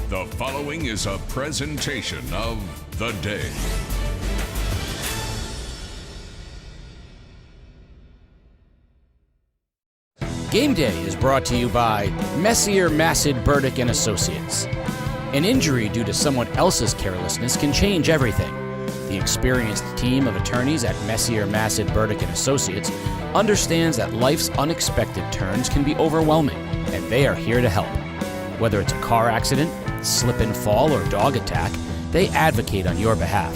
The following is a presentation of The Day. Game Day is brought to you by Messier, Massad, Burdick and Associates. An injury due to someone else's carelessness can change everything. The experienced team of attorneys at Messier, Massad, Burdick and Associates understands that life's unexpected turns can be overwhelming, and they are here to help. Whether it's a car accident, slip and fall, or dog attack, they advocate on your behalf.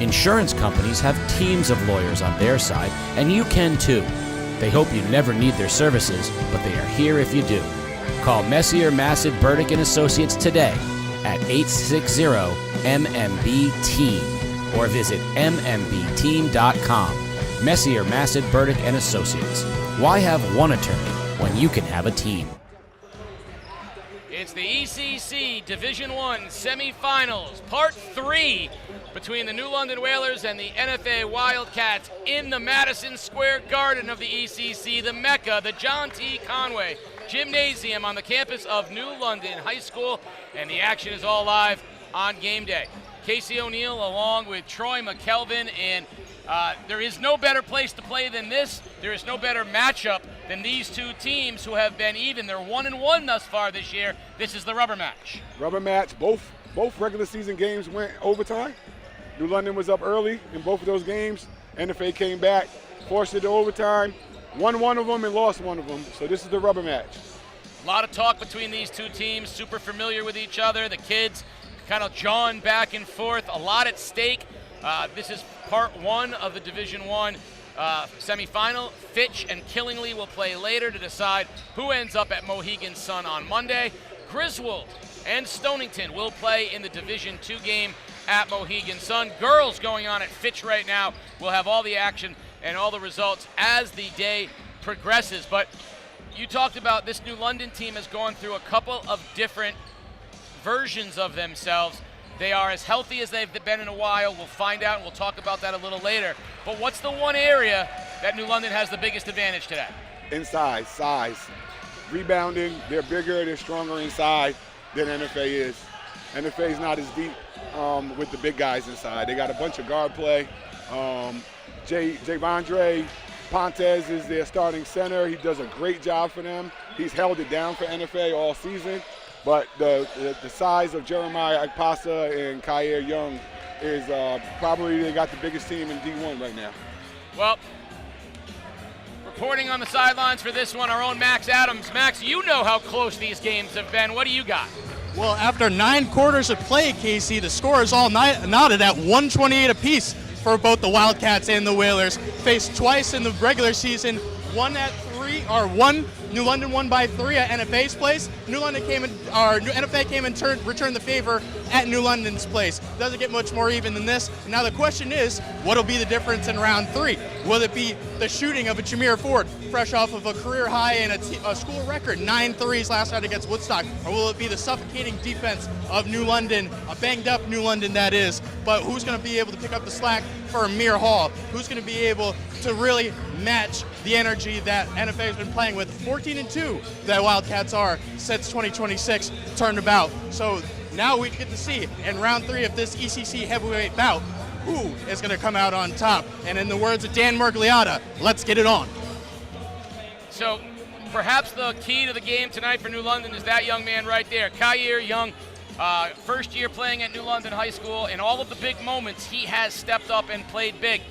Insurance companies have teams of lawyers on their side, and you can too. They hope you never need their services, but they are here if you do. Call Messier, Massad, Burdick and Associates today at 860-MMB-TEAM or visit mmbteam.com. Messier, Massad, Burdick and Associates. Why have one attorney when you can have a team? It's the ECC Division I Semifinals, Part 3, between the New London Whalers and the NFA Wildcats in the Madison Square Garden of the ECC, the Mecca, the John T. Conway Gymnasium on the campus of New London High School, and the action is all live on Game Day. Casey O'Neill along with Troy McKelvin, and there is no better place to play than this. There is no better matchup than these two teams who have been even. They're 1-1 thus far this year. This is the rubber match. Rubber match. Both regular season games went overtime. New London was up early in both of those games. NFA came back, forced it to overtime, won one of them and lost one of them. So this is the rubber match. A lot of talk between these two teams, super familiar with each other. The kids kind of jawing back and forth, a lot at stake. This is part one of the Division I semifinal. Fitch and Killingly will play later to decide who ends up at Mohegan Sun on Monday. Griswold and Stonington will play in the Division II game at Mohegan Sun. Girls going on at Fitch right now. We'll have all the action and all the results as the day progresses. But you talked about this New London team has gone through a couple of different versions of themselves. They are as healthy as they've been in a while. We'll find out, and we'll talk about that a little later. But what's the one area that New London has the biggest advantage today? Inside, size. Rebounding, they're bigger, they're stronger inside than NFA is. NFA is not as deep with the big guys inside. They got a bunch of guard play. Javondre Pontes is their starting center. He does a great job for them. He's held it down for NFA all season. But the size of Jeremiah Akpasa and Kyer Young is probably they got the biggest team in D1 right now. Well, reporting on the sidelines for this one, our own Max Adams. Max, you know how close these games have been. What do you got? Well, after 9 quarters of play, Casey, the score is all knotted at 128 apiece for both the Wildcats and the Whalers. Faced twice in the regular season, one New London won by 3 at NFA's place. NFA came and returned the favor at New London's place. Doesn't get much more even than this. Now the question is, what'll be the difference in round 3? Will it be the shooting of a Jameer Ford, fresh off of a career high and a school record, 9 threes last night against Woodstock? Or will it be the suffocating defense of New London, a banged up New London that is, but who's going to be able to pick up the slack for Amir Hall? Who's going to be able to really match the energy that NFA has been playing with? 14-2 that Wildcats are since 2026 turned about. So now we get to see in round 3 of this ECC heavyweight bout who is going to come out on top. And in the words of Dan Mergliotta, let's get it on. So perhaps the key to the game tonight for New London is that young man right there, Kyer Young. First year playing at New London High School. In all of the big moments, he has stepped up and played big.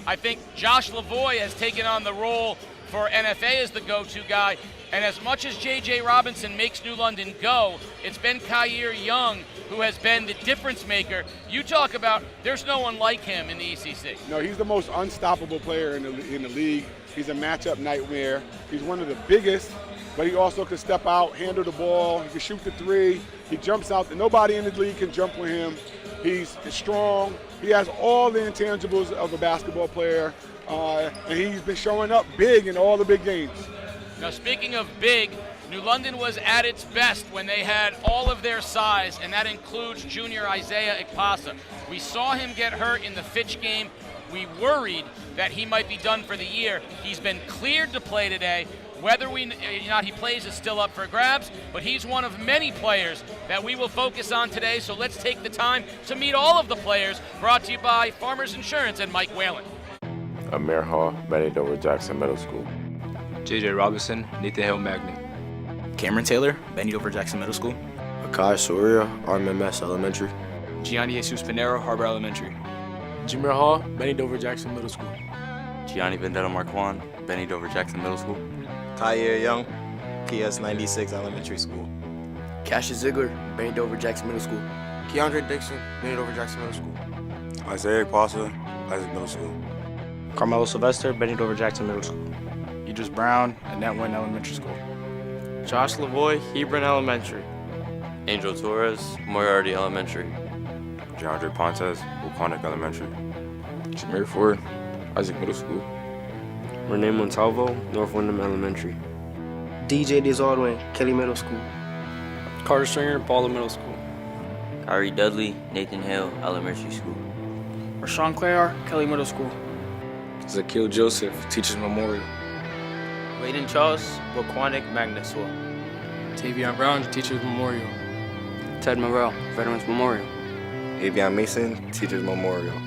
I think Josh Lavoie has taken on the role for NFA as the go-to guy. And as much as J.J. Robinson makes New London go, it's been Kyer Young who has been the difference maker. You talk about there's no one like him in the ECC. No, he's the most unstoppable player in the league. He's a matchup nightmare. He's one of the biggest, but he also can step out, handle the ball, he can shoot the 3. He jumps out. Nobody in the league can jump with him. He's strong. He has all the intangibles of a basketball player, and he's been showing up big in all the big games. Now, speaking of big, New London was at its best when they had all of their size, and that includes junior Isaiah Ikpasa. We saw him get hurt in the Fitch game. We worried that he might be done for the year. He's been cleared to play today. Whether or not he plays is still up for grabs, but he's one of many players that we will focus on today. So let's take the time to meet all of the players. Brought to you by Farmers Insurance and Mike Whalen. Amir Hall, Benny Dover Jackson Middle School. JJ Robinson, Nathan Hill Magnet. Cameron Taylor, Benny Dover Jackson Middle School. Akai Soria, RMMS Elementary. Gianni Jesus Pinero, Harbor Elementary. Jameer Hall, Benny Dover Jackson Middle School. Gianni Vendetta Marquand, Benny Dover Jackson Middle School. Kyer Young, PS 96 Elementary School. Cassius Ziegler, Benny Dover Jackson Middle School. Keandre Dixon, Benny Dover Jackson Middle School. Isaiah Quassa, Isaac Middle School. Carmelo Sylvester, Benny Dover Jackson Middle School. Idris Brown, Annette Wynn Elementary School. Josh Lavoy, Hebron Elementary. Angel Torres, Moriarty Elementary. DeAndre Pontes, Wilconic Elementary. Jameer Ford, Isaac Middle School. Renee Montalvo, North Wyndham Elementary. DJ Desaldwin, Kelly Middle School. Carter Stringer, Baldwin Middle School. Kyrie Dudley, Nathan Hill Elementary School. Rashawn Clare, Kelly Middle School. Zakil Joseph, Teachers Memorial. Layden Charles, Wilquanic Magnet School. Tavion Brown, Teachers Memorial. Ted Morrell, Veterans Memorial. Avion Mason, Teachers Memorial.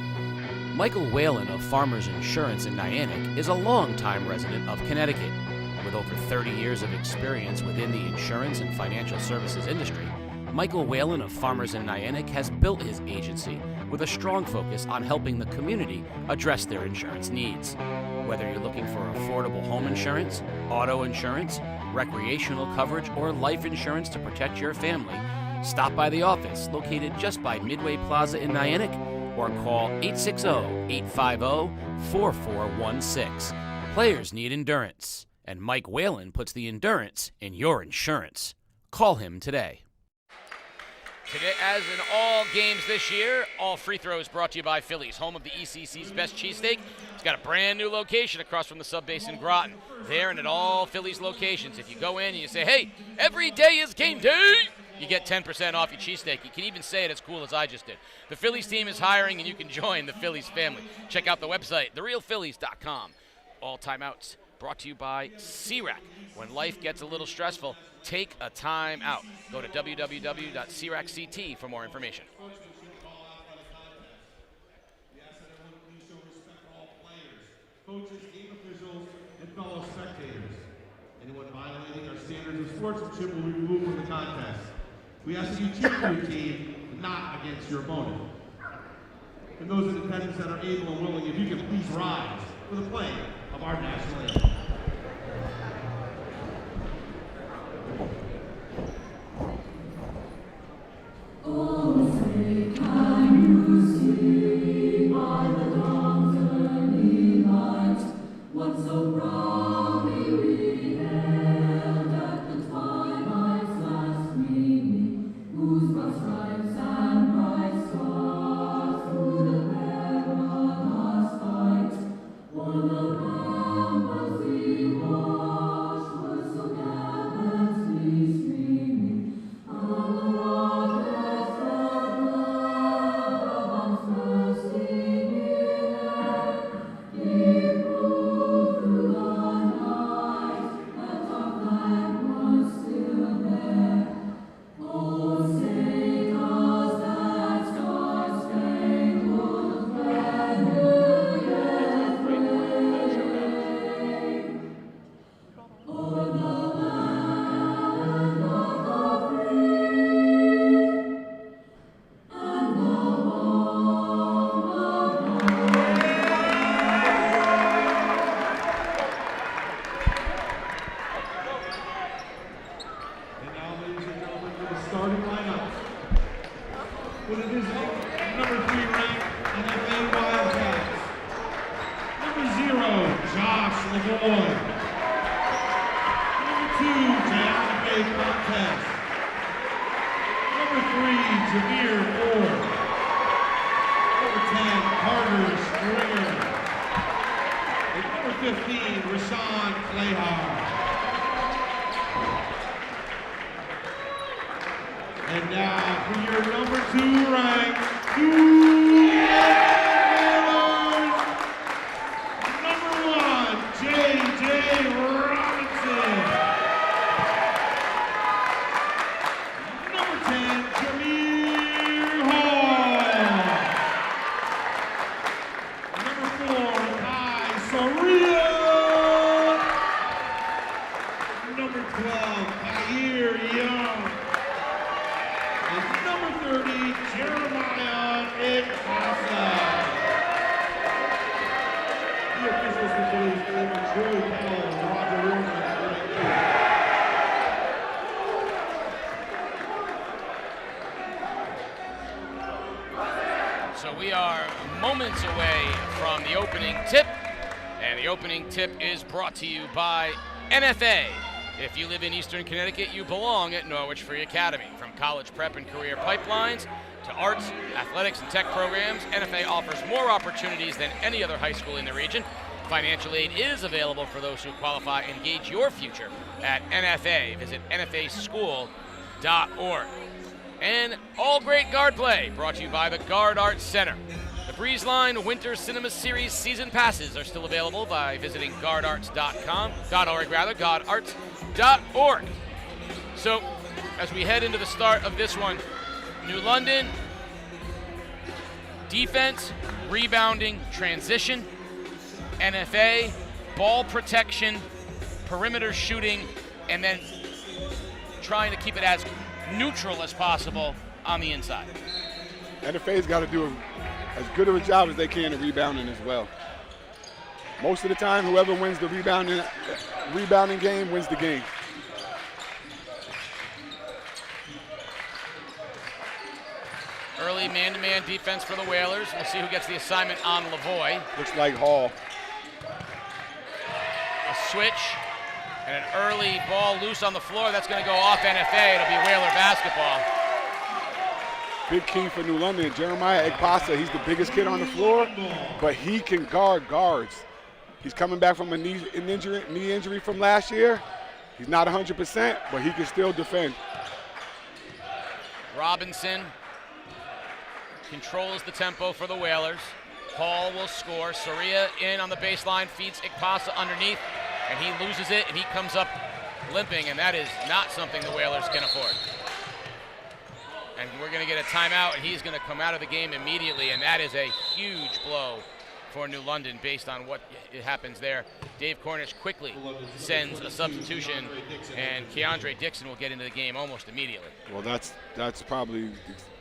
Michael Whalen of Farmers Insurance in Niantic is a longtime resident of Connecticut. With over 30 years of experience within the insurance and financial services industry, Michael Whalen of Farmers in Niantic has built his agency with a strong focus on helping the community address their insurance needs. Whether you're looking for affordable home insurance, auto insurance, recreational coverage, or life insurance to protect your family, stop by the office located just by Midway Plaza in Niantic or call 860-850-4416. Players need endurance, and Mike Whalen puts the endurance in your insurance. Call him today. Today, as in all games this year, all free throws brought to you by Phillies, home of the ECC's best cheesesteak. It's got a brand new location across from the sub-base in Groton. There and at all Phillies locations. If you go in and you say, hey, every day is game day, you get 10% off your cheesesteak. You can even say it as cool as I just did. The Phillies team is hiring, and you can join the Phillies family. Check out the website, therealphillies.com. All timeouts brought to you by CRAC. When life gets a little stressful, take a time out. Go to www.cracct for more information. Coaches, game officials, and fellow spectators. Anyone violating our standards of sportsmanship will be removed from the contest. We ask that you cheer for your team, not against your opponent. And those in attendance that are able and willing, if you can please rise for the playing of our national anthem. Oh, say, can you see by the dawn's early light what so proudly we hailed at the twilight's last gleaming, whose broad stripes and bright stars through the perilous fight o'er the ramparts we watched were so gallantly streaming, and the rockets that never once bursting in air gave proof through the night that our flag was still there. Oh, say does that star-spangled banner yet wave o'er the land of the free and the home of And now, ladies and gentlemen, for the starting lineup. With a visiting number 3 ranked NFA Wildcats. Number 0, Josh Lavoy. Number 2, Gianni Pontes. Number 3, Jameer Ford. Number 10, Carter Stringer. And number 15, Rashawn Clare. And now for your number 2 ranked Number 1, J.J. Robinson. 12, Kair Young. And number 30, Jeremiah Ikpasa. The officials for today's game are Troy Powell, Roger Wilson, and Greg So we are moments away from the opening tip, and the opening tip is brought to you by NFA. If you live in Eastern Connecticut, you belong at Norwich Free Academy. From college prep and career pipelines to arts, athletics, and tech programs, NFA offers more opportunities than any other high school in the region. Financial aid is available for those who qualify. Engage your future at NFA. Visit nfaschool.org. And all great guard play brought to you by the Guard Arts Center. The Breeze Line Winter Cinema Series season passes are still available by visiting guardarts.org. So, as we head into the start of this one, New London, defense, rebounding, transition, NFA, ball protection, perimeter shooting, and then trying to keep it as neutral as possible on the inside. NFA's got to do as good of a job as they can in rebounding as well. Most of the time, whoever wins the rebounding game wins the game. Early man-to-man defense for the Whalers. We'll see who gets the assignment on Lavoie. Looks like Hall. A switch and an early ball loose on the floor. That's going to go off NFA. It'll be Whaler basketball. Big key for New London, Jeremiah Ikpasa. He's the biggest kid on the floor, but he can guard guards. He's coming back from a knee injury from last year. He's not 100%, but he can still defend. Robinson controls the tempo for the Whalers. Hall will score. Soria in on the baseline, feeds Ikpasa underneath, and he loses it, and he comes up limping, and that is not something the Whalers can afford. And we're going to get a timeout, and he's going to come out of the game immediately, and that is a huge blow for New London based on what happens there. Dave Cornish quickly sends a substitution, and Keandre Dixon will get into the game almost immediately. Well, that's probably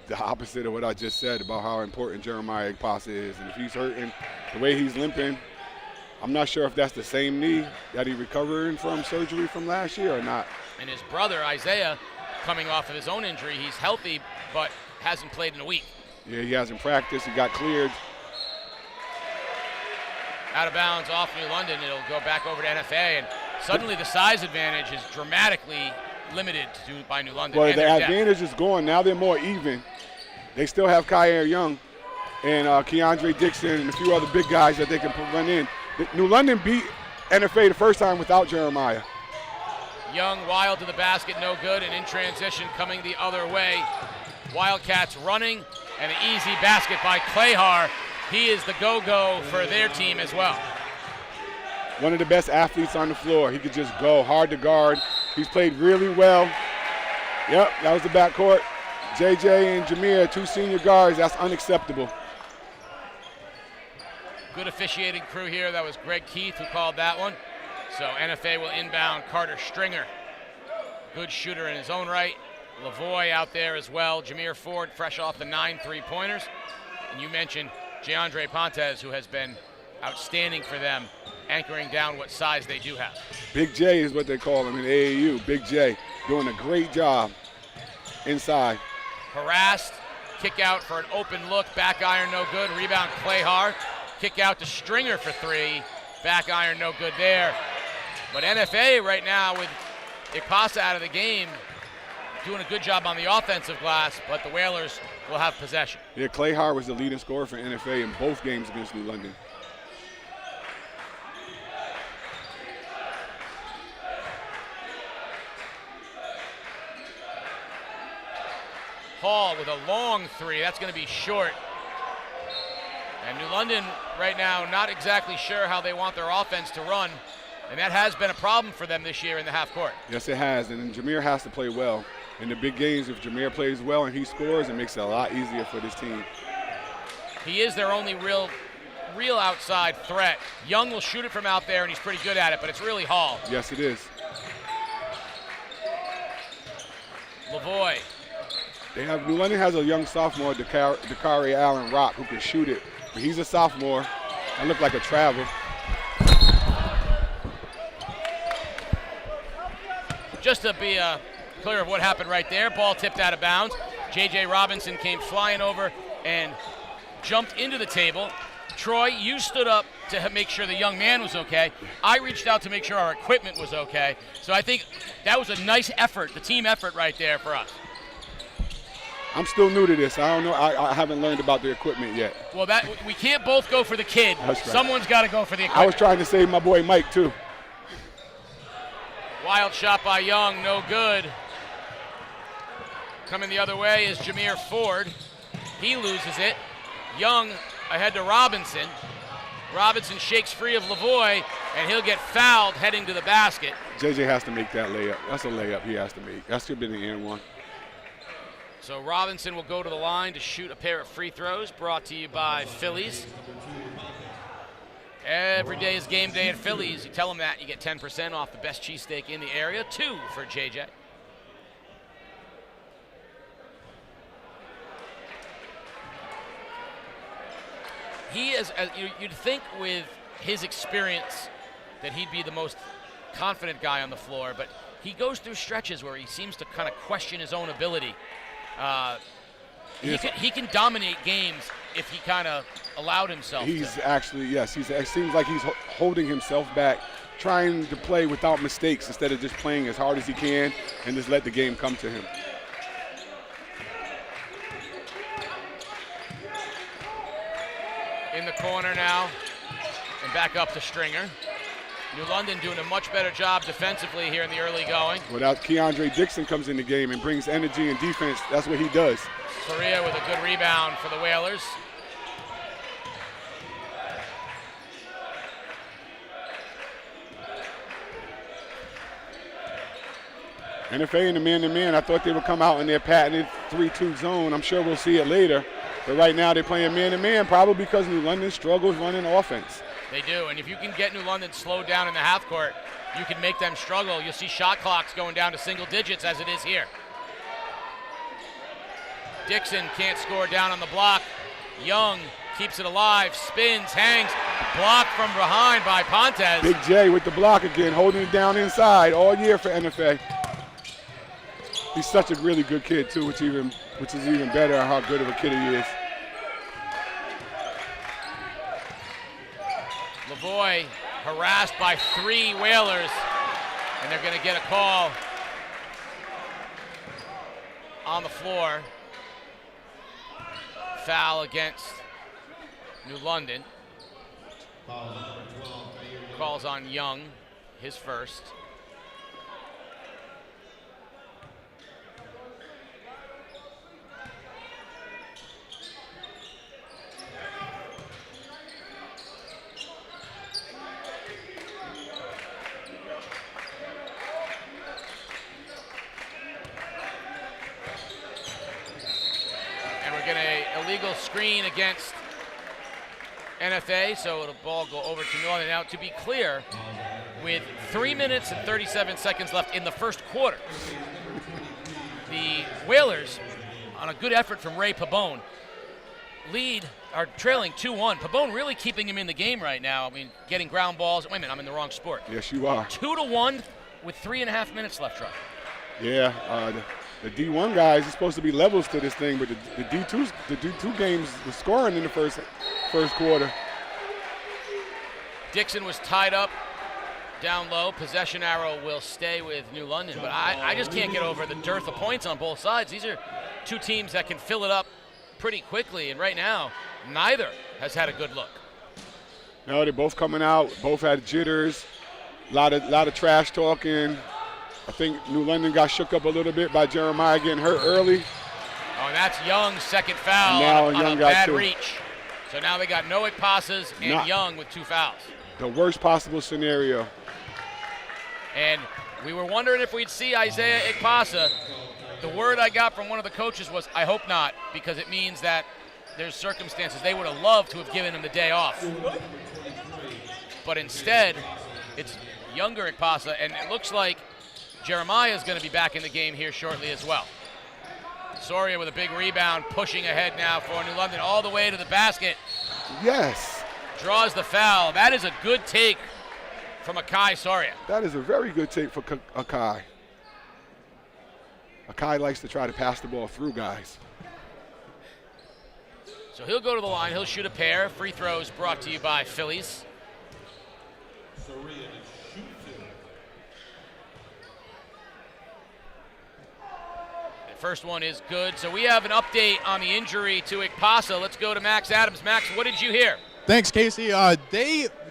the opposite of what I just said about how important Jeremiah Ikpasa is. And if he's hurting the way he's limping, I'm not sure if that's the same knee that he recovered from surgery from last year or not. And his brother, Isaiah, coming off of his own injury, he's healthy, but hasn't played in a week. Yeah, he hasn't practiced. He got cleared. Out of bounds off New London. It'll go back over to NFA, and suddenly the size advantage is dramatically limited by New London. Well, the advantage is gone. Now they're more even. They still have Kair Young and Keandre Dixon and a few other big guys that they can run in. New London beat NFA the first time without Jeremiah. Young wild to the basket, no good, and in transition coming the other way. Wildcats running, and an easy basket by Clayhar. He is the go-go for their team as well. One of the best athletes on the floor. He could just go, hard to guard. He's played really well. Yep, that was the backcourt. JJ and Jameer, two senior guards. That's unacceptable. Good officiating crew here. That was Greg Keith who called that one. So NFA will inbound Carter Stringer. Good shooter in his own right. Lavoie out there as well. Jameer Ford fresh off the 9 3-pointers. And you mentioned Giandre Pontes, who has been outstanding for them, anchoring down what size they do have. Big J is what they call him in AAU. Big J doing a great job inside. Harassed, kick out for an open look, back iron no good, rebound Clayhar, kick out to Stringer for 3, back iron no good there. But NFA right now with Ikpasa out of the game, doing a good job on the offensive glass, but the Whalers will have possession. Yeah, Clayhar was the leading scorer for NFA in both games against New London. Hall with a long 3, that's going to be short. And New London right now not exactly sure how they want their offense to run, and that has been a problem for them this year in the half court. Yes, it has, and Jameer has to play well. In the big games, if Jameer plays well and he scores, it makes it a lot easier for this team. He is their only real outside threat. Young will shoot it from out there, and he's pretty good at it, but it's really Hall. Yes, it is. Lavoie. New London has a young sophomore, Dakari Allen Rock, who can shoot it. But he's a sophomore. That looked like a travel. Just to be clear of what happened right there, ball tipped out of bounds. J.J. Robinson came flying over and jumped into the table. Troy, you stood up to make sure the young man was okay. I reached out to make sure our equipment was okay. So I think that was a nice effort, the team effort right there for us. I'm still new to this. I don't know. I haven't learned about the equipment yet. Well, we can't both go for the kid. That's right. Someone's got to go for the equipment. I was trying to save my boy Mike, too. Wild shot by Young, no good. Coming the other way is Jameer Ford. He loses it. Young ahead to Robinson. Robinson shakes free of Lavoie, and he'll get fouled heading to the basket. JJ has to make that layup. That's a layup he has to make. That should have been the and one. So Robinson will go to the line to shoot a pair of free throws, brought to you by Phillies. Every day is game day at Phillies. You tell them that, you get 10% off the best cheesesteak in the area. 2 for JJ. He is, you'd think with his experience that he'd be the most confident guy on the floor, but he goes through stretches where he seems to kind of question his own ability. He can dominate games if he kind of allowed himself He's to. Actually, yes. It seems like he's holding himself back, trying to play without mistakes instead of just playing as hard as he can and just let the game come to him. In the corner now, and back up to Stringer. New London doing a much better job defensively here in the early going. Without Keandre Dixon comes in the game and brings energy and defense, that's what he does. Correa with a good rebound for the Whalers. NFA in the man-to-man, I thought they would come out in their patented 3-2 zone. I'm sure we'll see it later. But right now they're playing man-to-man, probably because New London struggles running offense. They do, and if you can get New London slowed down in the half court, you can make them struggle. You'll see shot clocks going down to single digits as it is here. Dixon can't score down on the block. Young keeps it alive, spins, hangs, blocked from behind by Pontes. Big J with the block again, holding it down inside all year for NFA. He's such a really good kid too, which is even better how good of a kid he is. Lavoie harassed by 3 Whalers, and they're going to get a call on the floor. Foul against New London. Calls on Young, his first. Illegal screen against NFA, so it'll ball go over to New London. Now, to be clear, with 3 minutes and 37 seconds left in the first quarter, the Whalers, on a good effort from Ray Pabon, are trailing 2-1. Pabon really keeping him in the game right now. I mean, getting ground balls. Wait a minute, I'm in the wrong sport. Yes, you are. 2-1 with 3.5 minutes left, Troy. Yeah, the D1 guys are supposed to be levels to this thing, but the D2 games were scoring in the first quarter. Dixon was tied up down low. Possession arrow will stay with New London, but I just can't get over the dearth of points on both sides. These are two teams that can fill it up pretty quickly, and right now, neither has had a good look. No, they're both coming out. Both had jitters. A lot of trash talking. I think New London got shook up a little bit by Jeremiah getting hurt early. Oh, and that's Young's second foul on a bad reach. So now they got no Ikpasas and Young with 2 fouls. The worst possible scenario. And we were wondering if we'd see Isaiah Ikpasa. The word I got from one of the coaches was, I hope not, because it means that there's circumstances. They would have loved to have given him the day off. But instead, it's younger Ikpasa, and it looks like Jeremiah is going to be back in the game here shortly as well. Soria with a big rebound, pushing ahead now for New London all the way to the basket. Yes. Draws the foul. That is a good take from Akai Soria. That is a very good take for Akai. Akai likes to try to pass the ball through guys. So he'll go to the line. He'll shoot a pair. Free throws brought to you by Phillies. The first one is good. So we have an update on the injury to Ikpasa. Let's go to Max Adams. Max, what did you hear? Thanks, Casey.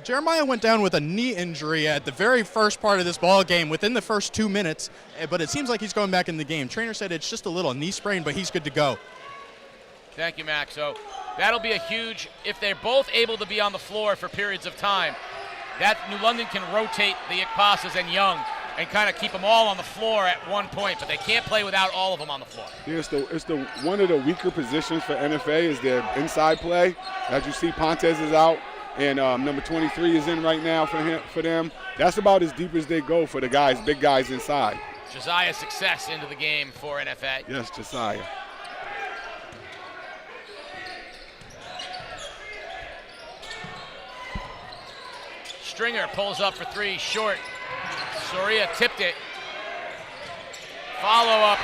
Jeremiah went down with a knee injury at the very first part of this ball game within the first 2 minutes, but it seems like he's going back in the game. Trainer said it's just a little knee sprain, but he's good to go. Thank you, Max. So that'll be a huge, if they're both able to be on the floor for periods of time, that New London can rotate the Ikpasas and Young and kind of keep them all on the floor at one point, but they can't play without all of them on the floor. Yeah, it's the one of the weaker positions for NFA is their inside play. As you see, Pontes is out, and number 23 is in right now for them. That's about as deep as they go for the guys, big guys inside. Josiah Success into the game for NFA. Yes, Josiah. Stringer pulls up for three, short. Soria tipped it. Follow-up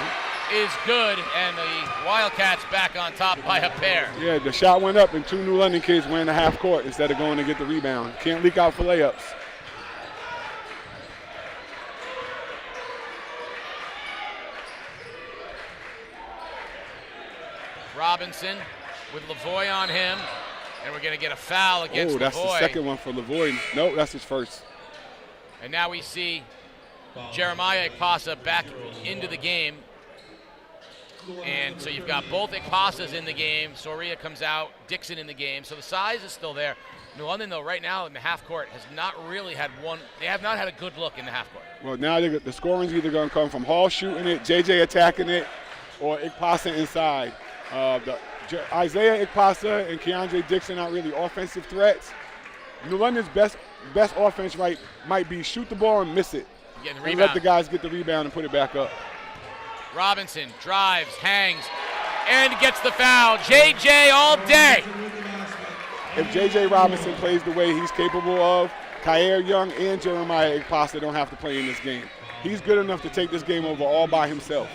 is good, and the Wildcats back on top by a pair. Yeah, the shot went up, and two New London kids went in the half court instead of going to get the rebound. Can't leak out for layups. Robinson with Lavoie on him, and we're going to get a foul against Lavoie. Oh, that's the second one for Lavoie. Nope, that's his first. And now we see Jeremiah Ikpasa back into the game. And so you've got both Ikpasas in the game. Soria comes out, Dixon in the game. So the size is still there. New London, though, right now in the half court has not really had they have not had a good look in the half court. Well, now the scoring's either going to come from Hall shooting it, JJ attacking it, or Ikpasa inside. Isaiah Ikpasa and Keandre Dixon aren't really offensive threats. New London's best offense might be shoot the ball and miss it. And let the guys get the rebound and put it back up. Robinson drives, hangs, and gets the foul. JJ all day. If JJ Robinson plays the way he's capable of, Kyair Young and Jeremiah Ikpasa don't have to play in this game. He's good enough to take this game over all by himself.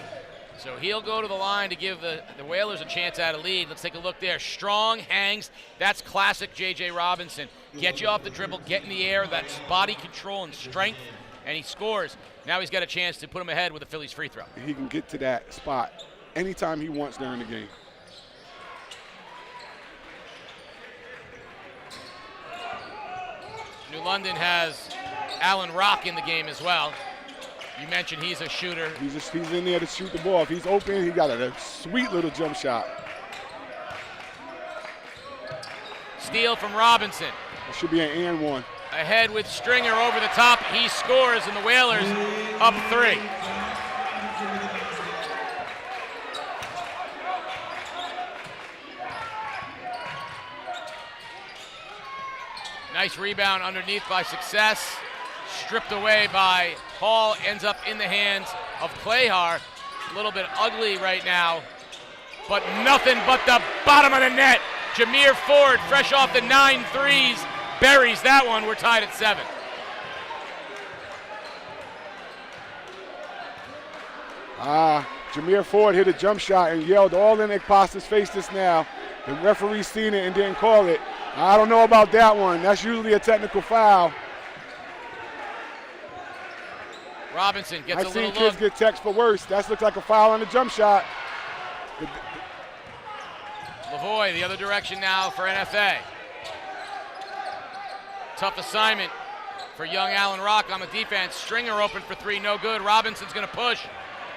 So he'll go to the line to give the Whalers a chance at a lead. Let's take a look there. Strong, hangs. That's classic J.J. Robinson. Get you off the dribble, get in the air. That's body control and strength, and he scores. Now he's got a chance to put him ahead with a Phillies free throw. He can get to that spot anytime he wants during the game. New London has Alan Rock in the game as well. You mentioned he's a shooter. He's in there to shoot the ball. If he's open, he got a sweet little jump shot. Steal from Robinson. It should be an and one. Ahead with Stringer over the top. He scores, and the Whalers up 3. Nice rebound underneath by Success. Stripped away by Hall, ends up in the hands of Clayhar. A little bit ugly right now, but nothing but the bottom of the net. Jameer Ford, fresh off the 9 threes, buries that one. We're tied at 7. Jameer Ford hit a jump shot and yelled all in Ikpasa's face just now. The referee seen it and didn't call it. I don't know about that one. That's usually a technical foul. Robinson gets a little look. I've seen kids get text for worse. That looks like a foul on the jump shot. Lavoie the other direction now for NFA. Tough assignment for young Allen Rock on the defense. Stringer open for 3, no good. Robinson's going to push.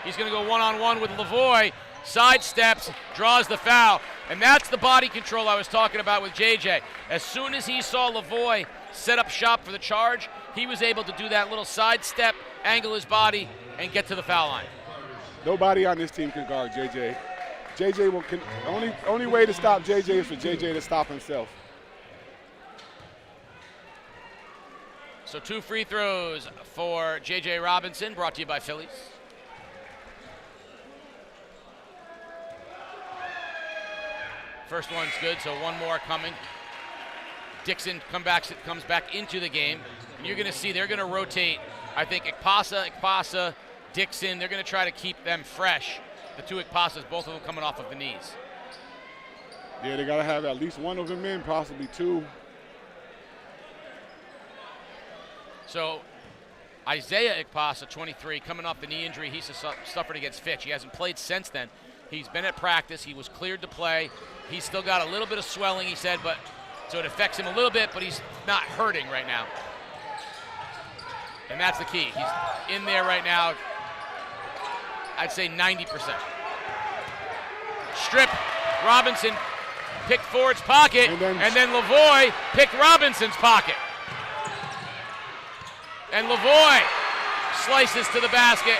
He's going to go one-on-one with Lavoie. Sidesteps, draws the foul. And that's the body control I was talking about with JJ. As soon as he saw Lavoie set up shop for the charge, he was able to do that little sidestep, angle his body, and get to the foul line. Nobody on this team can guard JJ. Only way to stop JJ is for JJ to stop himself. So 2 free throws for J.J. Robinson, brought to you by Phillies. First one's good, so one more coming. Dixon comes back into the game. And you're going to see they're going to rotate. I think Ikpasa, Dixon, they're going to try to keep them fresh. The two Ikpasas, both of them coming off of the knees. Yeah, they got to have at least one of them in, possibly two. So Isaiah Ikpasa, 23, coming off the knee injury he suffered against Fitch. He hasn't played since then. He's been at practice. He was cleared to play. He's still got a little bit of swelling, he said, but so it affects him a little bit, but he's not hurting right now. And that's the key. He's in there right now, I'd say 90%. Strip, Robinson picked Ford's pocket, and then Lavoie picked Robinson's pocket. And Lavoie slices to the basket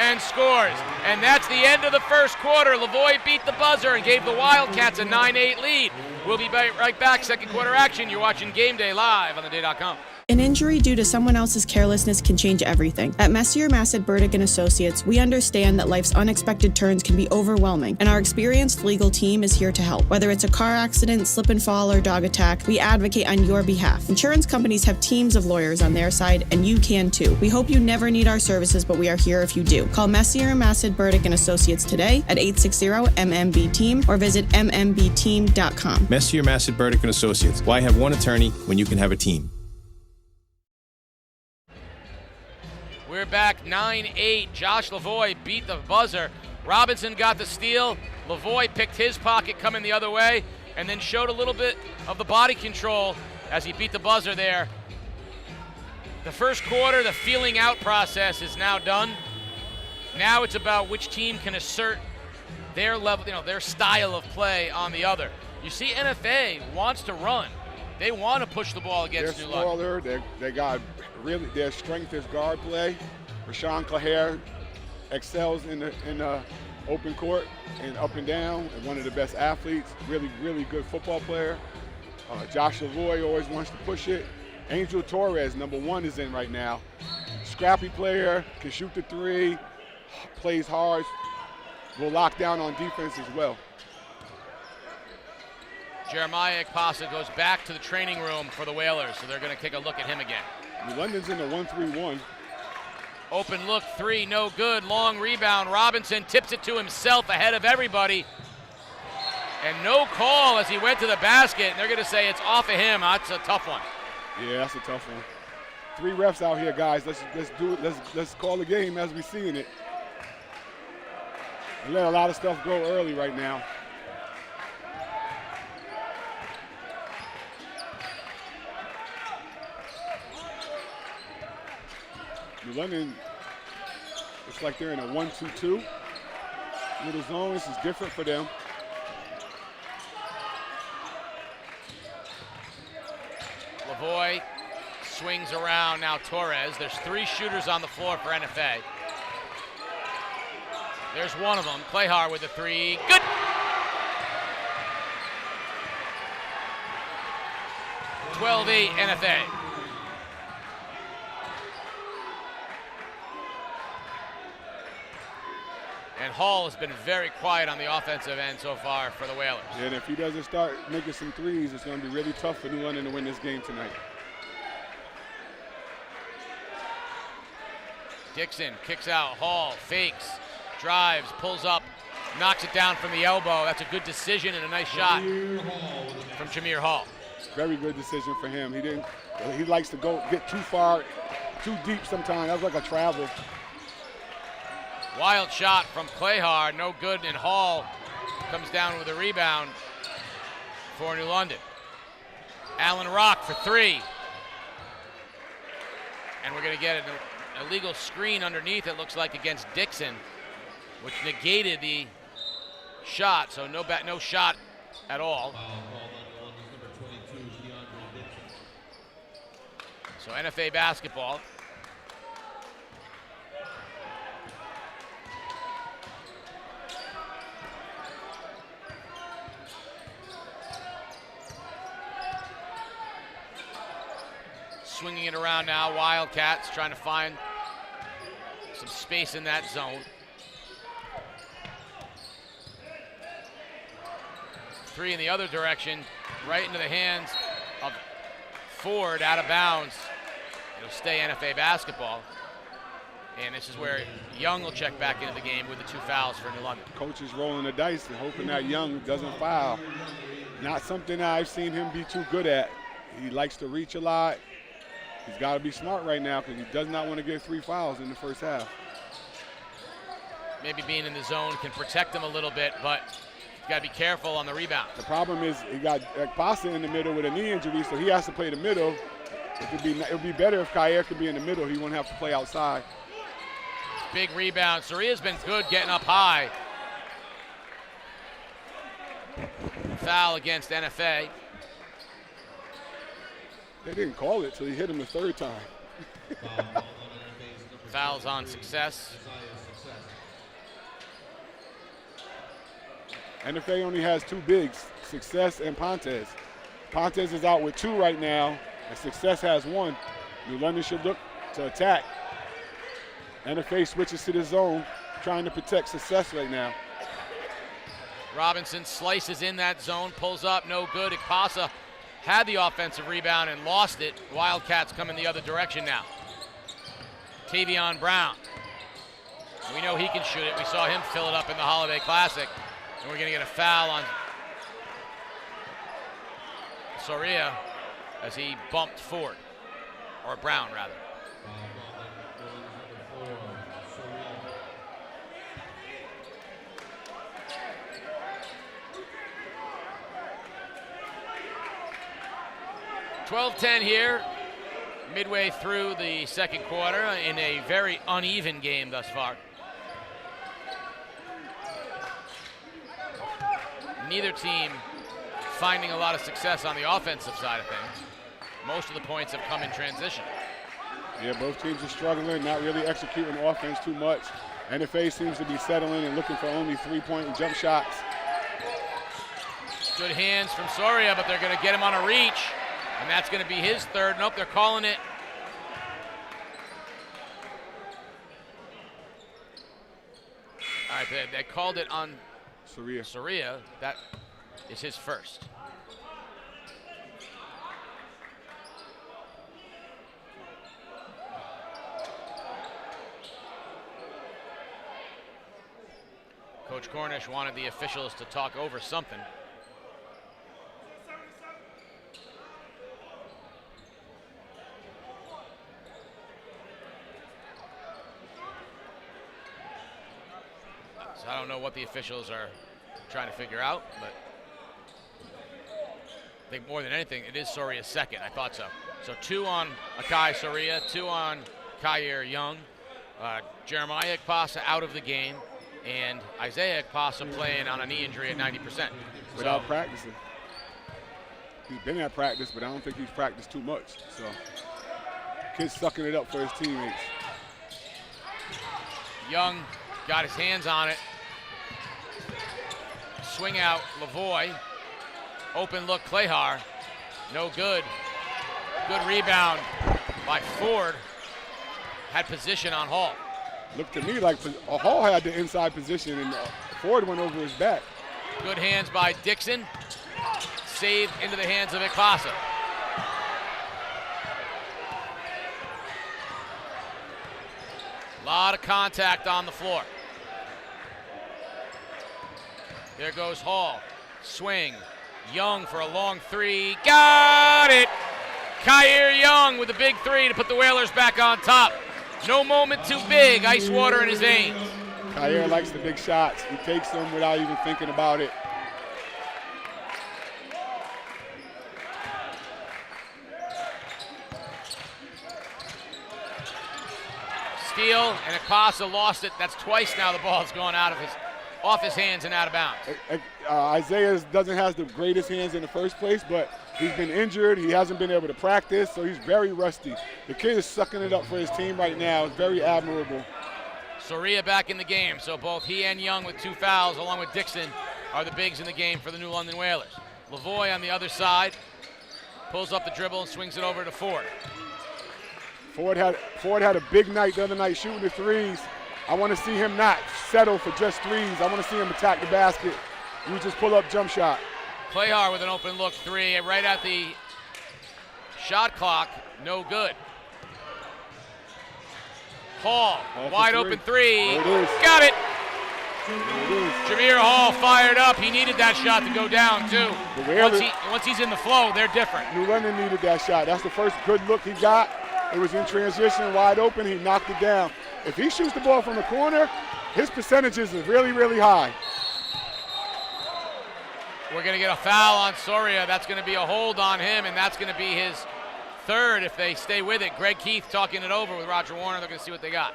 and scores. And that's the end of the first quarter. Lavoie beat the buzzer and gave the Wildcats a 9-8 lead. We'll be right back, second quarter action. You're watching Game Day live on theday.com. An injury due to someone else's carelessness can change everything. At Messier, Massad, Burdick and Associates, we understand that life's unexpected turns can be overwhelming, and our experienced legal team is here to help. Whether it's a car accident, slip and fall, or dog attack, we advocate on your behalf. Insurance companies have teams of lawyers on their side, and you can too. We hope you never need our services, but we are here if you do. Call Messier, Massad, Burdick and Associates today at 860-MMB-TEAM or visit mmbteam.com. Messier, Massad, Burdick and Associates. Why have one attorney when you can have a team? We're back 9-8. Josh Lavoie beat the buzzer. Robinson got the steal. Lavoie picked his pocket coming the other way and then showed a little bit of the body control as he beat the buzzer there. The first quarter, the feeling out process is now done. Now it's about which team can assert their level, their style of play on the other. You see NFA wants to run. They want to push the ball against New London. They're smaller. They got really their strength is guard play. Rashawn Clahere excels in the open court and up and down, and one of the best athletes. Really, really good football player. Josh Lavoie always wants to push it. Angel Torres, number 1, is in right now. Scrappy player, can shoot the three, plays hard, will lock down on defense as well. Jeremiah Ikpasa goes back to the training room for the Whalers, so they're going to take a look at him again. New London's in the 1-3-1. Open look, 3, no good. Long rebound. Robinson tips it to himself ahead of everybody. And no call as he went to the basket. And they're going to say it's off of him. That's a tough one. Yeah, that's a tough one. 3 refs out here, guys. Let's do it. Let's call the game as we seeing it. We let a lot of stuff go early right now. New London, it's like they're in a 1-2-2 little zone. This is different for them. Lavoie swings around now Torres. There's 3 shooters on the floor for NFA. There's one of them, Clahar with the 3. Good! (12-8) NFA. And Hall has been very quiet on the offensive end so far for the Whalers. Yeah, and if he doesn't start making some threes, it's going to be really tough for New London to win this game tonight. Dixon kicks out, Hall fakes, drives, pulls up, knocks it down from the elbow. That's a good decision and a nice shot from Jameer Hall. Very good decision for him. He likes to get too far, too deep sometimes. That was like a travel. Wild shot from Clahar, no good, and Hall comes down with a rebound for New London. Allen Rock for 3. And we're going to get an illegal screen underneath, it looks like, against Dixon, which negated the shot, so no shot at all. So NFA basketball. Swinging it around now, Wildcats trying to find some space in that zone. Three in the other direction, right into the hands of Ford, out of bounds. It'll stay NFA basketball. And this is where Young will check back into the game with the 2 fouls for New London. Coach is rolling the dice and hoping that Young doesn't foul. Not something that I've seen him be too good at. He likes to reach a lot. He's got to be smart right now because he does not want to get 3 fouls in the first half. Maybe being in the zone can protect him a little bit, but he's got to be careful on the rebound. The problem is he got Ekpasa in the middle with a knee injury, so he has to play the middle. It would be better if Kyer could be in the middle. He wouldn't have to play outside. Big rebound. Soria's been good getting up high. Foul against NFA. They didn't call it till he hit him the 3rd time. Fouls on Success. NFA only has 2 bigs, Success and Pontes. Pontes is out with 2 right now, and Success has 1. New London should look to attack. NFA switches to the zone, trying to protect Success right now. Robinson slices in that zone, pulls up, no good. Ekpasa had the offensive rebound and lost it. Wildcats coming the other direction now. Tavion Brown. We know he can shoot it. We saw him fill it up in the Holiday Classic. And we're going to get a foul on Soria as he bumped Ford, or Brown rather. .12-10 here, midway through the second quarter in a very uneven game thus far. Neither team finding a lot of success on the offensive side of things. Most of the points have come in transition. Yeah, both teams are struggling, not really executing offense too much. NFA seems to be settling and looking for only 3-point jump shots. Good hands from Soria, but they're going to get him on a reach, and that's going to be his 3rd. Nope, they're calling it. All right, they called it on Soria. That is his 1st. Coach Cornish wanted the officials to talk over something. So I don't know what the officials are trying to figure out, but I think more than anything, it is Soria's 2nd. I thought so. So 2 on Akai Soria, 2 on Kyer Young. Jeremiah Ekpasa out of the game, and Isaiah Ekpasa playing on a knee injury at 90%. Without practicing. He's been at practice, but I don't think he's practiced too much. So kid's sucking it up for his teammates. Young got his hands on it. Swing out, Lavoie. Open look, Klehar. No good. Good rebound by Ford. Had position on Hall. Looked to me like Hall had the inside position and Ford went over his back. Good hands by Dixon. Saved into the hands of Ekpasa. A lot of contact on the floor. There goes Hall. Swing. Young for a long 3. Got it! Kyer Young with a big 3 to put the Whalers back on top. No moment too big. Ice water in his veins. Kyer likes the big shots. He takes them without even thinking about it. Steal, and Ekpasa lost it. That's twice now the ball's gone off his hands and out of bounds. Isaiah doesn't have the greatest hands in the first place, but he's been injured. He hasn't been able to practice, so he's very rusty. The kid is sucking it up for his team right now. It's very admirable. Soria back in the game, so both he and Young with 2 fouls, along with Dixon, are the bigs in the game for the New London Whalers. Lavoie on the other side pulls up the dribble and swings it over to Ford. Ford had a big night the other night shooting the 3s. I want to see him not settle for just 3s. I want to see him attack the basket. You just pull up jump shot. Clayhar with an open look three, right at the shot clock, no good. Hall, wide open three, got it. Jameer Hall fired up. He needed that shot to go down too. Once he's in the flow, they're different. New London needed that shot. That's the first good look he got. It was in transition, wide open. He knocked it down. If he shoots the ball from the corner, his percentages are really, really high. We're going to get a foul on Soria. That's going to be a hold on him, and that's going to be his third if they stay with it. Greg Keith talking it over with Roger Warner. They're going to see what they got.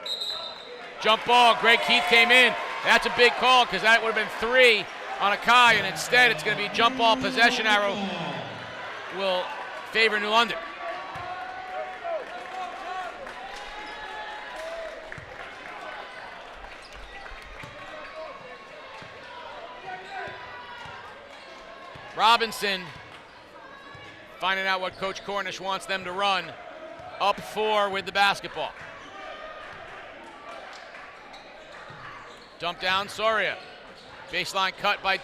Jump ball. Greg Keith came in. That's a big call because that would have been 3 on Akai, and instead it's going to be jump ball possession arrow will favor New London. Robinson finding out what Coach Cornish wants them to run. Up 4 with the basketball. Dump down, Soria. Baseline cut by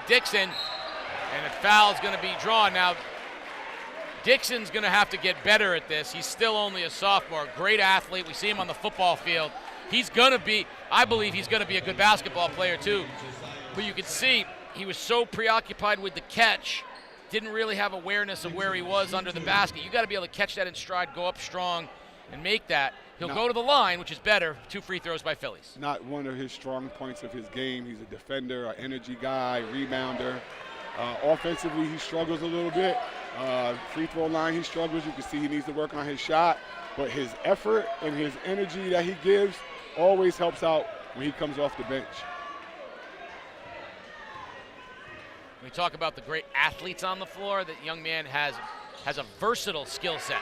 Dixon, and a foul is going to be drawn. Now, Dixon's going to have to get better at this. He's still only a sophomore, great athlete. We see him on the football field. He's going to be, I believe he's going to be a good basketball player too. But you can see he was so preoccupied with the catch, didn't really have awareness of where he was under the basket. You got to be able to catch that in stride, go up strong, and make that. He'll go to the line, which is better. 2 free throws by Phillies. Not one of his strong points of his game. He's a defender, an energy guy, rebounder. Offensively, he struggles a little bit. Free throw line, he struggles. You can see he needs to work on his shot. But his effort and his energy that he gives always helps out when he comes off the bench. We talk about the great athletes on the floor. That young man has a versatile skill set.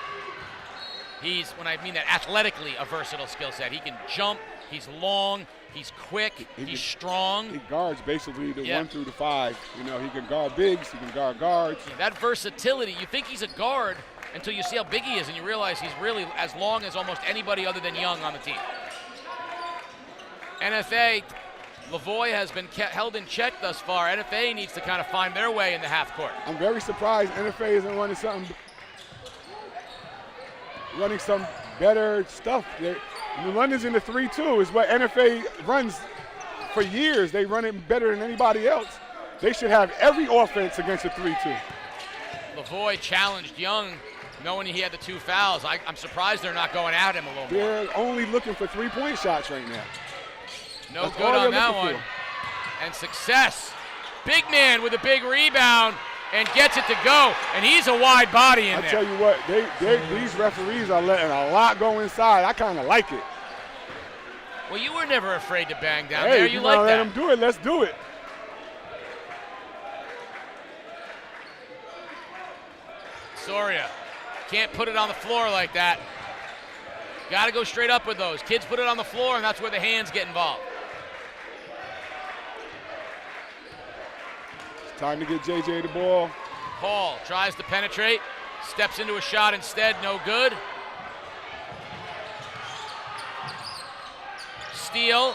He's, when I mean that athletically, a versatile skill set. He can jump, he's long, he's quick, he's strong. He guards basically the 1 through the 5. You know, he can guard bigs, he can guard guards. Yeah, that versatility, you think he's a guard until you see how big he is and you realize he's really as long as almost anybody other than Young on the team. NFA, Lavoie has been held in check thus far. NFA needs to kind of find their way in the half court. I'm very surprised NFA isn't running some better stuff. New London's in the 3-2 is what NFA runs for years. They run it better than anybody else. They should have every offense against a 3-2. Lavoie challenged Young, knowing he had the 2 fouls. I'm surprised they're not going at him a little more. They're only looking for 3-point shots right now. No good on that one. And success. Big man with a big rebound and gets it to go. And he's a wide body in there. I tell you what, these referees are letting a lot go inside. I kind of like it. Well, you were never afraid to bang down there. You like that. Let them do it. Let's do it. Soria can't put it on the floor like that. Got to go straight up with those. Kids put it on the floor, and that's where the hands get involved. It's time to get JJ the ball. Hall tries to penetrate, steps into a shot instead, no good. Steal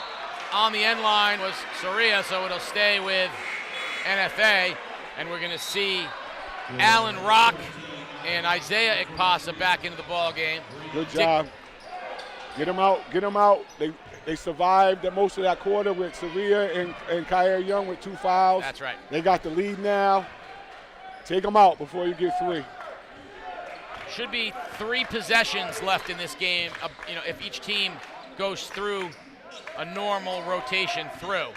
on the end line was Soria, so it'll stay with NFA, and we're going to see Allen Rock and Isaiah Ikpasa back into the ball game. Good job. Get them out. Get them out. They survived most of that quarter with Soria and Kyer Young with 2 fouls. That's right. They got the lead now. Take them out before you get 3. Should be 3 possessions left in this game. If each team goes through a normal rotation through.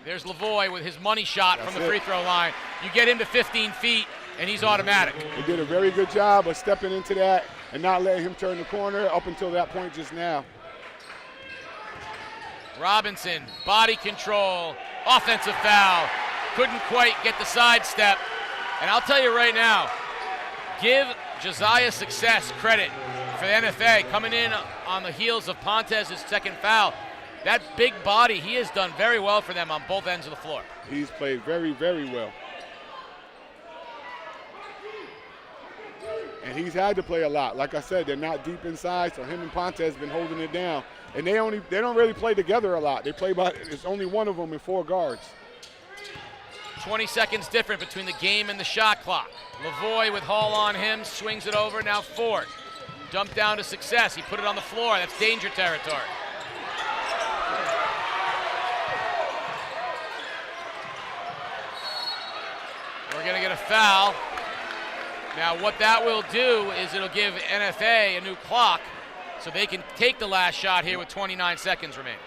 There's Lavoie with his money shot from the free throw line. You get him to 15 feet, and he's automatic. They did a very good job of stepping into that and not letting him turn the corner up until that point just now. Robinson, body control, offensive foul. Couldn't quite get the sidestep. And I'll tell you right now, give Josiah Success credit for the NFA coming in on the heels of Pontez's second foul. That big body, he has done very well for them on both ends of the floor. He's played very, very well. And he's had to play a lot. Like I said, they're not deep inside, so him and Pontez have been holding it down. And they don't really play together a lot. They play it's only one of them and 4 guards. 20 seconds different between the game and the shot clock. Lavoie with Hall on him, swings it over, now Ford. Dump down to Success, he put it on the floor, that's danger territory. We're gonna get a foul. Now what that will do is it'll give NFA a new clock so they can take the last shot here with 29 seconds remaining.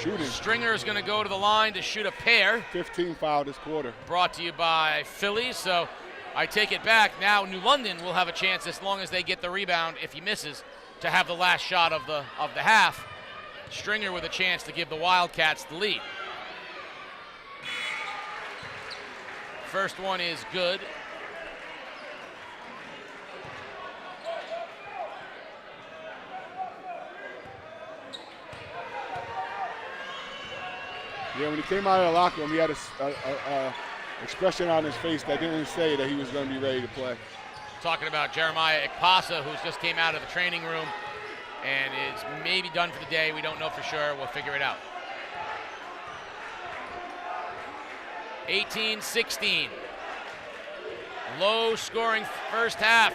Shooting. Stringer is gonna go to the line to shoot a pair. 15 foul this quarter. Brought to you by Phillies, so I take it back. Now New London will have a chance as long as they get the rebound, if he misses, to have the last shot of the half. Stringer with a chance to give the Wildcats the lead. First one is good. Yeah, when he came out of the locker room, he had a expression on his face that didn't say that he was going to be ready to play. Talking about Jeremiah Ikpasa, who's just came out of the training room and is maybe done for the day. We don't know for sure. We'll figure it out. 18-16. Low scoring first half.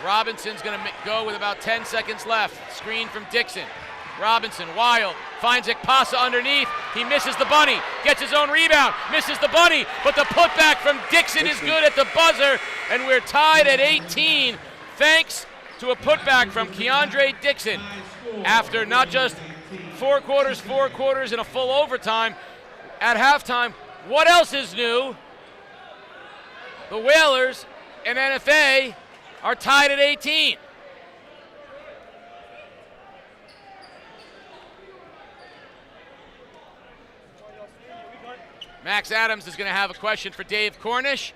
Robinson's going to go with about 10 seconds left. Screen from Dixon. Robinson, wild, finds Ikpasa underneath. He misses the bunny, gets his own rebound, misses the bunny, but the putback from Dixon is good at the buzzer, and we're tied at 18 thanks to a putback from Keandre Dixon. After not just four quarters, and a full overtime, at halftime, what else is new? The Whalers and NFA are tied at 18. Max Adams is going to have a question for Dave Cornish.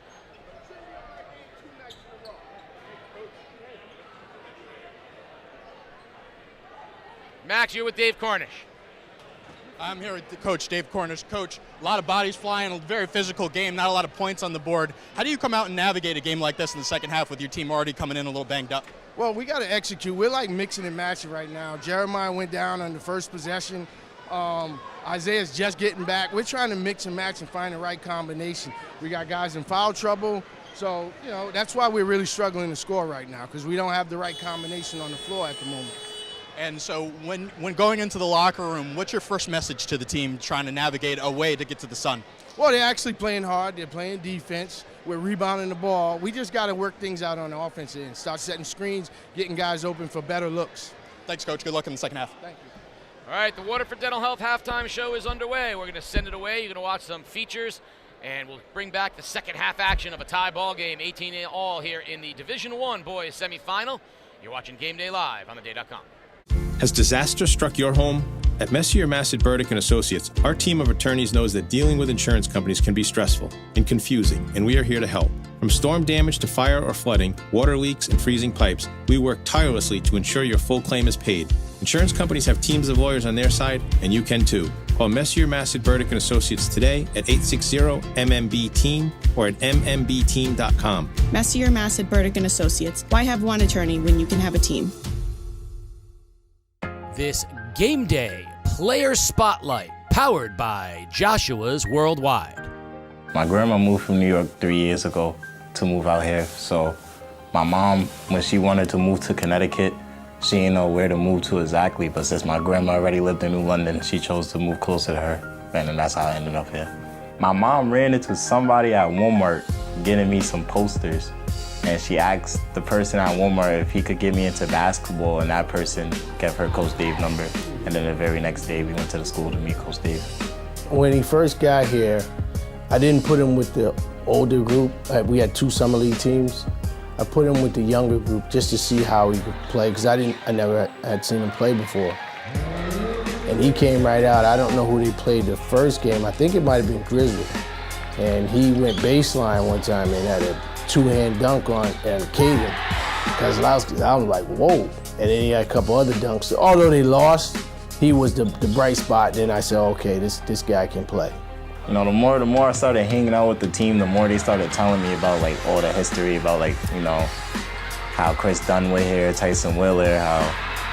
Max, you're with Dave Cornish. I'm here with Coach Dave Cornish. Coach, a lot of bodies flying, a very physical game, not a lot of points on the board. How do you come out and navigate a game like this in the second half with your team already coming in a little banged up? Well, we got to execute. We're like mixing and matching right now. Jeremiah went down on the first possession. Isaiah's just getting back. We're trying to mix and match and find the right combination. We got guys in foul trouble. So, you know, that's why we're really struggling to score right now, because we don't have the right combination on the floor at the moment. And so when going into the locker room, what's your first message to the team trying to navigate a way to get to the sun? Well, they're actually playing hard. They're playing defense. We're rebounding the ball. We just got to work things out on the offensive end, start setting screens, getting guys open for better looks. Thanks, Coach. Good luck in the second half. Thank you. All right, the Waterford Dental Health halftime show is underway. We're going to send it away. You're going to watch some features, and we'll bring back the second half action of a tie ball game, 18-all here in the Division I boys semifinal. You're watching Game Day Live on theday.com. Has disaster struck your home? At Messier, Massad, Burdick and Associates, our team of attorneys knows that dealing with insurance companies can be stressful and confusing, and we are here to help. From storm damage to fire or flooding, water leaks, and freezing pipes, we work tirelessly to ensure your full claim is paid. Insurance companies have teams of lawyers on their side, and you can too. Call Messier, Massad, Burdick and Associates today at 860-MMB-TEAM or at mmbteam.com. Messier, Massad, Burdick and Associates. Why have one attorney when you can have a team? This Game Day Player Spotlight, powered by Joshua's Worldwide. My grandma moved from New York 3 years ago to move out here. So my mom, when she wanted to move to Connecticut, she didn't know where to move to exactly, but since my grandma already lived in New London, she chose to move closer to her, and then that's how I ended up here. My mom ran into somebody at Walmart getting me some posters, and she asked the person at Walmart if he could get me into basketball, and that person gave her Coach Dave's number. And then the very next day, we went to the school to meet Coach Dave. When he first got here, I didn't put him with the older group. We had 2 summer league teams. I put him with the younger group just to see how he could play, because I never had seen him play before. And he came right out. I don't know who they played the first game. I think it might have been Grizzly. And he went baseline one time and had a 2-hand dunk on Caden. Because I was like, whoa. And then he had a couple other dunks. Although they lost, he was the bright spot. Then I said, okay, this guy can play. You know, the more I started hanging out with the team, the more they started telling me about like all the history about like, you know, how Chris Dunn was here, Tyson Wheeler, how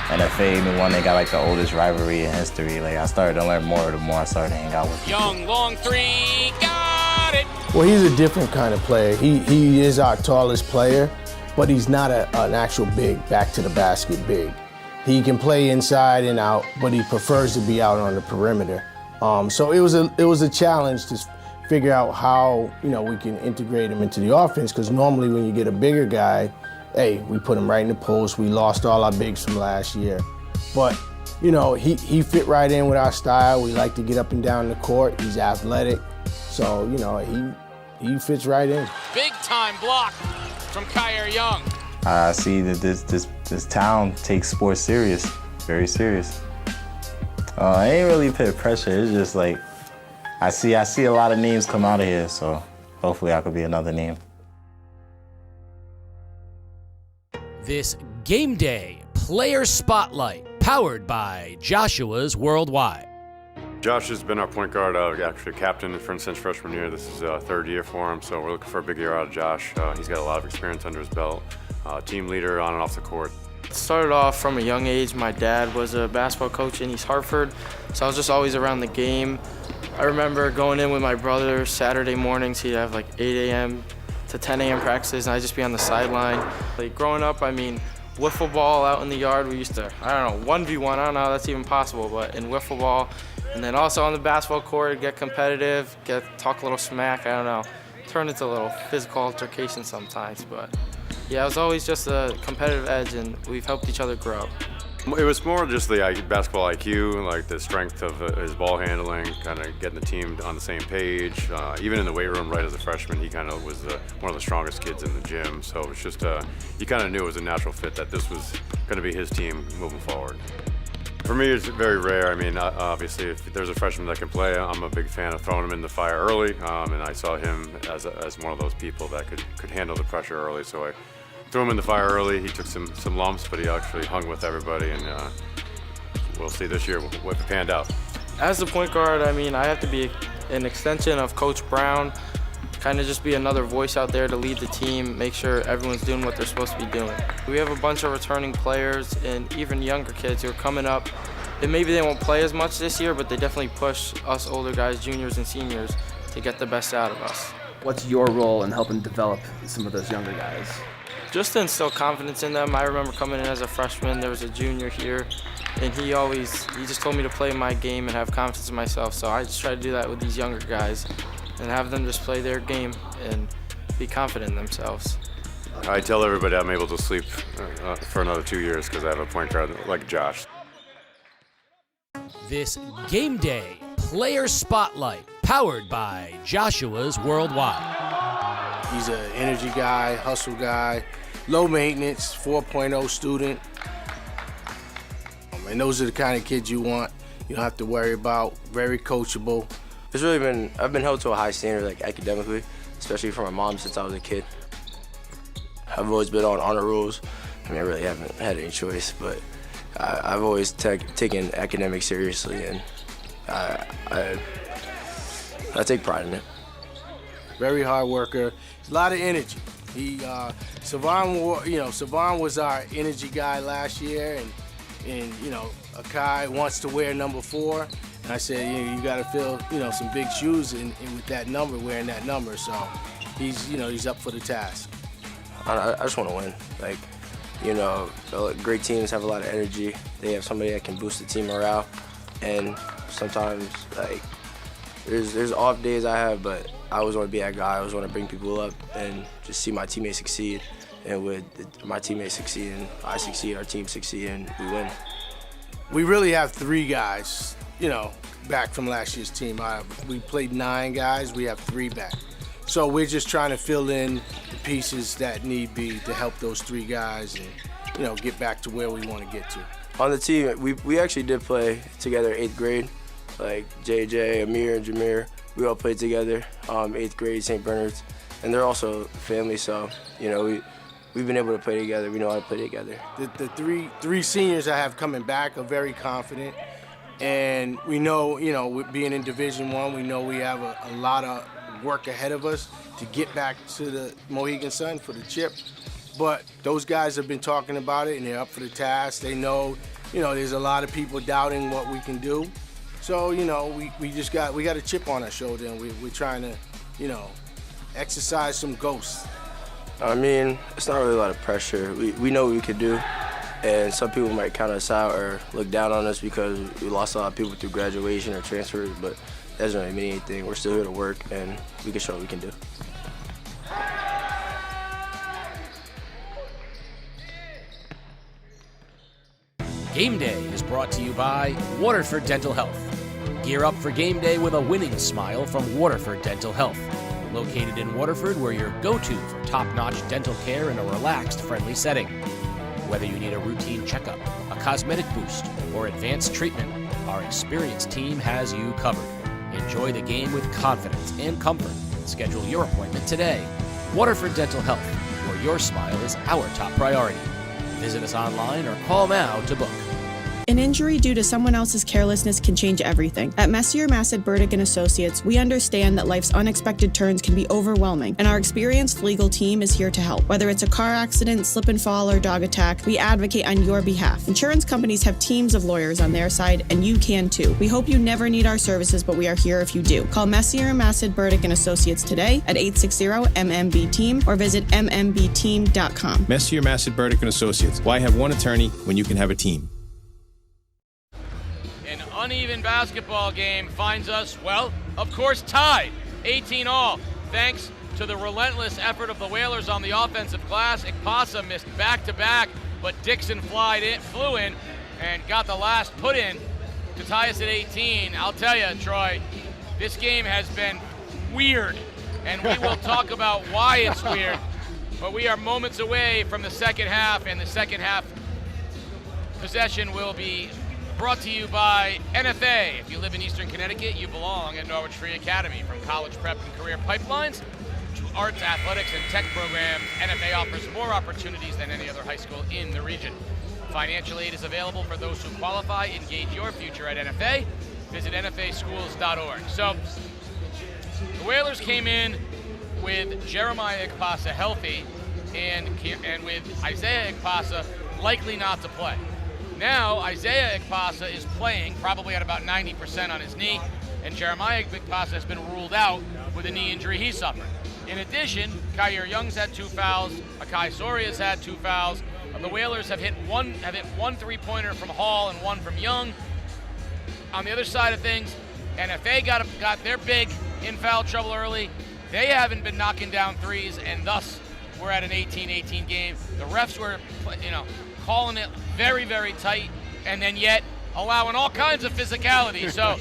And if they even one, they got like the oldest rivalry in history. Like I started to learn more the more I started to hang out with people. Young, long three, got it. Well, he's a different kind of player. He is our tallest player, but he's not an actual big, back to the basket big. He can play inside and out, but he prefers to be out on the perimeter. So it was a challenge to figure out how we can integrate him into the offense, because normally when you get a bigger guy, hey, we put him right in the post. We lost all our bigs from last year. But, he fit right in with our style. We like to get up and down the court. He's athletic. So, he fits right in. Big time block from Kyer Young. I see that this town takes sports serious, very serious. I ain't really put pressure. It's just like, I see a lot of names come out of here, so hopefully I could be another name. This Game Day Player Spotlight, powered by Joshua's Worldwide. Josh has been our point guard, actually captain since freshman year. This is third year for him, so we're looking for a big year out of Josh. He's got a lot of experience under his belt, team leader on and off the court. It started off from a young age. My dad was a basketball coach in East Hartford, so I was just always around the game. I remember going in with my brother Saturday mornings. He'd have like 8 a.m. to 10 a.m. practices, and I'd just be on the sideline. Like growing up, wiffle ball out in the yard, we used to, 1v1, I don't know how that's even possible, but in wiffle ball. And then also on the basketball court, get competitive, talk a little smack, I don't know. Turn into a little physical altercation sometimes, but yeah, it was always just a competitive edge, and we've helped each other grow. It was more just the basketball IQ, like the strength of his ball handling, kind of getting the team on the same page. Even in the weight room, right as a freshman, he kind of was one of the strongest kids in the gym. So it was just, you kind of knew it was a natural fit that this was going to be his team moving forward. For me, it's very rare. Obviously, if there's a freshman that can play, I'm a big fan of throwing him in the fire early, and I saw him as one of those people that could handle the pressure early. So I threw him in the fire early. He took some lumps, but he actually hung with everybody, and we'll see this year what panned out. As the point guard, I have to be an extension of Coach Brown, kind of just be another voice out there to lead the team, make sure everyone's doing what they're supposed to be doing. We have a bunch of returning players and even younger kids who are coming up, and maybe they won't play as much this year, but they definitely push us older guys, juniors and seniors, to get the best out of us. What's your role in helping develop some of those younger guys? Just to instill confidence in them. I remember coming in as a freshman, there was a junior here, and he just told me to play my game and have confidence in myself. So I just try to do that with these younger guys and have them just play their game and be confident in themselves. I tell everybody I'm able to sleep for another 2 years because I have a point guard like Josh. This Game Day Player Spotlight, powered by Joshua's Worldwide. He's an energy guy, hustle guy, low maintenance, 4.0 student. And those are the kind of kids you want. You don't have to worry about, very coachable. It's really I've been held to a high standard, like academically, especially from my mom since I was a kid. I've always been on honor rules. I really haven't had any choice, but I've always taken academics seriously, and I take pride in it. Very hard worker. A lot of energy. Savon was our energy guy last year, and Akai wants to wear number 4. And I said, you got to fill, some big shoes and with that number, wearing that number. So he's up for the task. I just want to win. Great teams have a lot of energy. They have somebody that can boost the team morale. And sometimes, there's off days I have, but I always want to be that guy. I always want to bring people up and just see my teammates succeed. And with my teammates succeed and I succeed, our team succeed, and we win. We really have 3 guys, back from last year's team. We played 9 guys. We have 3 back. So we're just trying to fill in the pieces that need be to help those 3 guys and, get back to where we want to get to. On the team, we actually did play together 8th grade. Like JJ, Amir, and Jameer, we all played together, 8th grade, St. Bernard's. And they're also family, so, we've been able to play together. We know how to play together. The three seniors I have coming back are very confident. And we know, with being in Division I, we know we have a lot of work ahead of us to get back to the Mohegan Sun for the chip. But those guys have been talking about it, and they're up for the task. They know there's a lot of people doubting what we can do. So, we got a chip on our shoulder, and we're trying to, exercise some ghosts. I mean, it's not really a lot of pressure. We know what we could do, and some people might count us out or look down on us because we lost a lot of people through graduation or transfers, but that doesn't really mean anything. We're still here to work, and we can show what we can do. Game Day is brought to you by Waterford Dental Health. Gear up for game day with a winning smile from Waterford Dental Health. Located in Waterford, we're your go-to for top-notch dental care in a relaxed, friendly setting. Whether you need a routine checkup, a cosmetic boost, or advanced treatment, our experienced team has you covered. Enjoy the game with confidence and comfort. Schedule your appointment today. Waterford Dental Health, where your smile is our top priority. Visit us online or call now to book. An injury due to someone else's carelessness can change everything. At Messier, Massad, Burdick and Associates, we understand that life's unexpected turns can be overwhelming, and our experienced legal team is here to help. Whether it's a car accident, slip and fall, or dog attack, we advocate on your behalf. Insurance companies have teams of lawyers on their side, and you can too. We hope you never need our services, but we are here if you do. Call Messier, Massad, Burdick and Associates today at 860-MMB-TEAM or visit mmbteam.com. Messier, Massad, Burdick and Associates. Why have one attorney when you can have a team? An uneven basketball game finds us, well, of course, tied, 18-all. Thanks to the relentless effort of the Whalers on the offensive glass. Ikpasa missed back-to-back, but Dixon flew in and got the last put in to tie us at 18. I'll tell you, Troy, this game has been weird, and we will talk about why it's weird, but we are moments away from the second half, and the second half possession will be brought to you by NFA. If you live in Eastern Connecticut, you belong at Norwich Free Academy. From college prep and career pipelines to arts, athletics, and tech programs, NFA offers more opportunities than any other high school in the region. Financial aid is available for those who qualify. Engage your future at NFA. Visit nfaschools.org. So, the Whalers came in with Jeremiah Ikpasa healthy and with Isaiah Ikpasa likely not to play. Now, Isaiah Ikpasa is playing, probably at about 90% on his knee, and Jeremiah Ikpasa has been ruled out with a knee injury he suffered. In addition, Kyer Young's had 2 fouls, Akai Soria's had 2 fouls. The Whalers have hit one three-pointer from Hall and 1 from Young. On the other side of things, NFA got their big in foul trouble early. They haven't been knocking down threes, and thus we're at an 18-18 game. The refs were, calling it very, very tight, and then yet allowing all kinds of physicality. So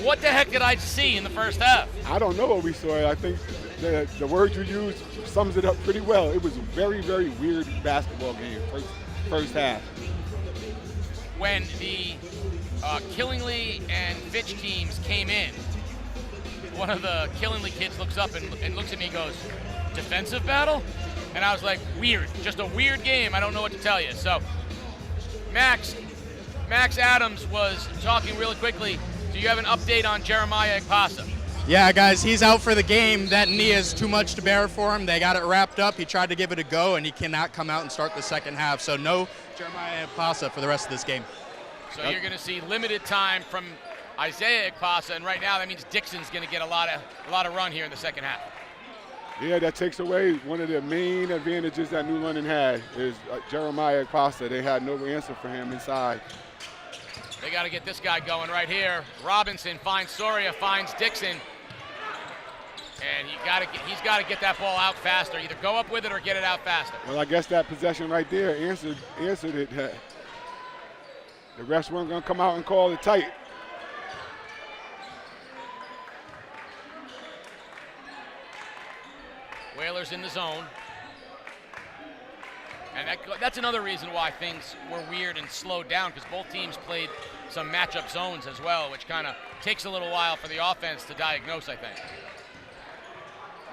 what the heck did I see in the first half? I don't know what we saw. I think the word you used sums it up pretty well. It was a very, very weird basketball game, first half. When the Killingly and Fitch teams came in, one of the Killingly kids looks up and looks at me and goes, "Defensive battle?" And I was like, weird, just a weird game. I don't know what to tell you. So Max Adams was talking really quickly. Do you have an update on Jeremiah Ikpasa? Yeah, guys, he's out for the game. That knee is too much to bear for him. They got it wrapped up. He tried to give it a go, and he cannot come out and start the second half. So no Jeremiah Ikpasa for the rest of this game. So you're going to see limited time from Isaiah Ikpasa, and right now that means Dixon's going to get a lot of run here in the second half. Yeah, that takes away one of the main advantages that New London had is Jeremiah Ikpasa. They had no answer for him inside. They got to get this guy going right here. Robinson finds Soria, finds Dixon. And he's got to get that ball out faster. Either go up with it or get it out faster. Well, I guess that possession right there answered it. The refs weren't going to come out and call it tight. Whalers in the zone. And that's another reason why things were weird and slowed down, because both teams played some matchup zones as well, which kind of takes a little while for the offense to diagnose, I think.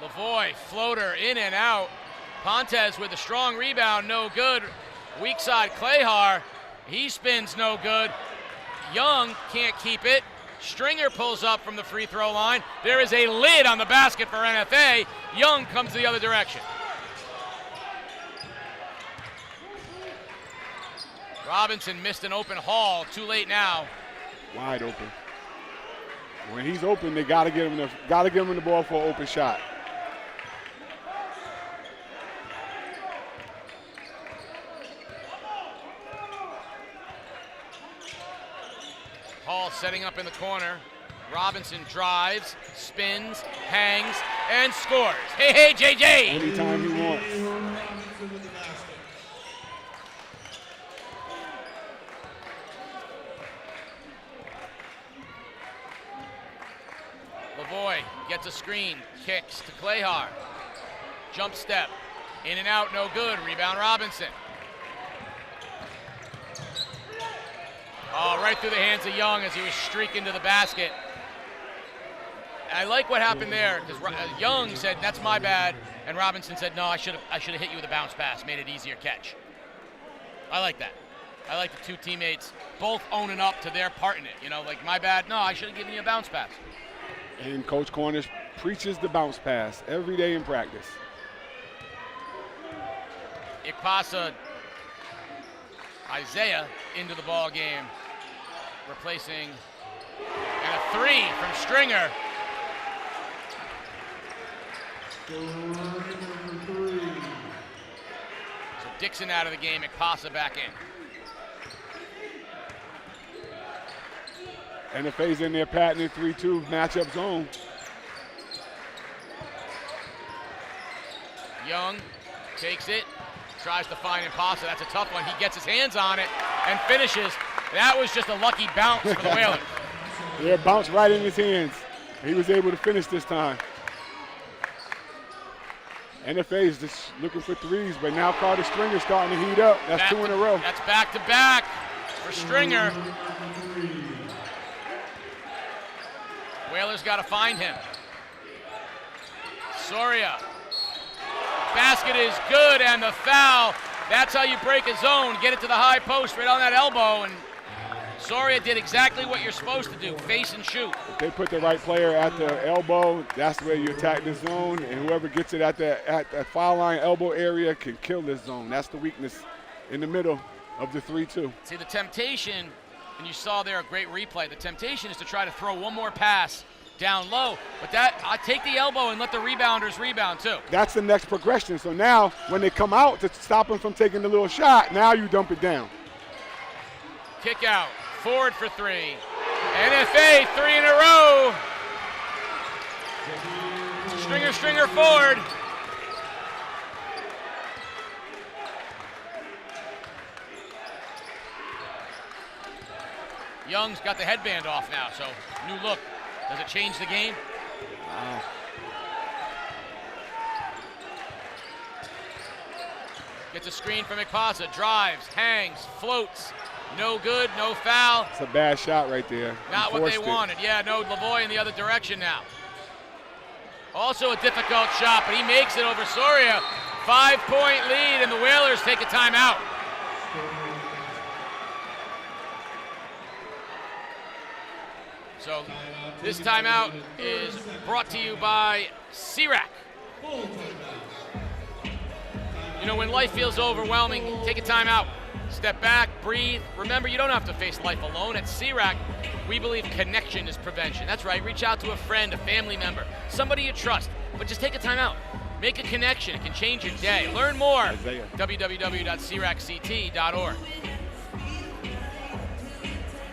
Lavoie, floater, in and out. Pontes with a strong rebound, no good. Weak side, Klehar, he spins, no good. Young can't keep it. Stringer pulls up from the free throw line. There is a lid on the basket for NFA. Young comes the other direction. Robinson missed an open haul. Too late now. Wide open. When he's open, they gotta give him the ball for an open shot. Hall setting up in the corner. Robinson drives, spins, hangs, and scores. Hey, hey, JJ! Anytime he wants. Lavoie gets a screen, kicks to Clayhar. Jump step, in and out, no good. Rebound Robinson. Oh, right through the hands of Young as he was streaking to the basket. I like what happened there because Young said, that's my bad, and Robinson said, no, I should have hit you with a bounce pass, made it easier catch. I like that. I like the two teammates both owning up to their part in it. You know, like, my bad, no, I should have given you a bounce pass. And Coach Cornish preaches the bounce pass every day in practice. Ikpasa, Isaiah into the ball game, replacing, and a three from Stringer. So Dixon out of the game, Ikpasa back in. NFA's in there patting it 3-2 matchup zone. Young takes it, tries to find Ikpasa. That's a tough one. He gets his hands on it and finishes. That was just a lucky bounce for the Whalers. Yeah, bounced right in his hands. He was able to finish this time. NFA is just looking for threes, but now Carter Stringer's starting to heat up. That's two in a row. That's back to back for Stringer. Whalers got to find him. Soria. Basket is good, and the foul. That's how you break a zone. Get it to the high post right on that elbow, and Soria did exactly what you're supposed to do, face and shoot. If they put the right player at the elbow, that's where you attack the zone, and whoever gets it at that foul line elbow area can kill this zone. That's the weakness in the middle of the 3-2. See, the temptation, and you saw there a great replay, the temptation is to try to throw one more pass down low, but I take the elbow and let the rebounders rebound too. That's the next progression. So now when they come out to stop them from taking the little shot, now you dump it down. Kick out, forward for three. NFA, three in a row. Stringer forward. Young's got the headband off now, so new look. Does it change the game? Wow. Gets a screen from Ikpasa, drives, hangs, floats. No good, no foul. It's a bad shot right there. Not what they wanted. Yeah, no, Lavoie in the other direction now. Also a difficult shot, but he makes it over Soria. 5-point lead, and the Whalers take a timeout. So this timeout is brought to you by CRAC. You know, when life feels overwhelming, take a timeout. Step back, breathe. Remember, you don't have to face life alone. At CRAC, we believe connection is prevention. That's right, reach out to a friend, a family member, somebody you trust, but just take a timeout. Make a connection, it can change your day. Learn more, www.cracct.org.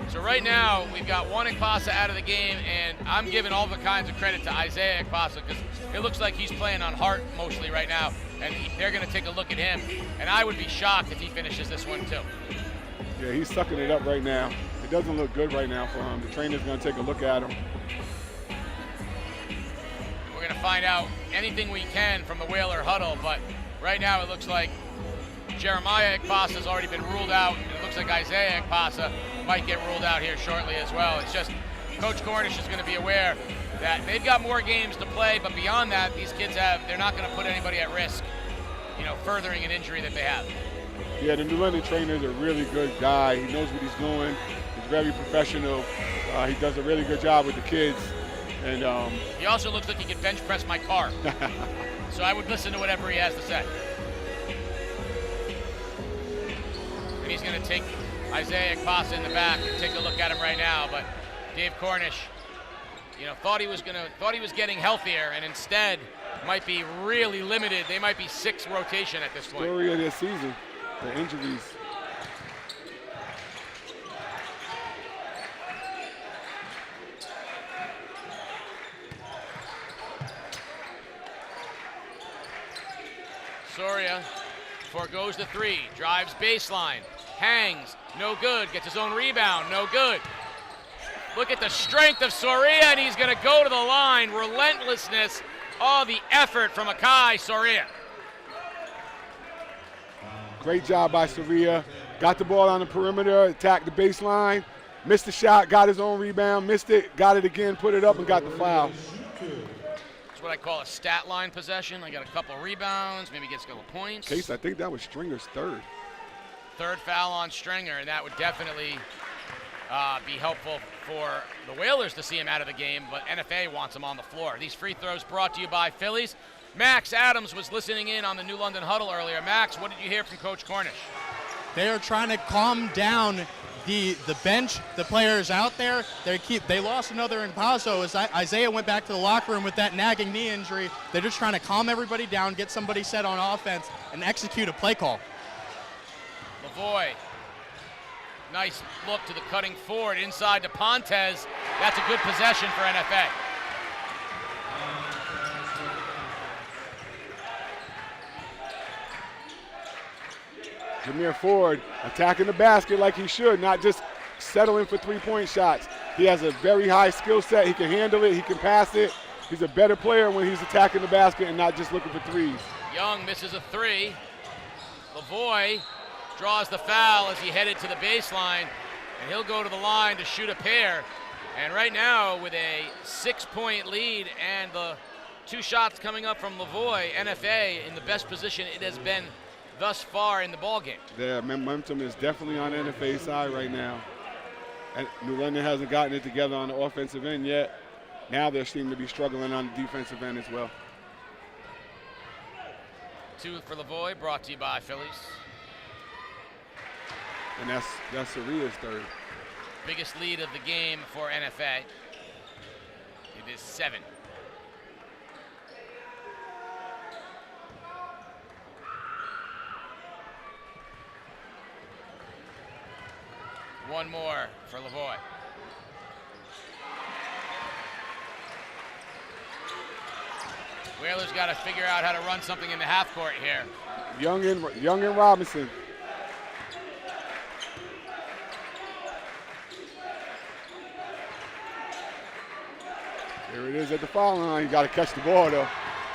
So right now, we've got one Ikpasa out of the game, and I'm giving all the kinds of credit to Isaiah Ikpasa because it looks like he's playing on heart mostly right now, and they're going to take a look at him, and I would be shocked if he finishes this one too. Yeah, he's sucking it up right now. It doesn't look good right now for him. The trainer's going to take a look at him. We're going to find out anything we can from the Whaler huddle, but right now it looks like Jeremiah Ikpasa has already been ruled out, and it looks like Isaiah Ikpasa might get ruled out here shortly as well. It's just Coach Cornish is going to be aware that they've got more games to play, but beyond that, these kids they're not going to put anybody at risk, you know, furthering an injury that they have. Yeah, the New London trainer is a really good guy. He knows what he's doing. He's very professional. He does a really good job with the kids. And he also looks like he can bench press my car. So I would listen to whatever he has to say. and he's going to take Isaiah Pasa in the back. Take a look at him right now, but Dave Cornish, thought he was getting healthier, and instead might be really limited. They might be 6th rotation at this point. Story of this season, the injuries. Soria forgoes the 3, drives baseline, hangs, no good, gets his own rebound, no good. Look at the strength of Soria, and he's going to go to the line. Relentlessness, all the effort from Akai Soria. Great job by Soria. Got the ball on the perimeter, attacked the baseline, missed the shot, got his own rebound, missed it, got it again, put it up, and got the foul. It's what I call a stat line possession. I got a couple rebounds, maybe gets a couple points. Case, I think that was Stringer's 3rd. 3rd foul on Stringer, and that would definitely be helpful for the Whalers to see him out of the game, but NFA wants him on the floor. These free throws brought to you by Phillies. Max Adams was listening in on the New London Huddle earlier. Max, what did you hear from Coach Cornish? They are trying to calm down the bench, the players out there. They lost another in Paso as Isaiah went back to the locker room with that nagging knee injury. They're just trying to calm everybody down, get somebody set on offense, and execute a play call. Lavoie, nice look to the cutting forward inside to Pontes. That's a good possession for NFA. Jameer Ford attacking the basket like he should, not just settling for 3-point shots. He has a very high skill set. He can handle it. He can pass it. He's a better player when he's attacking the basket and not just looking for threes. Young misses a 3. Lavoie draws the foul as he headed to the baseline, and he'll go to the line to shoot a pair. And right now, with a 6-point lead and the 2 shots coming up from Lavoie, NFA in the best position it has been thus far in the ballgame. The momentum is definitely on NFA's side right now. And New London hasn't gotten it together on the offensive end yet. Now they seem to be struggling on the defensive end as well. 2 for Lavoie, brought to you by Phillies. And that's Soria's 3rd. Biggest lead of the game for NFA. It is 7. One more for Lavoie. Whalers got to figure out how to run something in the half court here. Young and Robinson. There it is at the foul line. You got to catch the ball though.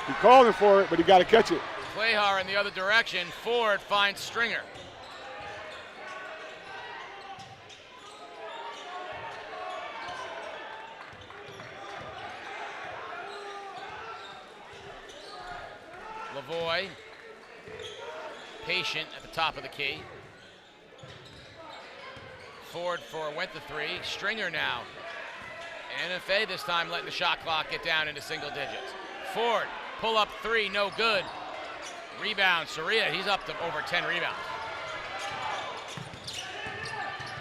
He's calling for it, but he got to catch it. Clayhar in the other direction. Ford finds Stringer. Lavoie, patient at the top of the key. Ford went the 3. Stringer now. NFA this time letting the shot clock get down into single digits. Ford, pull up 3, no good. Rebound, Soria, he's up to over 10 rebounds.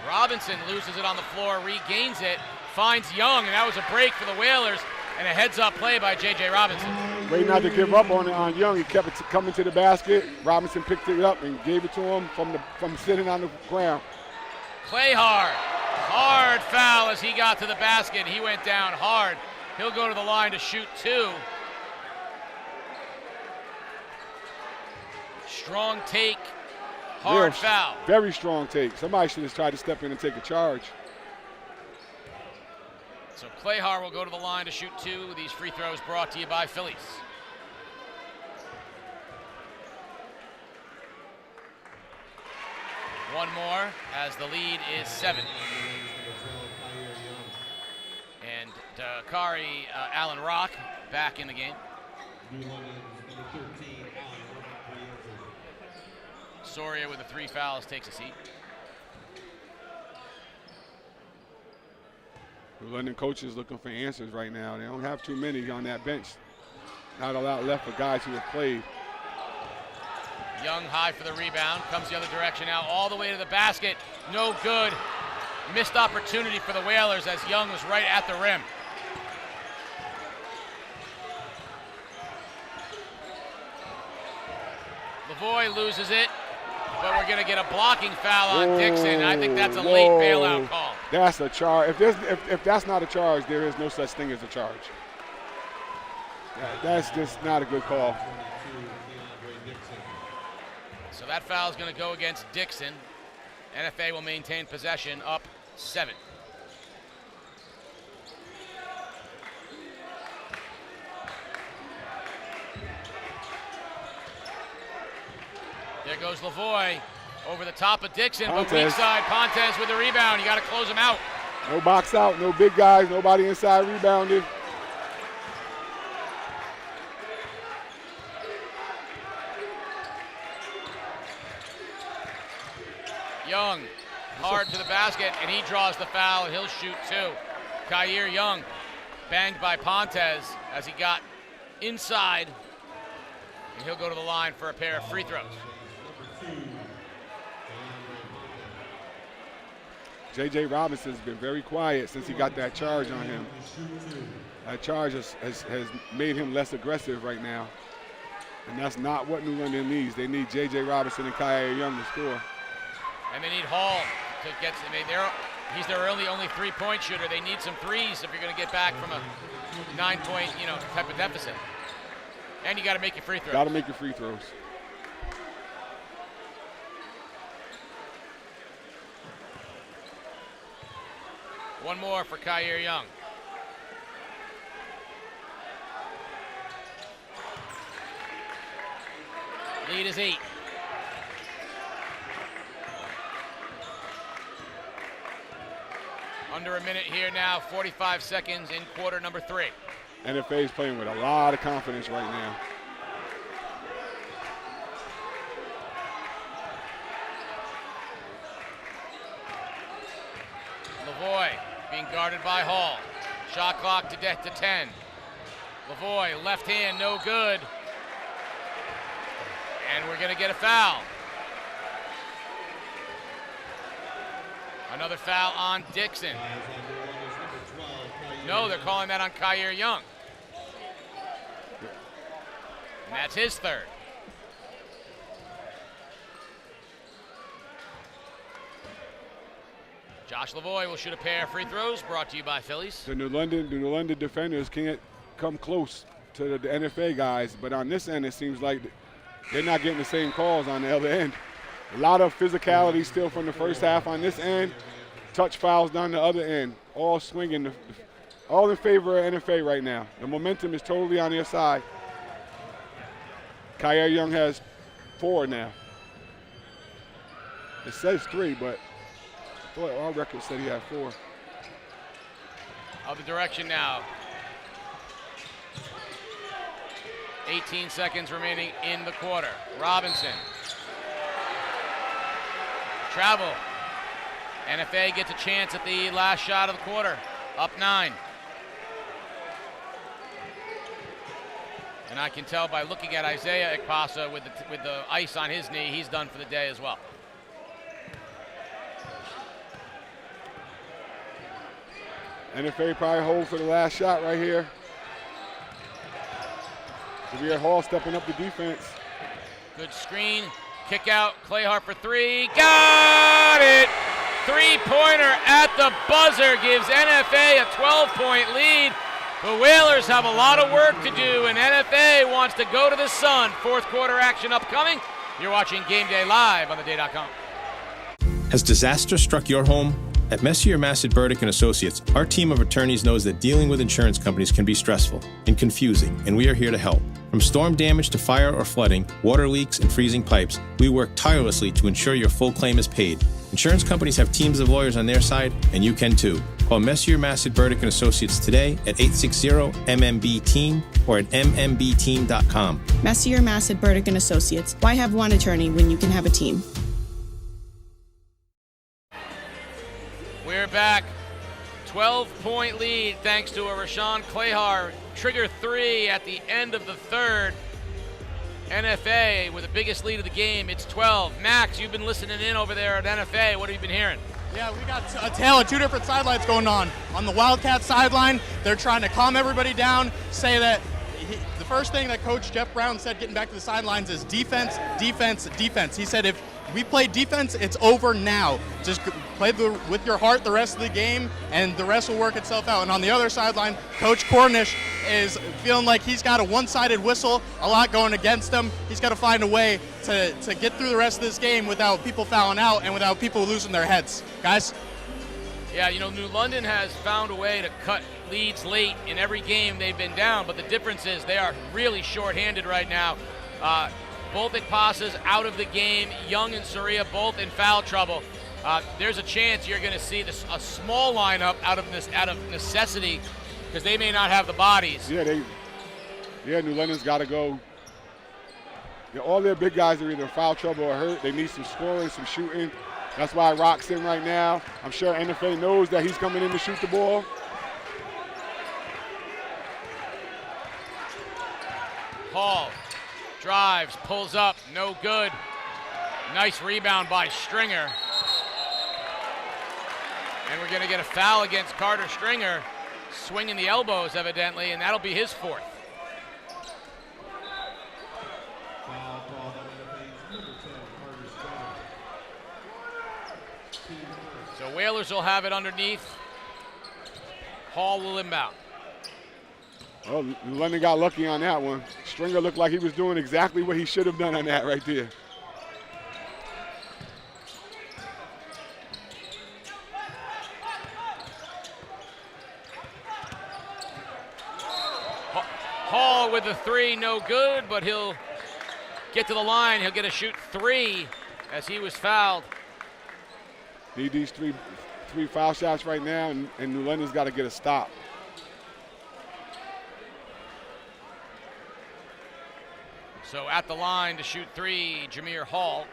Robinson loses it on the floor, regains it, finds Young, and that was a break for the Whalers, and a heads-up play by J.J. Robinson. Way not to give up on Young. He kept it coming to the basket. Robinson picked it up and gave it to him from sitting on the ground. Clayhar, hard foul as he got to the basket. He went down hard. He'll go to the line to shoot 2. Strong take, hard foul. Very strong take. Somebody should have tried to step in and take a charge. So Clayhar will go to the line to shoot 2. These free throws brought to you by Phillies. One more as the lead is 7. And Dakari Allen Rock back in the game. Soria with the 3 fouls takes a seat. The London coaches looking for answers right now. They don't have too many on that bench. Not a lot left for guys who have played. Young high for the rebound, comes the other direction now, all the way to the basket. No good. Missed opportunity for the Whalers as Young was right at the rim. Lavoie loses it, but we're going to get a blocking foul on Dixon. I think that's a late bailout call. That's a charge. If that's not a charge, there is no such thing as a charge. That's just not a good call. So that foul is going to go against Dixon. NFA will maintain possession, up 7. There goes Lavoie over the top of Dixon, but weak side. Pontes with the rebound. You got to close him out. No box out, no big guys, nobody inside rebounded. Young, hard to the basket, and he draws the foul, and he'll shoot too. Kyer Young banged by Pontes as he got inside, and he'll go to the line for a pair of free throws. J.J. Robinson's been very quiet since he got that charge on him. That charge has made him less aggressive right now, and that's not what New London needs. They need J.J. Robinson and Kyer Young to score. And they need Hall to get. He's their only three-point shooter. They need some threes if you're going to get back from a 9-point, type of deficit. And you got to make your free throws. Got to make your free throws. One more for Kyer Young. Lead is 8. Under a minute here now, 45 seconds in quarter number 3. NFA is playing with a lot of confidence right now. Lavoie being guarded by Hall. Shot clock to 10. Lavoie, left hand, no good. And we're going to get a foul. Another foul on Dixon. No, they're calling that on Kyer Young. And that's his third. Josh Lavoie will shoot a pair of free throws, brought to you by Phillies. The New London defenders can't come close to the NFA guys, but on this end, it seems like they're not getting the same calls on the other end. A lot of physicality still from the first half on this end. Touch fouls down the other end. All swinging, all in favor of NFA right now. The momentum is totally on their side. Kyer Young has 4 now. It says 3, but I thought our record said he had 4. Other direction now. 18 seconds remaining in the quarter. Robinson. Travel. NFA gets a chance at the last shot of the quarter. Up 9. And I can tell by looking at Isaiah Ekpasa with the ice on his knee, he's done for the day as well. NFA probably hold for the last shot right here. Javier Hall stepping up the defense. Good screen, kick out, Clayhart for 3, got it! 3-pointer at the buzzer gives NFA a 12-point lead. The Whalers have a lot of work to do, and NFA wants to go to the sun. Fourth quarter action upcoming. You're watching Game Day live on theday.com. Has disaster struck your home? At Messier, Massad, Burdick and Associates, our team of attorneys knows that dealing with insurance companies can be stressful and confusing, and we are here to help. From storm damage to fire or flooding, water leaks, and freezing pipes, we work tirelessly to ensure your full claim is paid. Insurance companies have teams of lawyers on their side, and you can too. Call Messier, Massad, Burdick and Associates today at 860-MMB-TEAM or at mmbteam.com. Messier, Massad, Burdick and Associates. Why have one attorney when you can have a team? We're back. 12-point lead thanks to a Rashawn Clayhart trigger 3 at the end of the third. NFA with the biggest lead of the game. It's 12. Max, you've been listening in over there at NFA. What have you been hearing? Yeah, we got a tale of two different sidelines going on. On the Wildcat sideline, they're trying to calm everybody down, say that the first thing that Coach Jeff Brown said getting back to the sidelines is defense, defense, defense. He said if we play defense, it's over now. Just play with your heart the rest of the game, and the rest will work itself out. And on the other sideline, Coach Cornish is feeling like he's got a one-sided whistle, a lot going against him. He's got to find a way to get through the rest of this game without people fouling out and without people losing their heads. Guys? Yeah, you know, New London has found a way to cut leads late in every game they've been down, but the difference is they are really short-handed right now. Both passes out of the game. Young and Soria both in foul trouble. There's a chance you're going to see a small lineup out of necessity because they may not have the bodies. Yeah, New London's got to go. Yeah, all their big guys are either in foul trouble or hurt. They need some scoring, some shooting. That's why Rock's in right now. I'm sure NFA knows that he's coming in to shoot the ball. Hall drives, pulls up, no good. Nice rebound by Stringer. And we're going to get a foul against Carter Stringer, swinging the elbows evidently, and that'll be his fourth. So Whalers will have it underneath. Hall will inbound. Oh, New London got lucky on that one. Stringer looked like he was doing exactly what he should have done on that right there. Hall with the three, no good, but he'll get to the line. He'll get a shoot three as he was fouled. Need these three foul shots right now, and New London's got to get a stop. So at the line to shoot three, Jameer Hall.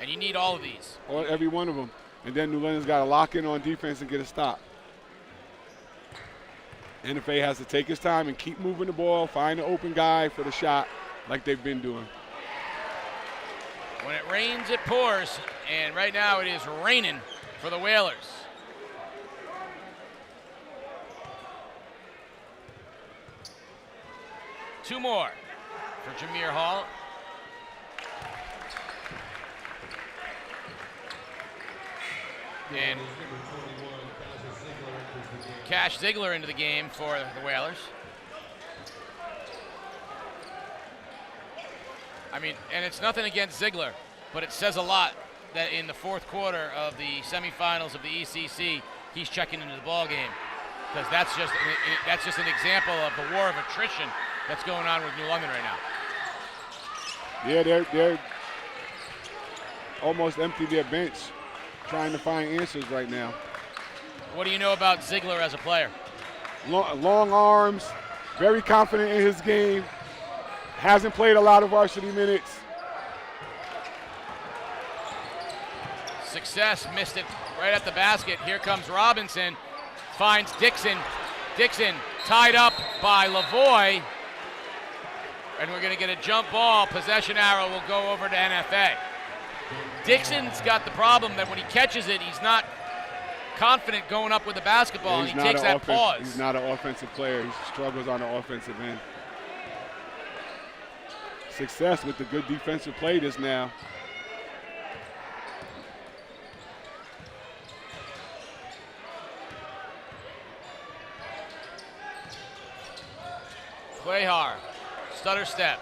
And you need all of these. Or every one of them. And then New London's got to lock in on defense and get a stop. NFA has to take his time and keep moving the ball, find an open guy for the shot like they've been doing. When it rains, it pours. And right now it is raining for the Whalers. Two more for Jameer Hall. And Cash Ziegler into the game for the Whalers. I mean, and it's nothing against Ziegler, but it says a lot that in the fourth quarter of the semifinals of the ECC, he's checking into the ball game, because that's just an example of the war of attrition that's going on with New London right now. Yeah, they're almost empty their bench, trying to find answers right now. What do you know about Ziegler as a player? Long arms, very confident in his game, hasn't played a lot of varsity minutes. Success, missed it right at the basket. Here comes Robinson, finds Dixon. Dixon tied up by Lavoie. And we're going to get a jump ball. Possession arrow will go over to NFA. Dixon's got the problem that when he catches it, he's not confident going up with the basketball, and he takes that pause. He's not an offensive player. He struggles on the offensive end. Success with the good defensive play this now. Cuellar, stutter step.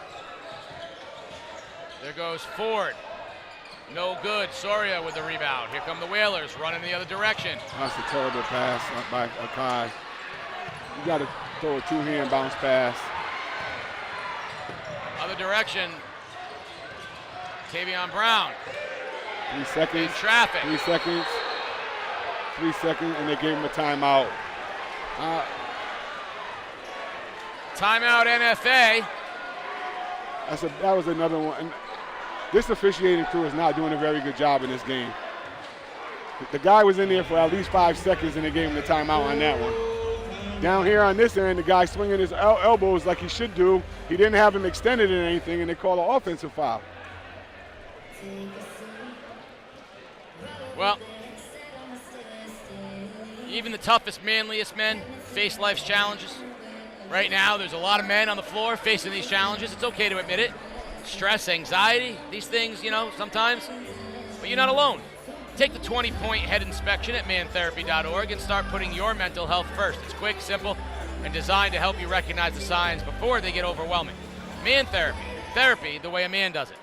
There goes Ford. No good. Soria with the rebound. Here come the Whalers running the other direction. That's a terrible pass by Akai. You got to throw a two-hand bounce pass. Other direction. Tavion Brown. 3 seconds. In traffic. 3 seconds. 3 seconds, and they gave him a timeout. Timeout NFA. That was another one. And this officiating crew is not doing a very good job in this game. The guy was in there for at least 5 seconds, and they gave him the timeout on that one. Down here on this end, the guy swinging his elbows like he should do. He didn't have him extended in anything, and they call an offensive foul. Well, even the toughest, manliest men face life's challenges. Right now, there's a lot of men on the floor facing these challenges. It's okay to admit it. Stress, anxiety, these things, you know, sometimes. But you're not alone. Take the 20-point head inspection at mantherapy.org and start putting your mental health first. It's quick, simple, and designed to help you recognize the signs before they get overwhelming. Man Therapy. Therapy the way a man does it.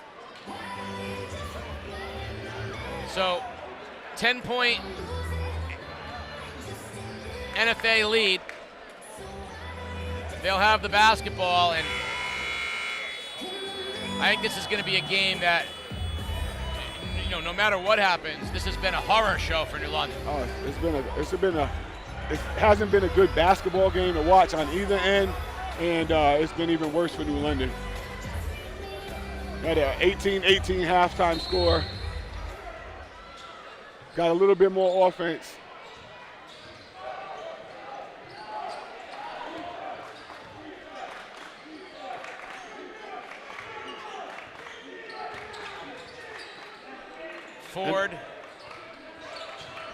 So, 10-point NFA lead. They'll have the basketball, and I think this is going to be a game that, you know, no matter what happens, this has been a horror show for New London. Oh, it hasn't been a good basketball game to watch on either end, and it's been even worse for New London. Had an 18-18 halftime score. Got a little bit more offense. Ford.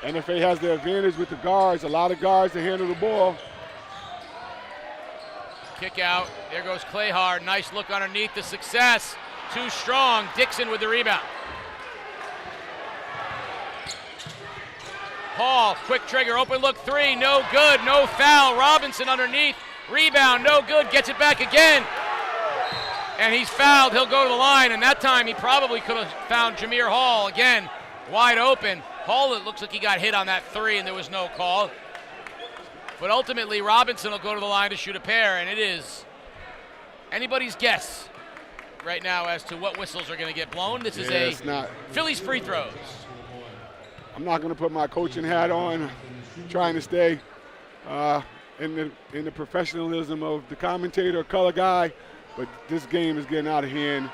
NFA has the advantage with the guards. A lot of guards to handle the ball. Kick out. There goes Clayhard. Nice look underneath the success. Too strong. Dixon with the rebound. Hall, quick trigger, open look three, no good, no foul. Robinson underneath, rebound, no good, gets it back again. And he's fouled, he'll go to the line, and that time he probably could have found Jameer Hall again, wide open. Hall, it looks like he got hit on that three and there was no call. But ultimately, Robinson will go to the line to shoot a pair, and it is anybody's guess right now as to what whistles are going to get blown. This is Phillies free throws. I'm not going to put my coaching hat on, trying to stay in the professionalism of the commentator, color guy, but this game is getting out of hand.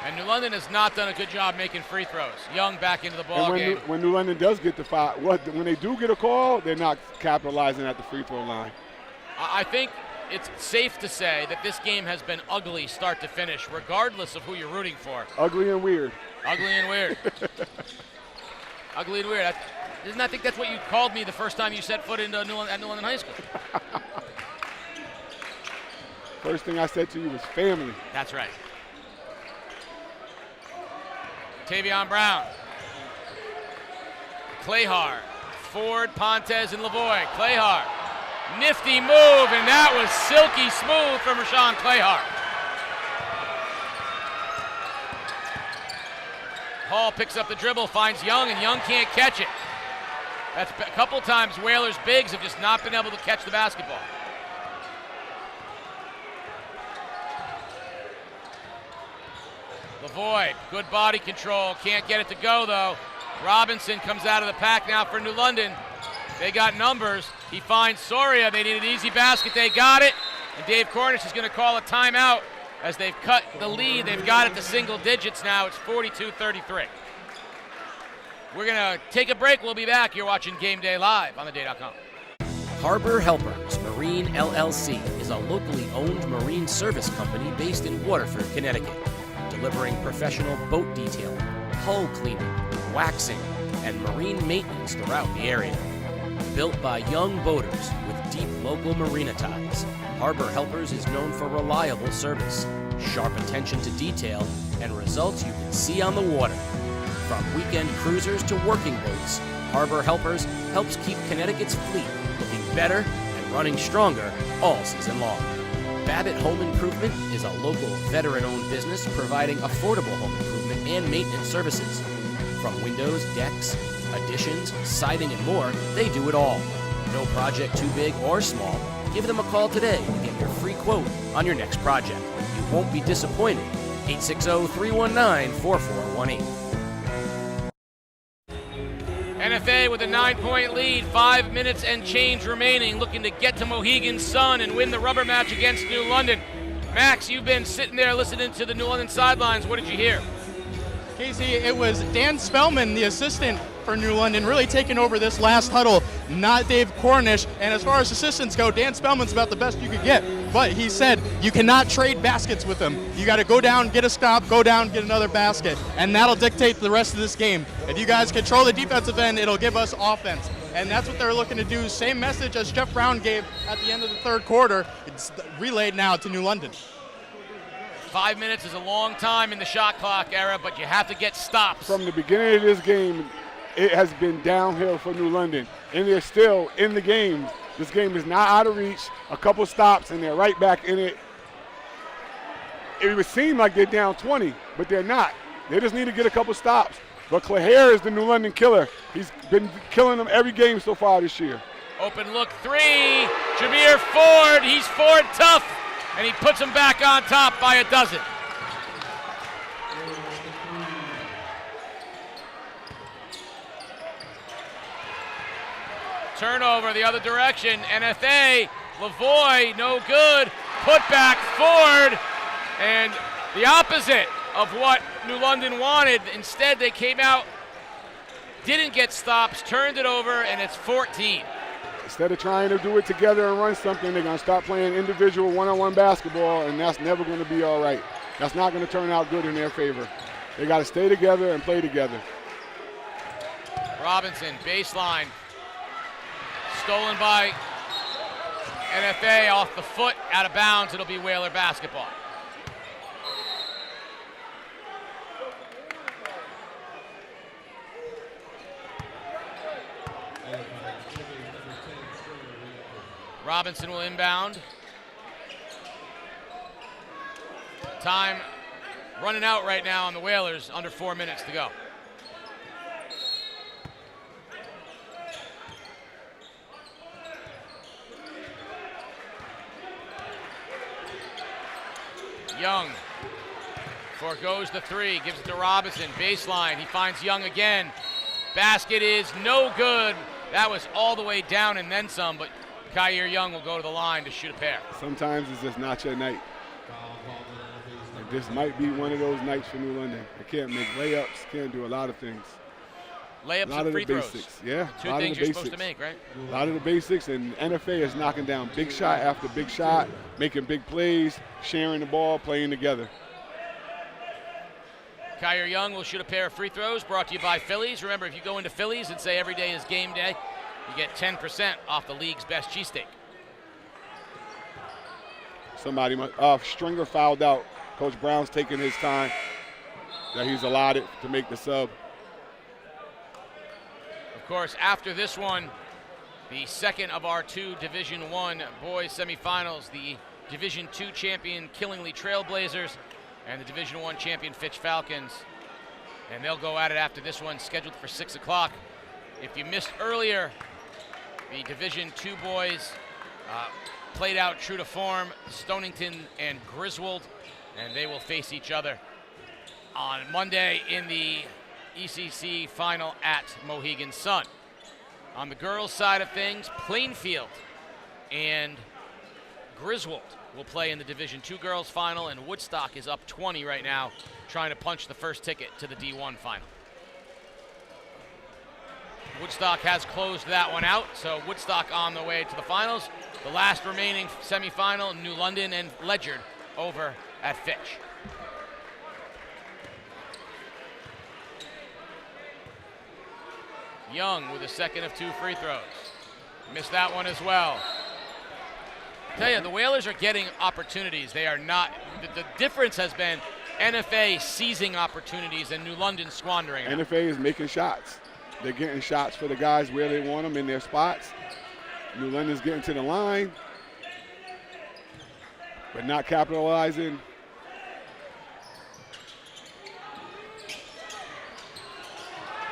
And New London has not done a good job making free throws. Young back into the ball game. When New London does get the foul, when they do get a call, they're not capitalizing at the free throw line. I think it's safe to say that this game has been ugly start to finish, regardless of who you're rooting for. Ugly and weird. Ugly and weird. Ugly and weird. I think that's what you called me the first time you set foot into New London High School. First thing I said to you was family. That's right. Tavion Brown. Clayhard. Ford, Pontes, and Lavoie. Clayhard. Nifty move, and that was silky smooth from Rashawn Clayhard. Hall picks up the dribble, finds Young, and Young can't catch it. That's a couple times Whalers bigs have just not been able to catch the basketball. Lavoie, good body control, can't get it to go though. Robinson comes out of the pack now for New London. They got numbers. He finds Soria. They need an easy basket. They got it. And Dave Cornish is going to call a timeout as they've cut the lead. They've got it to single digits now. It's 42-33. We're going to take a break. We'll be back. You're watching Game Day Live on theday.com. Harbor Helpers Marine LLC is a locally owned marine service company based in Waterford, Connecticut, delivering professional boat detailing, hull cleaning, waxing, and marine maintenance throughout the area. Built by young boaters with deep local marina ties, Harbor Helpers is known for reliable service, sharp attention to detail, and results you can see on the water. From weekend cruisers to working boats, Harbor Helpers helps keep Connecticut's fleet looking better and running stronger all season long. Babbitt Home Improvement is a local veteran-owned business providing affordable home improvement and maintenance services. From windows, decks, additions, siding, and more, they do it all. No project too big or small. Give them a call today to get your free quote on your next project. You won't be disappointed. 860-319-4418. NFA with a 9-point lead, 5 minutes and change remaining, looking to get to Mohegan Sun and win the rubber match against New London. Max, you've been sitting there listening to the New London sidelines. What did you hear? Casey, it was Dan Spellman, the assistant, for New London, really taking over this last huddle, not Dave Cornish. And as far as assistants go, Dan Spellman's about the best you could get. But he said you cannot trade baskets with him. You got to go down, get a stop, go down, get another basket. And that'll dictate the rest of this game. If you guys control the defensive end, it'll give us offense. And that's what they're looking to do. Same message as Jeff Brown gave at the end of the third quarter. It's relayed now to New London. 5 minutes is a long time in the shot clock era, but you have to get stops. From the beginning of this game, it has been downhill for New London, and they're still in the game. This game is not out of reach. A couple stops, and they're right back in it. It would seem like they're down 20, but they're not. They just need to get a couple stops. But Clahere is the New London killer. He's been killing them every game so far this year. Open look three. Jameer Ford. He's Ford tough. And he puts him back on top by a dozen. Turnover the other direction. NFA. Lavoie, no good. Put back Ford. And the opposite of what New London wanted. Instead, they came out, didn't get stops, turned it over, and it's 14. Instead of trying to do it together and run something, they're going to start playing individual one-on-one basketball, and that's never going to be all right. That's not going to turn out good in their favor. They got to stay together and play together. Robinson, baseline. Stolen by NFA off the foot, out of bounds. It'll be Whaler basketball. Robinson will inbound. Time running out right now on the Whalers, under 4 minutes to go. Young forgoes the three, gives it to Robinson, baseline, he finds Young again. Basket is no good. That was all the way down and then some, but Kyer Young will go to the line to shoot a pair. Sometimes it's just not your night. And this might be one of those nights for New London. They can't make layups, can't do a lot of things. Layups and free throws. Basics. Yeah, two things you're supposed to make, right? A lot of the basics, and NFA is knocking down big shot after big shot, making big plays, sharing the ball, playing together. Kyer Young will shoot a pair of free throws, brought to you by Phillies. Remember, if you go into Phillies and say every day is game day, you get 10% off the league's best cheesesteak. Somebody, Stringer fouled out. Coach Brown's taking his time that he's allotted to make the sub. Of course, after this one, the second of our two Division I boys semifinals, the Division II champion Killingly Trailblazers and the Division I champion Fitch Falcons. And they'll go at it after this one, scheduled for 6 o'clock. If you missed earlier, the Division II boys played out true to form, Stonington and Griswold, and they will face each other on Monday in the ECC final at Mohegan Sun. On the girls' side of things, Plainfield and Griswold will play in the Division II girls final, and Woodstock is up 20 right now, trying to punch the first ticket to the D1 final. Woodstock has closed that one out, so Woodstock on the way to the finals. The last remaining semifinal, New London and Ledyard over at Fitch. Young with a second of two free throws. Missed that one as well. I tell you, the Whalers are getting opportunities. They are not, the difference has been NFA seizing opportunities and New London squandering them. NFA is making shots. They're getting shots for the guys where they want them in their spots. New London's getting to the line, but not capitalizing.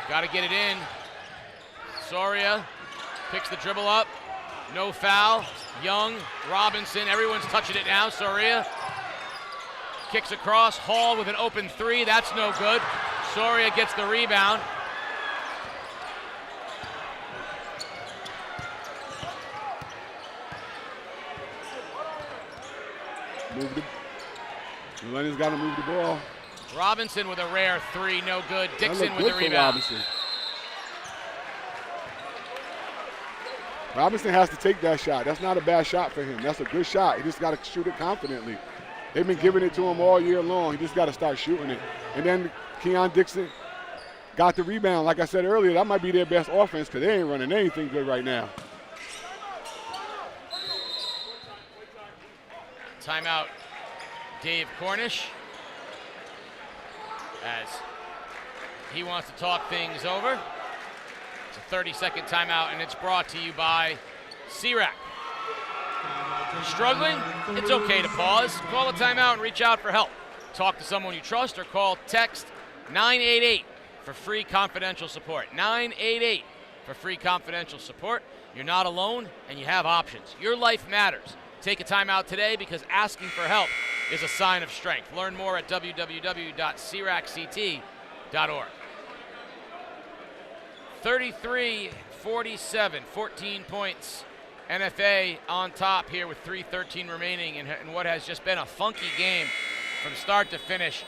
Got to get it in. Soria picks the dribble up. No foul. Young, Robinson, everyone's touching it now. Soria kicks across. Hall with an open three. That's no good. Soria gets the rebound. New London's got to move the ball. Robinson with a rare three, no good. Dixon with the rebound. Robinson has to take that shot. That's not a bad shot for him. That's a good shot. He just got to shoot it confidently. They've been giving it to him all year long. He just got to start shooting it. And then Keon Dixon got the rebound. Like I said earlier, that might be their best offense because they ain't running anything good right now. Timeout, Dave Cornish, as he wants to talk things over. It's a 30-second timeout, and it's brought to you by CRAC. Struggling? It's okay to pause. Call a timeout and reach out for help. Talk to someone you trust or call text 988 for free confidential support. 988 for free confidential support. You're not alone, and you have options. Your life matters. Take a timeout today because asking for help is a sign of strength. Learn more at www.cracct.org. 33-47, 14 points. NFA on top here with 3:13 remaining in what has just been a funky game from start to finish.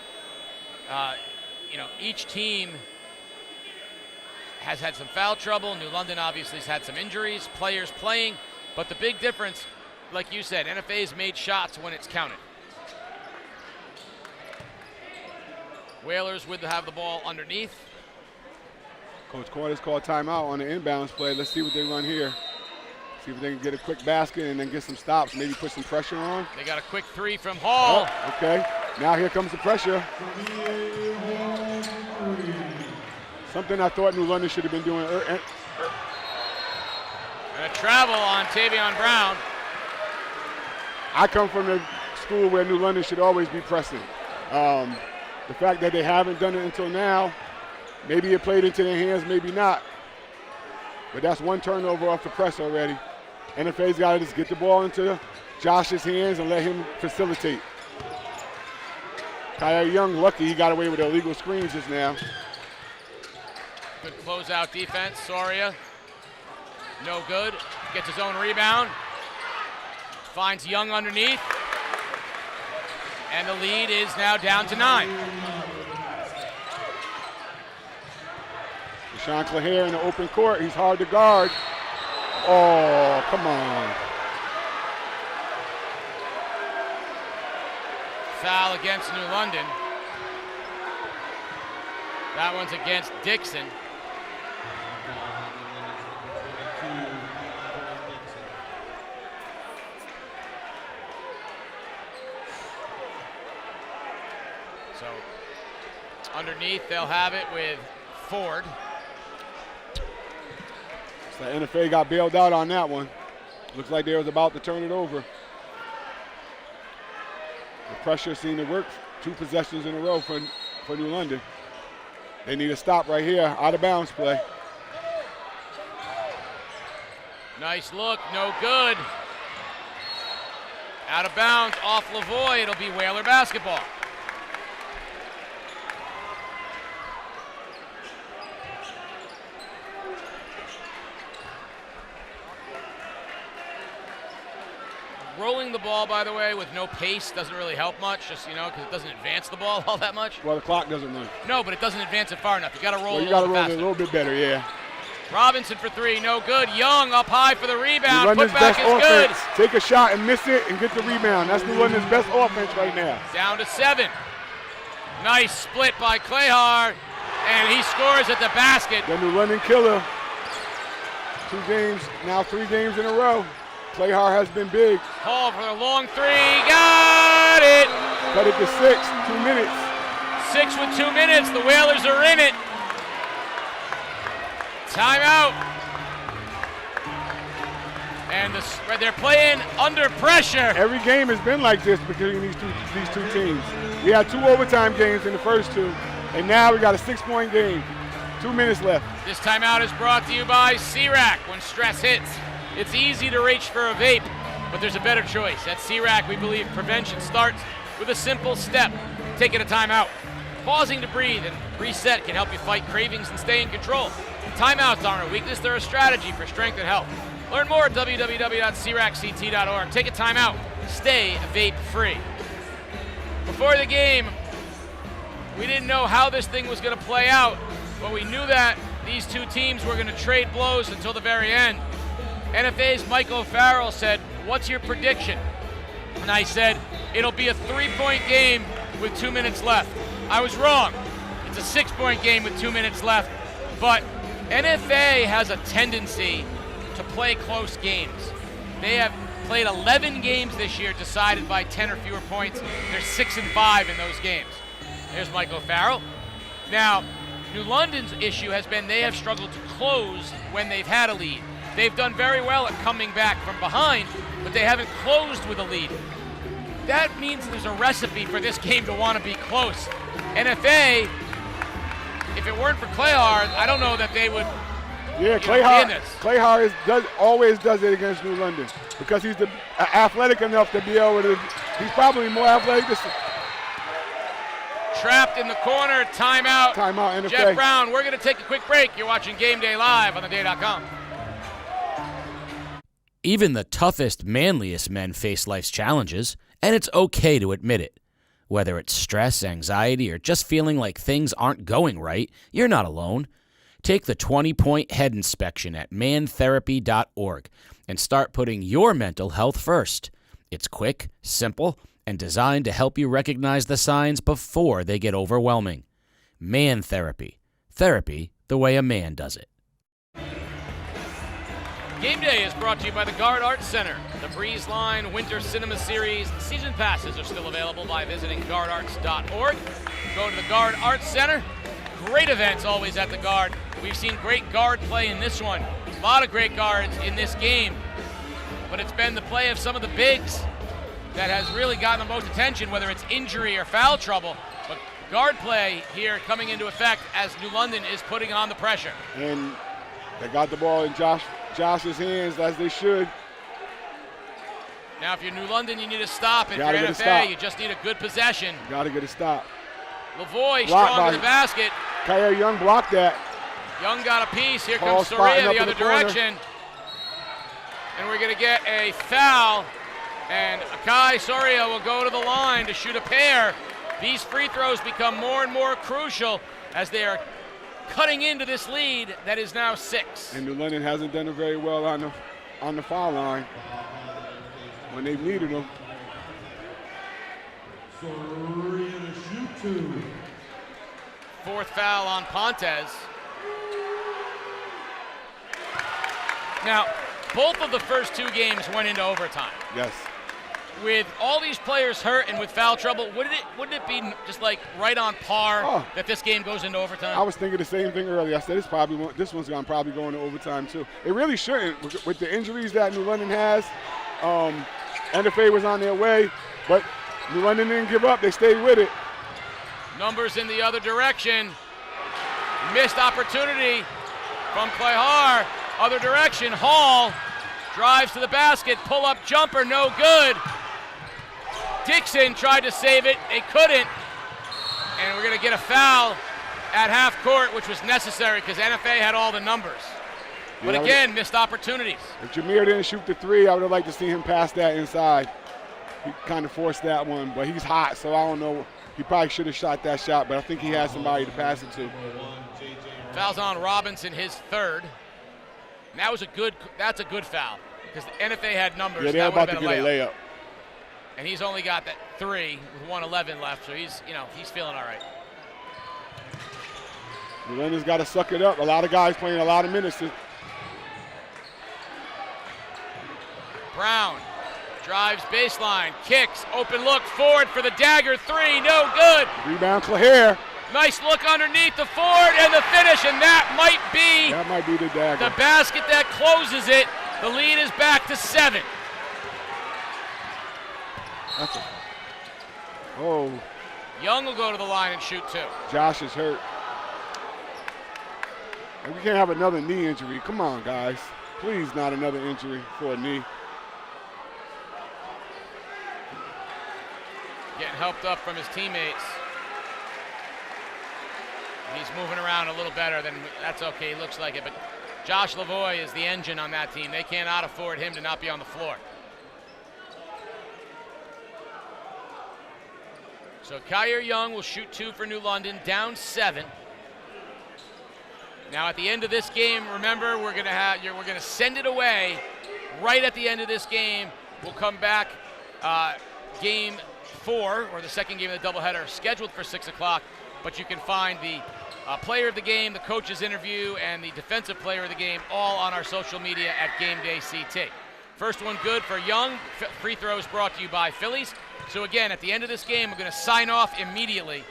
Each team has had some foul trouble. New London obviously has had some injuries, players playing, but the big difference, like you said, NFA's made shots when it's counted. Whalers would have the ball underneath. Coach Cordes called timeout on the inbounds play. Let's see what they run here. See if they can get a quick basket and then get some stops, maybe put some pressure on. They got a quick three from Hall. Oh, okay, now here comes the pressure. Something I thought New London should have been doing. And a travel on Tavion Brown. I come from a school where New London should always be pressing. The fact that they haven't done it until now, maybe it played into their hands, maybe not. But that's one turnover off the press already. NFA's got to just get the ball into Josh's hands and let him facilitate. Kyle Young, lucky he got away with illegal screens just now. Good closeout defense. Soria, no good. Gets his own rebound. Finds Young underneath. And the lead is now down to 9. Deshaun Clahere in the open court. He's hard to guard. Oh, come on. Foul against New London. That one's against Dixon. So underneath, they'll have it with Ford. So NFA got bailed out on that one. Looks like they was about to turn it over. The pressure seemed to work 2 possessions in a row for New London. They need a stop right here, out of bounds play. Nice look, no good. Out of bounds, off Lavoie, it'll be Whaler basketball. Rolling the ball, by the way, with no pace doesn't really help much, just, because it doesn't advance the ball all that much. Well, the clock doesn't run. No, but it doesn't advance it far enough. You got to roll Well, you got to roll faster. it a little bit better, yeah. Robinson for 3, no good. Young up high for the rebound. New London's Put back best is good. offense. Take a shot and miss it and get the rebound. That's New London's best offense right now. Down to 7. Nice split by Clayhar, and he scores at the basket. The New London killer. 2 games, now 3 games in a row. Clayhar has been big. Hall for the long 3, got it. Cut it to 6, 2 minutes. 6 with 2 minutes, the Whalers are in it. Timeout. And they're playing under pressure. Every game has been like this between these two teams. We had 2 overtime games in the first 2, and now we got a 6-point game. 2 minutes left. This timeout is brought to you by CRAC. When stress hits, it's easy to reach for a vape, but there's a better choice. At CRAC, we believe prevention starts with a simple step, taking a timeout. Pausing to breathe and reset can help you fight cravings and stay in control. Timeouts aren't a weakness, they're a strategy for strength and health. Learn more at www.cracct.org. Take a timeout, stay vape free. Before the game, we didn't know how this thing was going to play out, but we knew that these 2 teams were going to trade blows until the very end. NFA's Michael Farrell said, "What's your prediction?" And I said, "It'll be a 3-point game with 2 minutes left." I was wrong. It's a 6-point game with 2 minutes left. But NFA has a tendency to play close games. They have played 11 games this year decided by 10 or fewer points. They're 6-5 in those games. There's Michael Farrell. Now, New London's issue has been they have struggled to close when they've had a lead. They've done very well at coming back from behind, but they haven't closed with a lead. That means there's a recipe for this game to want to be close. NFA, if it weren't for Clayhard, I don't know that they would be in this. Clayhard always does it against New London because he's athletic enough to be able to, he's probably more athletic. Trapped in the corner, timeout. Timeout, NFA. Jeff Brown, we're going to take a quick break. You're watching Game Day Live on theday.com. Even the toughest, manliest men face life's challenges, and it's okay to admit it. Whether it's stress, anxiety, or just feeling like things aren't going right, you're not alone. Take the 20-point head inspection at mantherapy.org and start putting your mental health first. It's quick, simple, and designed to help you recognize the signs before they get overwhelming. Man Therapy. Therapy the way a man does it. Game Day is brought to you by the Guard Arts Center. The Breeze Line Winter Cinema Series season passes are still available by visiting guardarts.org. Go to the Guard Arts Center. Great events always at the Guard. We've seen great guard play in this one. A lot of great guards in this game. But it's been the play of some of the bigs that has really gotten the most attention, whether it's injury or foul trouble. But guard play here coming into effect as New London is putting on the pressure. And they got the ball in Josh's hands as they should. Now, if you're New London, you need to stop. If you're Gotta get a NFA, stop. you just need a good possession. Got to get a stop. Lavoie Blocked strong by to the basket. Kyle Young blocked that. Young got a piece. Here Ball comes spotting Soria up the in other the corner. direction. And we're going to get a foul. And Akai Soria will go to the line to shoot a pair. These free throws become more and more crucial as they are cutting into this lead that is now 6. And New London hasn't done it very well on the foul line when they've needed them. Soria to shoot 2. 4th foul on Pontes. Now, both of the first 2 games went into overtime. Yes. With all these players hurt and with foul trouble, wouldn't it be just like right on par that this game goes into overtime? I was thinking the same thing earlier. I said this one's going to probably go into overtime too. It really shouldn't with the injuries that New London has. NFA was on their way, but New London didn't give up. They stayed with it. Numbers in the other direction. Missed opportunity from Clayhar. Other direction. Hall drives to the basket. Pull-up jumper, no good. Dixon tried to save it. They couldn't. And we're going to get a foul at half court, which was necessary because NFA had all the numbers. But again, missed opportunities. If Jameer didn't shoot the 3, I would have liked to see him pass that inside. He kind of forced that one, but he's hot, so I don't know. He probably should have shot that shot, but I think he has somebody to pass it to. Fouls on Robinson, his 3rd. And that's a good foul because the NFA had numbers. Yeah, they're about to get a layup. And he's only got that 3 with 1:11 left, so he's feeling all right. New London's got to suck it up. A lot of guys playing a lot of minutes. Brown drives baseline, kicks, open look, forward for the dagger 3, no good. Rebound, Claire. Nice look underneath the forward and the finish, and that might be the dagger. The basket that closes it. The lead is back to 7. Young will go to the line and shoot 2. Josh is hurt. And we can't have another knee injury. Come on, guys. Please, not another injury for a knee. Getting helped up from his teammates. He's moving around a little better than that's okay. He looks like it, but Josh Lavoie is the engine on that team. They cannot afford him to not be on the floor. So Kyer Young will shoot 2 for New London, down 7. Now at the end of this game, remember we're gonna send it away right at the end of this game. We'll come back. Game 4, or the second game of the doubleheader, scheduled for 6 o'clock. But you can find the player of the game, the coach's interview, and the defensive player of the game all on our social media at Game Day CT. First one good for Young. Free throws brought to you by Phillies. So again, at the end of this game, we're going to sign off immediately,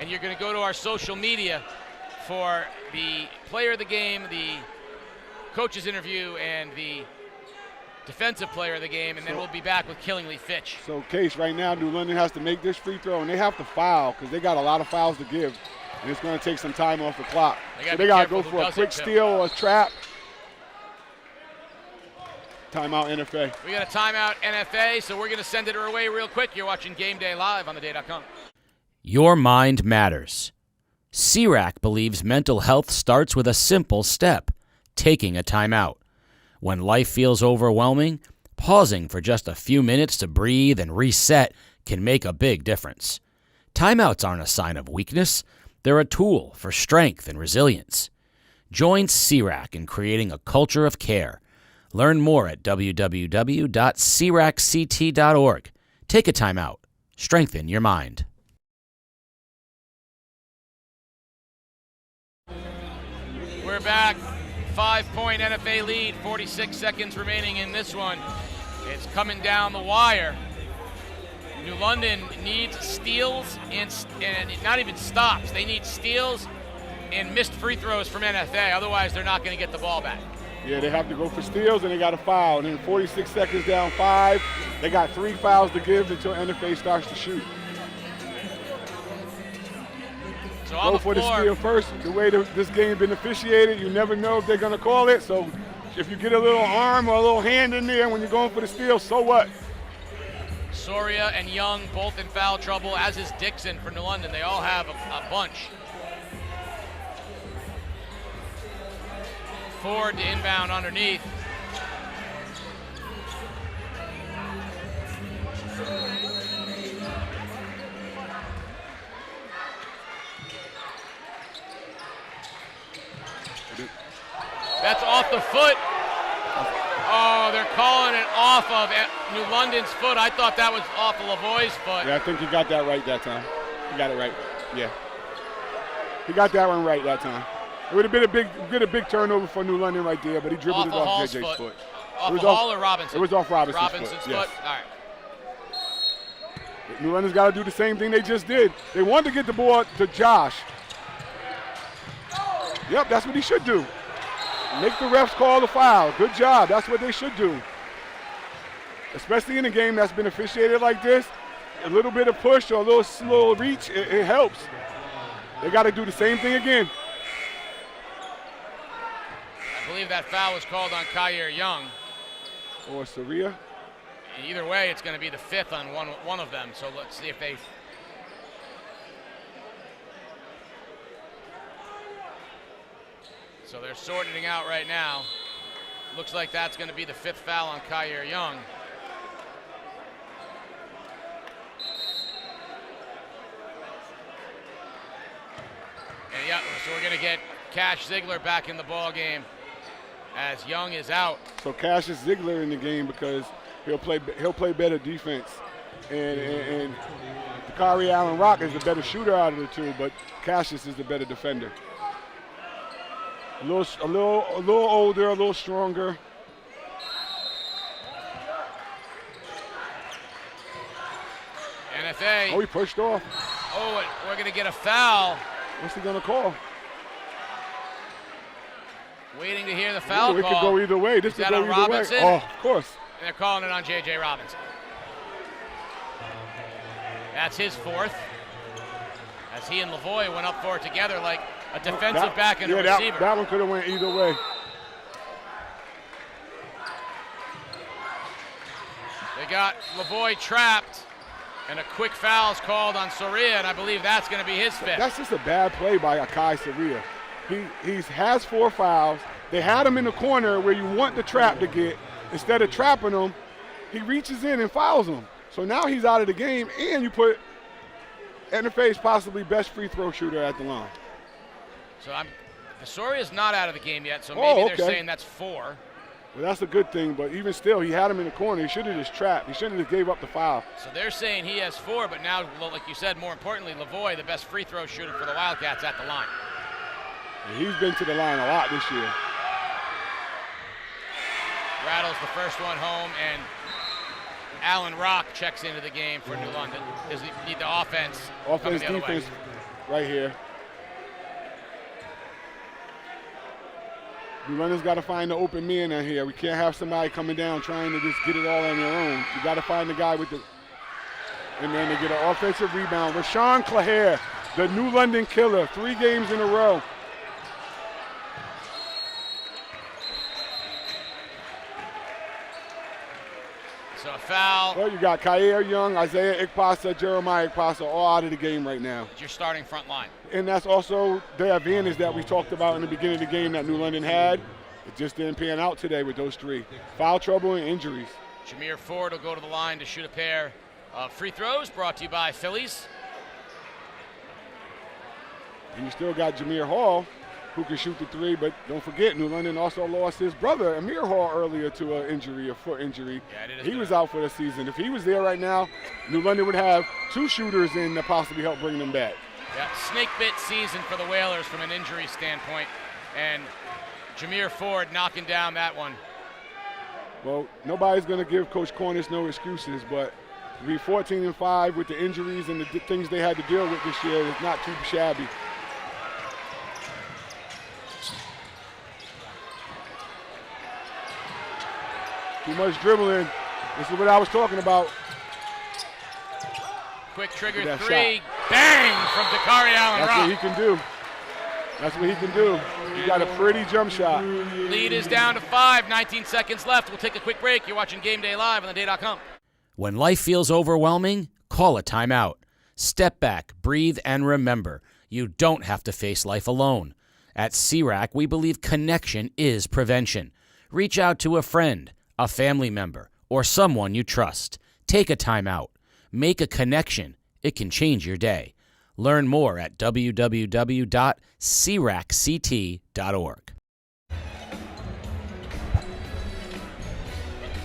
and you're going to go to our social media for the player of the game, the coach's interview, and the defensive player of the game, and then we'll be back with Killingly Fitch. So, Case, right now, New London has to make this free throw, and they have to foul because they got a lot of fouls to give, and it's going to take some time off the clock. So they got to go for a quick steal or a trap. Timeout, NFA. We got a timeout, NFA, so we're going to send it away real quick. You're watching Game Day live on theday.com. Your mind matters. CRAC believes mental health starts with a simple step, taking a timeout. When life feels overwhelming, pausing for just a few minutes to breathe and reset can make a big difference. Timeouts aren't a sign of weakness. They're a tool for strength and resilience. Join CRAC in creating a culture of care. Learn more at www.cracct.org. Take a timeout. Strengthen your mind. We're back. 5-point NFA lead, 46 seconds remaining in this one. It's coming down the wire. New London needs steals and not even stops. They need steals and missed free throws from NFA. Otherwise, they're not going to get the ball back. Yeah, they have to go for steals, and they got a foul. And then 46 seconds down 5. They got 3 fouls to give until NFA starts to shoot. So go for the steal first. The way this game's been officiated, you never know if they're going to call it. So if you get a little arm or a little hand in there when you're going for the steal, so what? Soria and Young both in foul trouble, as is Dixon for New London. They all have a bunch. Ford to inbound underneath. That's off the foot. Oh, they're calling it off of New London's foot. I thought that was off of Lavoie's foot. Yeah, I think he got that right that time. He got it right. Yeah. He got that one right that time. It would have been a big turnover for New London right there, but he dribbled it off JJ's foot. Off of Hall or Robinson? It was off Robinson's foot. Yes. All right. New London's got to do the same thing they just did. They wanted to get the ball to Josh. Yep, that's what he should do. Make the refs call the foul. Good job. That's what they should do. Especially in a game that's been officiated like this, a little bit of push or a little slow reach, it helps. They got to do the same thing again. I believe that foul was called on Kyer Young. Or Soria. Either way, it's going to be the 5th on one of them. So let's see if they. So they're sorting it out right now. Looks like that's going to be the 5th foul on Kyer Young. And yeah, so we're going to get Cash Ziegler back in the ball game as Young is out. So Cash is Ziegler in the game because he'll play better defense, and Dakari Allen Rock is the better shooter out of the two, but Cassius is the better defender. A little older, a little stronger. NFA. Oh, he pushed off. Oh, we're going to get a foul. What's he going to call? Waiting to hear the foul call. It could go either way. This could go either Robinson? way. Oh, of course. And they're calling it on J.J. Robinson. That's his 4th. As he and Lavoie went up for it together like a defensive back and a receiver. That one could have went either way. They got Lavoie trapped, and a quick foul is called on Soria, and I believe that's going to be his 5th. That's just a bad play by Akai Soria. He has 4 fouls. They had him in the corner where you want the trap to get. Instead of trapping him, he reaches in and fouls him. So now he's out of the game, and you put NFA's possibly best free throw shooter at the line. So Pesoria's not out of the game yet, so Oh, maybe they're okay. saying that's 4. Well, that's a good thing, but even still, he had him in the corner. He should have just trapped. He shouldn't have gave up the foul. So they're saying he has 4, but now, like you said, more importantly, Lavoie, the best free throw shooter for the Wildcats, at the line. And he's been to the line a lot this year. Rattles the first one home, and Alan Rock checks into the game for New London. Does he need the offense? Offense, coming the other way. defense, right here. New London's got to find the open man out here. We can't have somebody coming down trying to just get it all on their own. You got to find the guy with the, and then they get an offensive rebound. Rashawn Clahere, the New London killer, 3 games in a row. So a foul. Well, you got Kyair Young, Isaiah Ikpasa, Jeremiah Ikpasa all out of the game right now. It's your starting front line. And that's also the advantage that we talked about in the beginning of the game that New London had. It just didn't pan out today with those 3. Foul trouble and injuries. Jameer Ford will go to the line to shoot a pair of free throws, brought to you by Phillies. And you still got Jameer Hall, who can shoot the 3, but don't forget, New London also lost his brother, Amir Hall, earlier to an injury, a foot injury. Yeah, he was out for the season. If he was there right now, New London would have 2 shooters in to possibly help bring them back. Yeah, snake bit season for the Whalers from an injury standpoint, and Jameer Ford knocking down that one. Well, nobody's going to give Coach Cornish no excuses, but to be 14-5 with the injuries and the things they had to deal with this year is not too shabby. Too much dribbling. This is what I was talking about. Quick trigger That 3, shot. bang from Dakari Allen That's Rock. what he can do. That's what he can do. He got a pretty jump shot. Lead is down to 5, 19 seconds left. We'll take a quick break. You're watching Game Day Live on theday.com. When life feels overwhelming, call a timeout. Step back, breathe, and remember, you don't have to face life alone. At CRAC, we believe connection is prevention. Reach out to a friend, a family member, or someone you trust. Take a timeout. Make a connection. It can change your day. Learn more at www.cracct.org.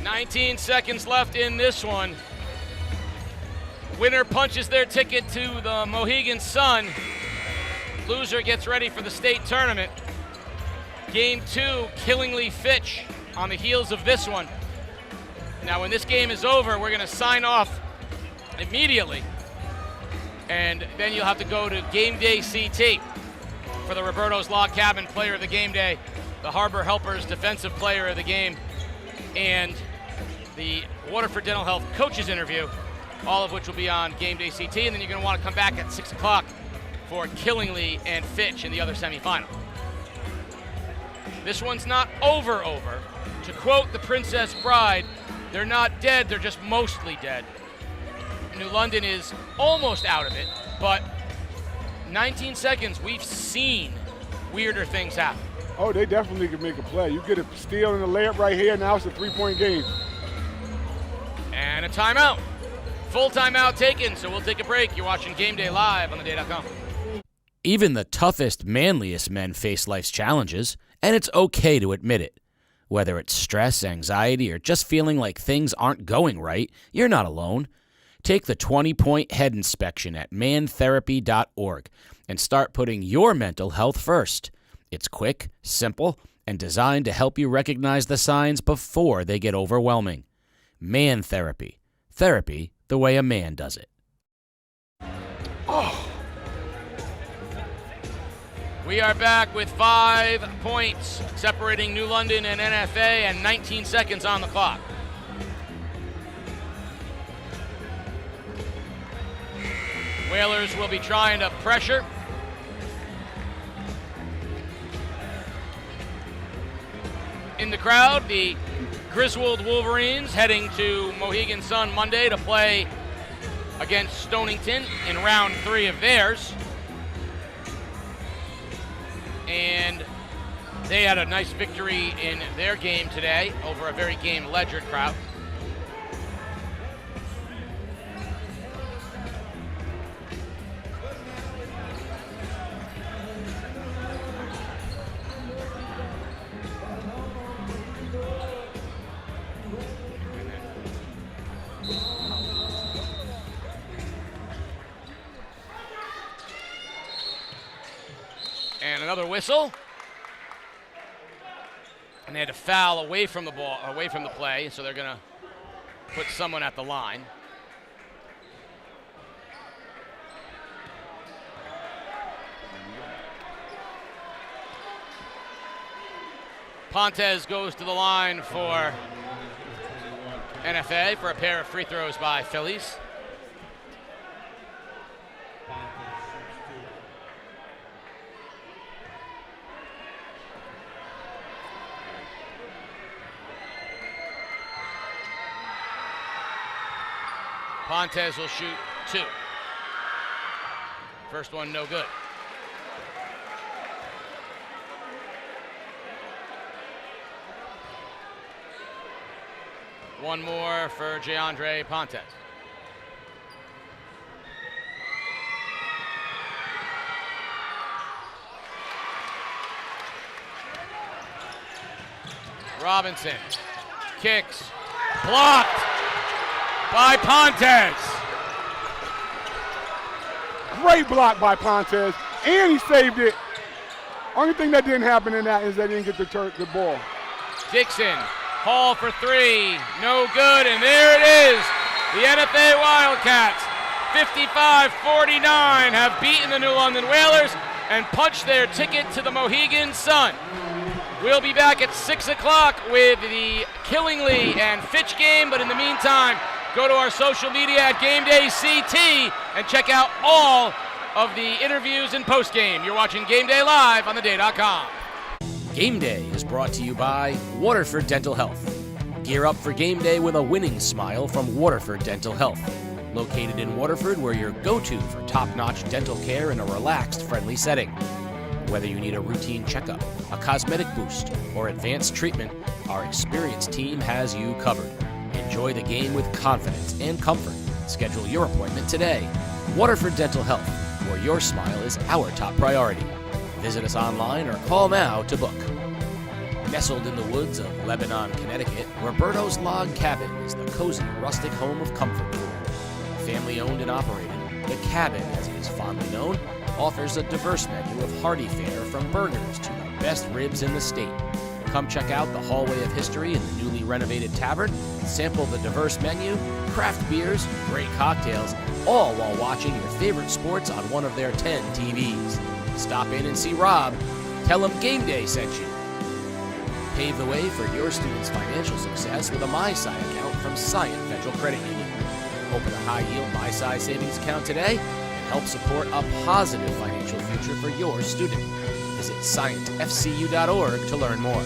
19 seconds left in this one. Winner punches their ticket to the Mohegan Sun. Loser gets ready for the state tournament. Game 2, Killingly Fitch on the heels of this one. Now, when this game is over, we're going to sign off immediately. And then you'll have to go to Game Day CT for the Roberto's Log Cabin Player of the Game Day, the Harbor Helpers Defensive Player of the Game, and the Waterford Dental Health Coaches Interview, all of which will be on Game Day CT. And then you're going to want to come back at 6 o'clock for Killingly and Fitch in the other semifinal. This one's not over. To quote the Princess Bride, they're not dead, they're just mostly dead. New London is almost out of it, but 19 seconds, we've seen weirder things happen. Oh, they definitely could make a play. You get a steal and a layup right here, now it's a 3-point game. And a timeout. Full timeout taken, so we'll take a break. You're watching Game Day Live on theday.com. Even the toughest, manliest men face life's challenges, and it's okay to admit it. Whether it's stress, anxiety, or just feeling like things aren't going right, you're not alone. Take the 20-point head inspection at mantherapy.org and start putting your mental health first. It's quick, simple, and designed to help you recognize the signs before they get overwhelming. Man Therapy. Therapy the way a man does it. Oh. We are back with 5 points separating New London and NFA and 19 seconds on the clock. Whalers will be trying to pressure. In the crowd, the Griswold Wolverines heading to Mohegan Sun Monday to play against Stonington in round 3 of theirs. And they had a nice victory in their game today over a very game-ledgered crowd. Another whistle. And they had to foul away from the ball, away from the play, so they're going to put someone at the line. Pontes goes to the line for NFA for a pair of free throws by Phillies. Pontes will shoot 2. First one no good. One more for Jayandre Pontes. Robinson kicks, blocked by Pontes. Great block by Pontes, and he saved it. Only thing that didn't happen in that is they didn't get the ball. Dixon, Hall for 3, no good, and there it is. The NFA Wildcats, 55-49, have beaten the New London Whalers and punched their ticket to the Mohegan Sun. We'll be back at 6 o'clock with the Killingly and Fitch game, but in the meantime, go to our social media at Game Day CT and check out all of the interviews and post-game. You're watching Game Day live on theday.com. Game Day is brought to you by Waterford Dental Health. Gear up for game day with a winning smile from Waterford Dental Health. Located in Waterford, we're your go-to for top-notch dental care in a relaxed, friendly setting. Whether you need a routine checkup, a cosmetic boost, or advanced treatment, our experienced team has you covered. Enjoy the game with confidence and comfort. Schedule your appointment today. Waterford Dental Health, where your smile is our top priority. Visit us online or call now to book. Nestled in the woods of Lebanon, Connecticut, Roberto's Log Cabin is the cozy, rustic home of comfort food. Family owned and operated, the Cabin, as it is fondly known, offers a diverse menu of hearty fare from burgers to the best ribs in the state. Come check out the Hallway of History in the newly renovated tavern, sample the diverse menu, craft beers, great cocktails, all while watching your favorite sports on one of their 10 TVs. Stop in and see Rob. Tell him Game Day sent you. Pave the way for your students' financial success with a MySci account from Scient Federal Credit Union. Open a high-yield MySci savings account today and help support a positive financial future for your student. Visit scientfcu.org to learn more.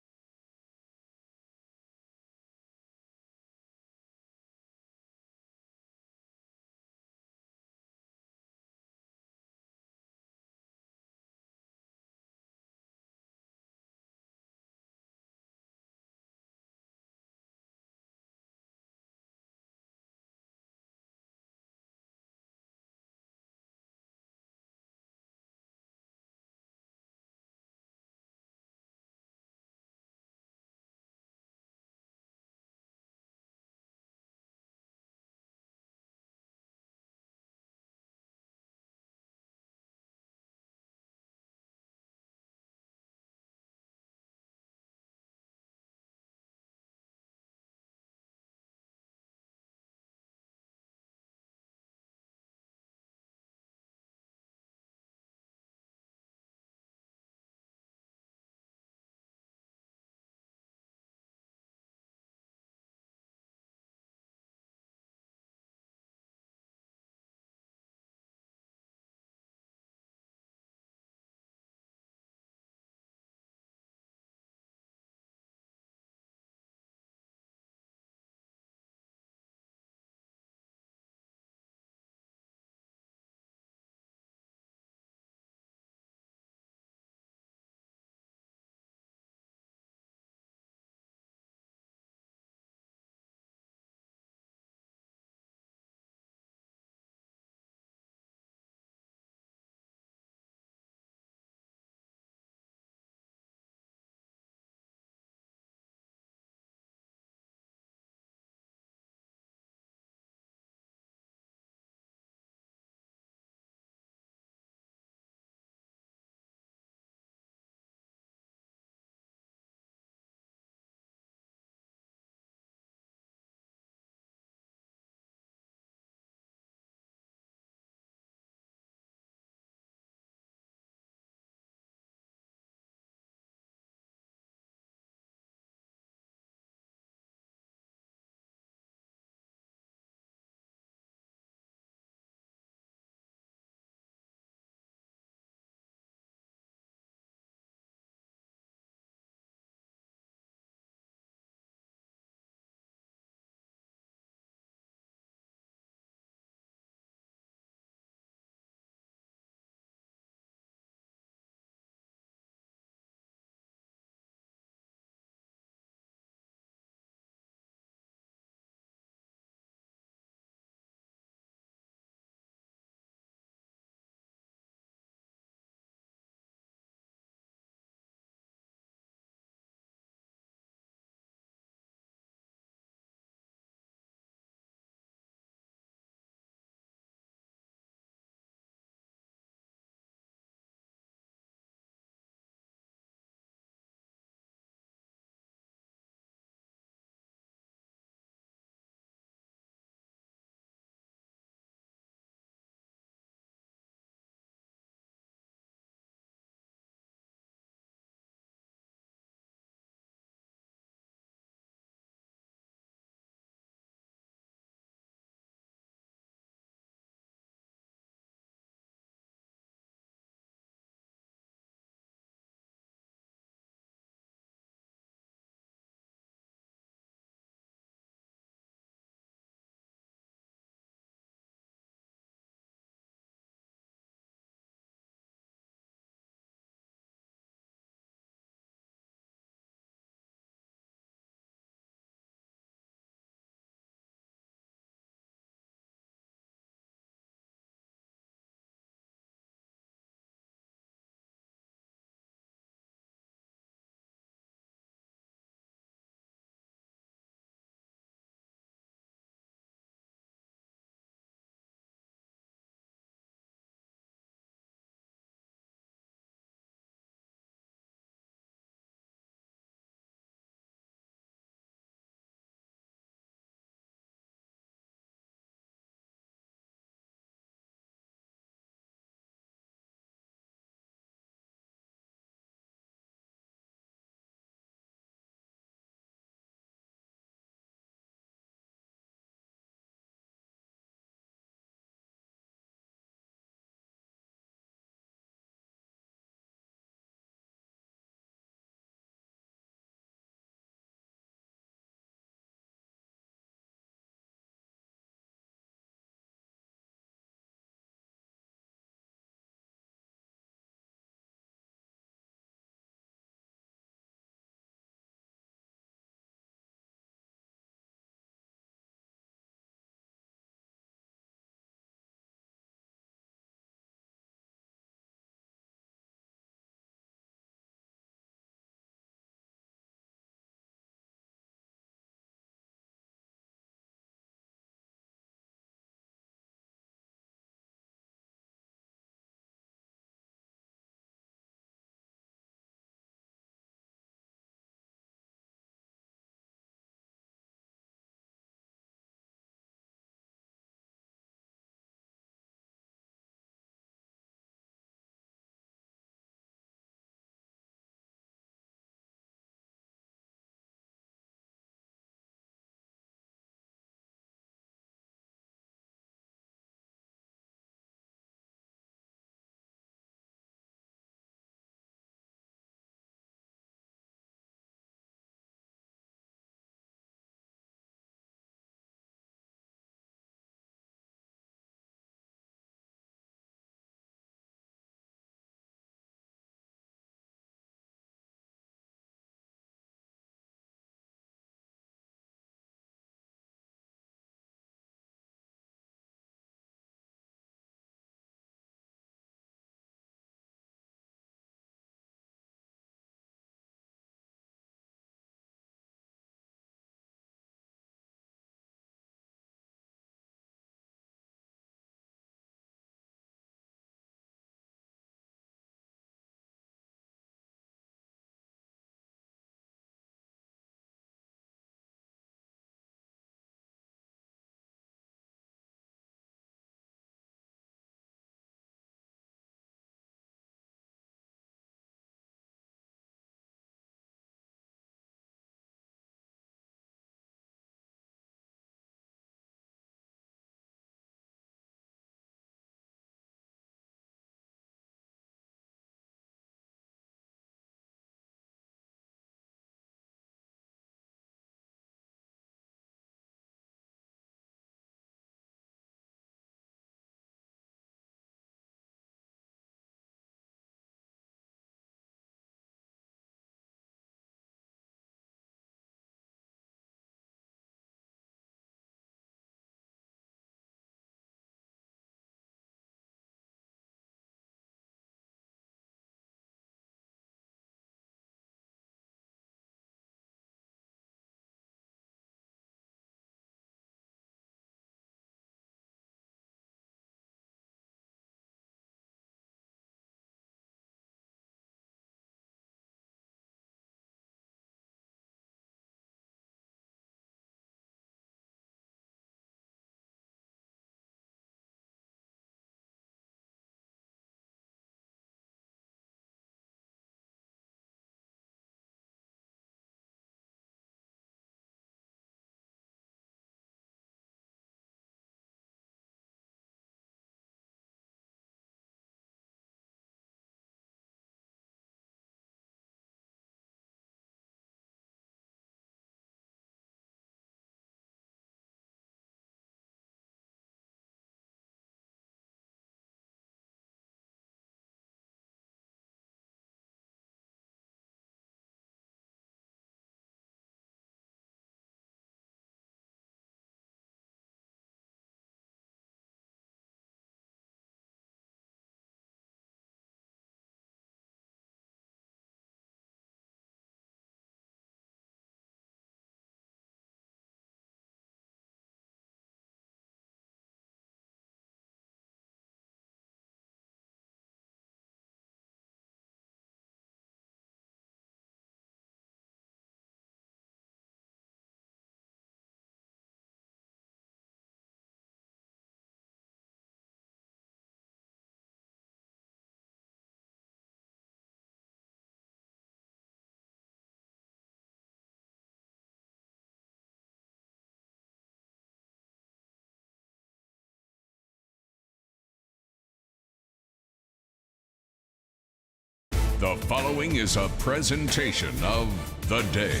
The following is a presentation of The Day.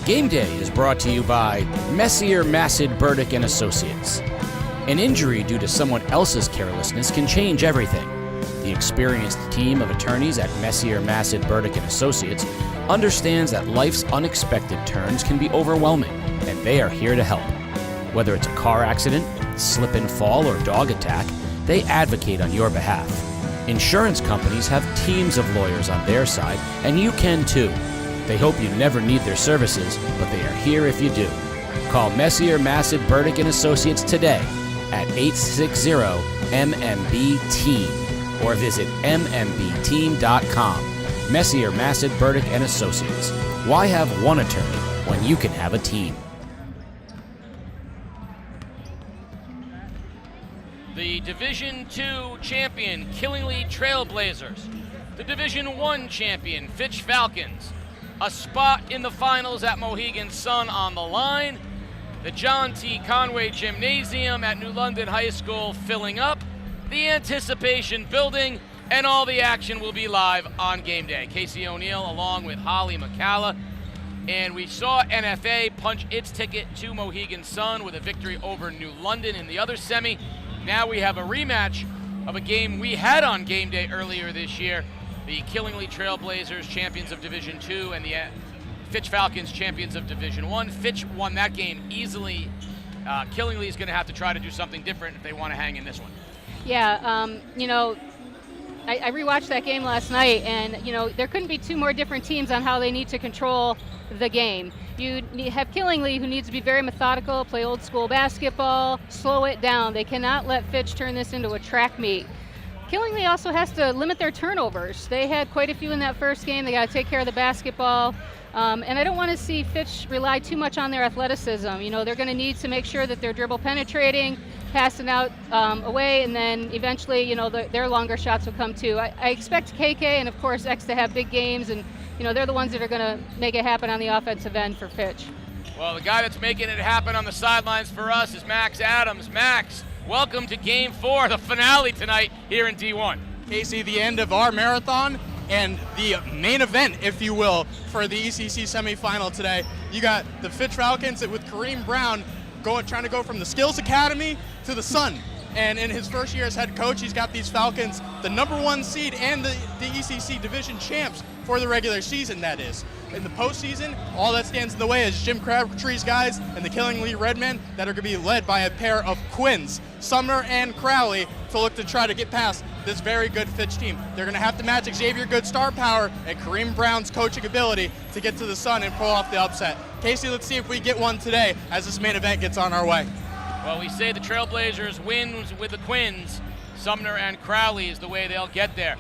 Game Day is brought to you by Messier, Massad, Burdick and Associates. An injury due to someone else's carelessness can change everything. The experienced team of attorneys at Messier, Massad, Burdick and Associates understands that life's unexpected turns can be overwhelming, and they are here to help. Whether it's a car accident, slip and fall, or dog attack, they advocate on your behalf. Insurance companies have teams of lawyers on their side, and you can too. They hope you never need their services, but they are here if you do. Call Messier, Massad, Burdick and Associates today at 860-MMB-TEAM or visit mmbteam.com. Messier, Massad, Burdick and Associates. Why have one attorney when you can have a team? The Division II champion, Killingly Trailblazers. The Division I champion, Fitch Falcons. A spot in the finals at Mohegan Sun on the line. The John T. Conway Gymnasium at New London High School filling up. The anticipation building, and all the action will be live on game day. Casey O'Neill along with Holly McCalla. And we saw NFA punch its ticket to Mohegan Sun with a victory over New London in the other semi. Now we have a rematch of a game we had on game day earlier this year. The Killingly Trailblazers, champions of Division II, and the Fitch Falcons, champions of Division I. Fitch won that game easily. Killingly is going to have to try to do something different if they want to hang in this one. Yeah, I rewatched that game last night, and there couldn't be two more different teams on how they need to control the game. You have Killingly, who needs to be very methodical, play old school basketball, slow it down. They cannot let Fitch turn this into a track meet. Killingly also has to limit their turnovers. They had quite a few in that first game. They got to take care of the basketball. And I don't want to see Fitch rely too much on their athleticism. They're going to need to make sure that they're dribble penetrating, passing out away, and then eventually, their longer shots will come too. I expect KK and, of course, X to have big games, and, they're the ones that are going to make it happen on the offensive end for Fitch. Well, the guy that's making it happen on the sidelines for us is Max Adams. Max, welcome to Game 4, the finale tonight here in D1. Casey, the end of our marathon and the main event, if you will, for the ECC semifinal today. You got the Fitch Falcons with Kareem Brown trying to go from the Skills Academy to the Sun. And in his first year as head coach, he's got these Falcons the #1 seed and the ECC division champs for the regular season, that is. In the postseason, all that stands in the way is Jim Crabtree's guys and the Killingly Redmen that are going to be led by a pair of Quins, Sumner and Crowley, to look to try to get past this very good Fitch team. They're going to have to match Xavier Good's star power and Kareem Brown's coaching ability to get to the Sun and pull off the upset. Casey, let's see if we get one today as this main event gets on our way. Well, we say the Trailblazers wins with the Quins. Sumner and Crowley is the way they'll get there.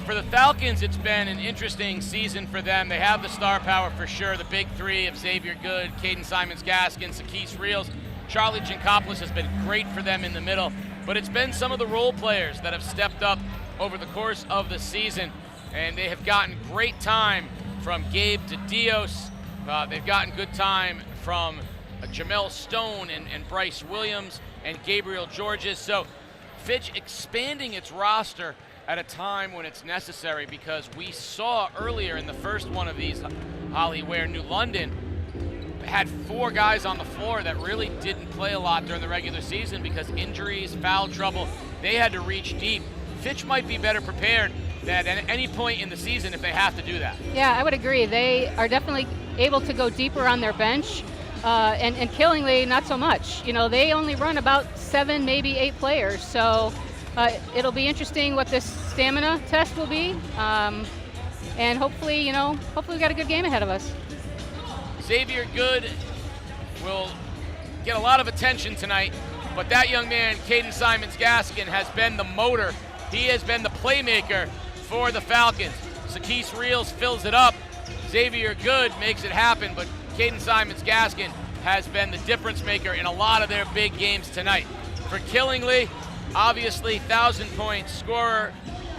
For the Falcons, it's been an interesting season for them. They have the star power for sure, the big three of Xavier Good, Caden Simons-Gaskin, Sakis Reels. Charlie Giancopoulos has been great for them in the middle, but it's been some of the role players that have stepped up over the course of the season, and they have gotten great time from Gabe to Dios. They've gotten good time from Jamel Stone and Bryce Williams and Gabriel Georges. So Fitch expanding its roster at a time when it's necessary, because we saw earlier in the first one of these, Holly, where New London had 4 guys on the floor that really didn't play a lot during the regular season because injuries, foul trouble. They had to reach deep. Fitch might be better prepared at any point in the season if they have to do that. Yeah, I would agree. They are definitely able to go deeper on their bench. And Killingly, not so much. They only run about 7, maybe 8 players. So it'll be interesting what this stamina test will be. And hopefully we've got a good game ahead of us. Xavier Good will get a lot of attention tonight, but that young man, Caden Simons-Gaskin, has been the motor. He has been the playmaker for the Falcons. Sakis Reels fills it up. Xavier Good makes it happen, but Caden Simons-Gaskin has been the difference maker in a lot of their big games tonight. For Killingly, obviously 1,000-point scorer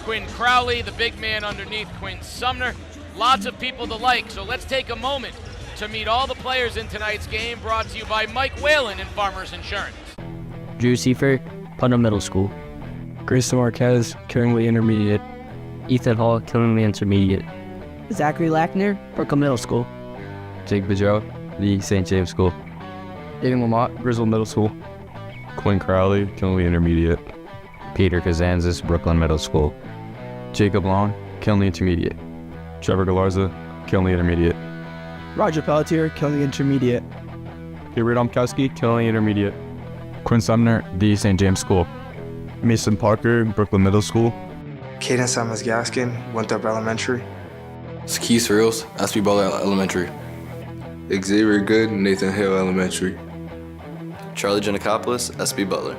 Quinn Crowley, the big man underneath Quinn Sumner. Lots of people to like, so let's take a moment to meet all the players in tonight's game, brought to you by Mike Whalen and Farmers Insurance. Drew Seifert, Putnam Middle School. Grayson Marquez, Killingly Intermediate. Ethan Hall, Killingly Intermediate. Zachary Lackner, Brooklyn Middle School. Jake Bejo, the St. James School. Aiden Lamont, Griswold Middle School. Quinn Crowley, Killingly Intermediate. Peter Kazanzas, Brooklyn Middle School. Jacob Long, Killingly Intermediate. Trevor Galarza, Killingly Intermediate. Roger Pelletier, Killingly Intermediate. Gabriel Domkowski, Killingly Intermediate. Quinn Sumner, the St. James School. Mason Parker, Brooklyn Middle School. Caden Summers Gaskin, Winthrop Elementary. Keith Reels, SB Butler Elementary. Xavier Good, Nathan Hale Elementary. Charlie Giannakopoulos, SB Butler.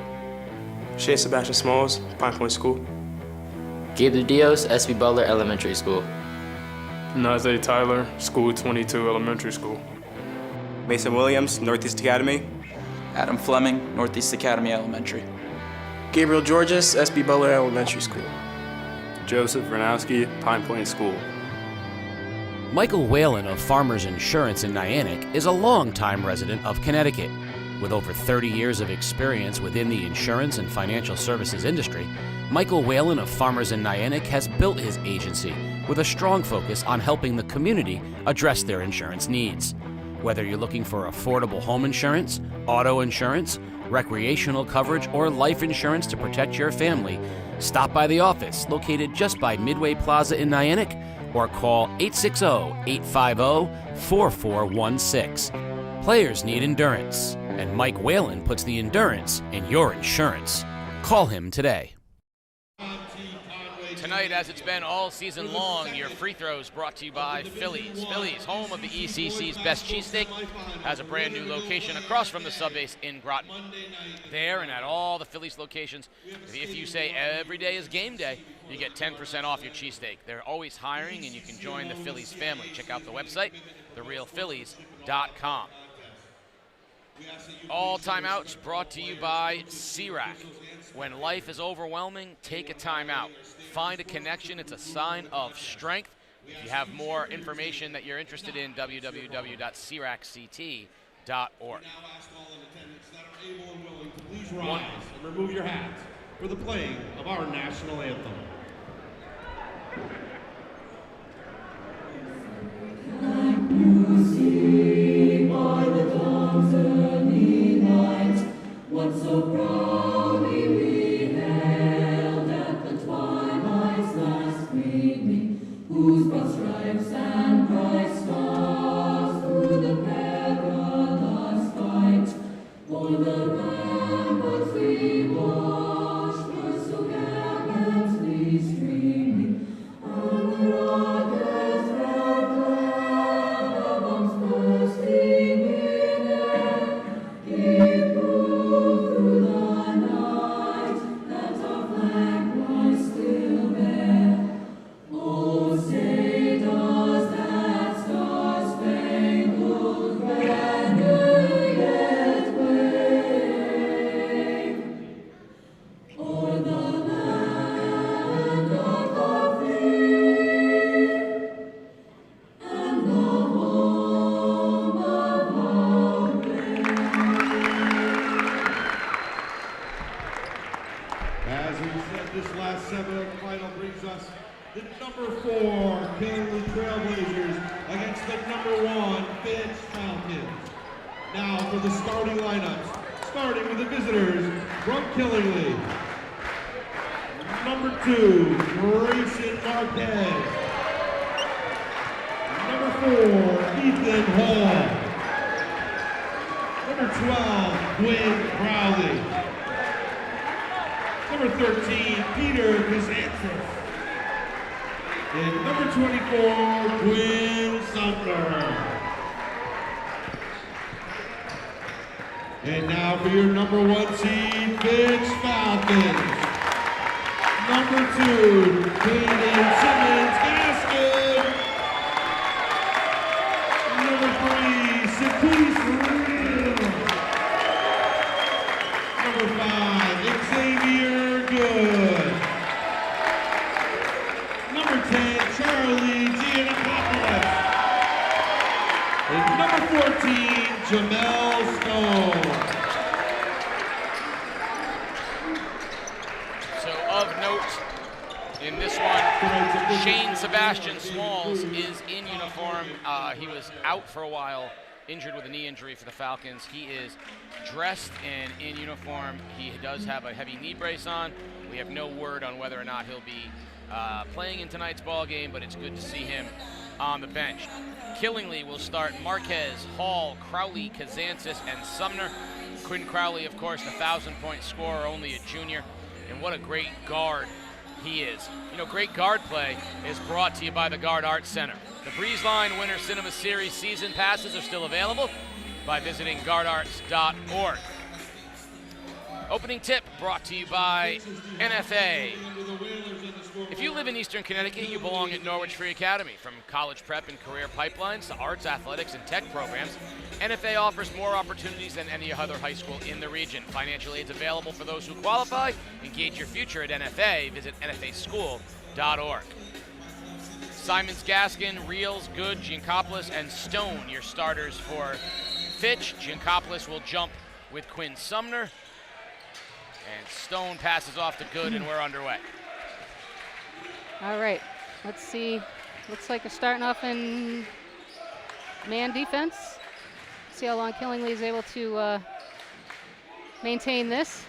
Shea Sebastian Smalls, Pine Point School. Gabriel Dios, SB Butler Elementary School. Nazay Tyler, School 22 Elementary School. Mason Williams, Northeast Academy. Adam Fleming, Northeast Academy Elementary. Gabriel Georges, SB Butler Elementary School. Joseph Ranowski, Pine Point School. Michael Whalen of Farmers Insurance in Niantic is a longtime resident of Connecticut. With over 30 years of experience within the insurance and financial services industry, Michael Whalen of Farmers in Niantic has built his agency with a strong focus on helping the community address their insurance needs. Whether you're looking for affordable home insurance, auto insurance, recreational coverage, or life insurance to protect your family, stop by the office located just by Midway Plaza in Niantic or call 860-850-4416. Players need endurance, and Mike Whalen puts the endurance in your insurance. Call him today. Tonight, as it's been all season long, your free throws brought to you by Phillies. Phillies, home of the ECC's best cheesesteak, has a brand new location across from the subbase in Groton. There and at all the Phillies locations, if you say every day is game day, you get 10% off your cheesesteak. They're always hiring, and you can join the Phillies family. Check out the website, therealphillies.com. All timeouts brought to you by CRAC. When life is overwhelming, take a timeout. Find a connection. It's a sign of strength. If you have more information that you're interested in, www.cracct.org. Please rise and remove your hats for the playing of our national anthem. By the dawn's early light, what so proudly we hailed at the twilight's last gleaming, whose broad stripes and bright stars through the perilous fight, o'er the ramparts we watched were so gallantly streaming, and the rockets fell glad, the bombs bursting in air, gave proof through the night that our flag was still there. Oh, say does that star-spangled banner yet wave o'er the land of the free and the home of our brave. As we said, this last semifinal brings us the number 4 Killingly Trailblazers against the number 1 Fitch Falcons. Now for the starting lineups, starting with the visitors from Killingly. Number 2, Grayson Marquez. Number 4, Ethan Hall. Number 12, Quinn Crowley. Number 13, Peter Kazantzis. And number 24, Quinn Sumner. And now for your number 1 seed, Fitch Falcons. Number 2, Caden Simmons Gaskin. Number 3, Saquise Real. Number 5, Xavier Good. Number 10, Charlie Giannakopoulos. And number 14, Jamel Stone. In this one, Shane Sebastian Smalls is in uniform. He was out for a while, injured with a knee injury for the Falcons. He is dressed and in uniform. He does have a heavy knee brace on. We have no word on whether or not he'll be playing in tonight's ball game, but it's good to see him on the bench. Killingly will start Marquez, Hall, Crowley, Kazantzis, and Sumner. Quinn Crowley, of course, the 1,000-point scorer, only a junior, and what a great guard he is. You know, great guard play is brought to you by the Guard Arts Center. The Breeze Line Winter Cinema Series season passes are still available by visiting guardarts.org. Opening tip brought to you by NFA. If you live in Eastern Connecticut, you belong at Norwich Free Academy. From college prep and career pipelines to arts, athletics, and tech programs, NFA offers more opportunities than any other high school in the region. Financial aid is available for those who qualify. Engage your future at NFA. Visit nfaschool.org. Simons Gaskin, Reels, Good, Giancopoulos, and Stone, your starters for Fitch. Giancopoulos will jump with Quinn Sumner. And Stone passes off to Good, and we're underway. All right, let's see. Looks like we're starting off in man defense. See how long Killingly is able to maintain this.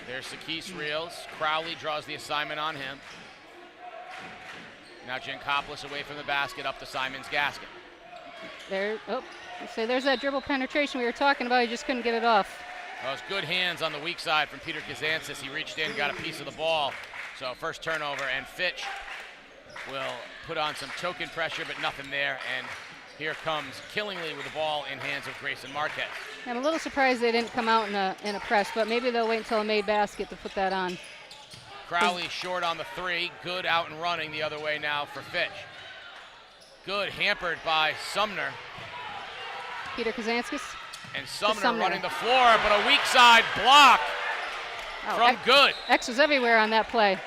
There's Sakis Reels. Crowley draws the assignment on him. Now Giancopoulos away from the basket, up to Simons Gaskin. There, oh, so there's that dribble penetration we were talking about. He just couldn't get it off. Those good hands on the weak side from Peter Kazantzis. He reached in, got a piece of the ball. So first turnover, and Fitch will put on some token pressure, but nothing there. And here comes Killingly with the ball in hands of Grayson Marquez. I'm a little surprised they didn't come out in a press, but maybe they'll wait until a made basket to put that on. Crowley short on the three. Good out and running the other way now for Fitch. Good hampered by Sumner. Peter Kazantzis. And Sumner running the floor, but a weak side block from Good. X was everywhere on that play.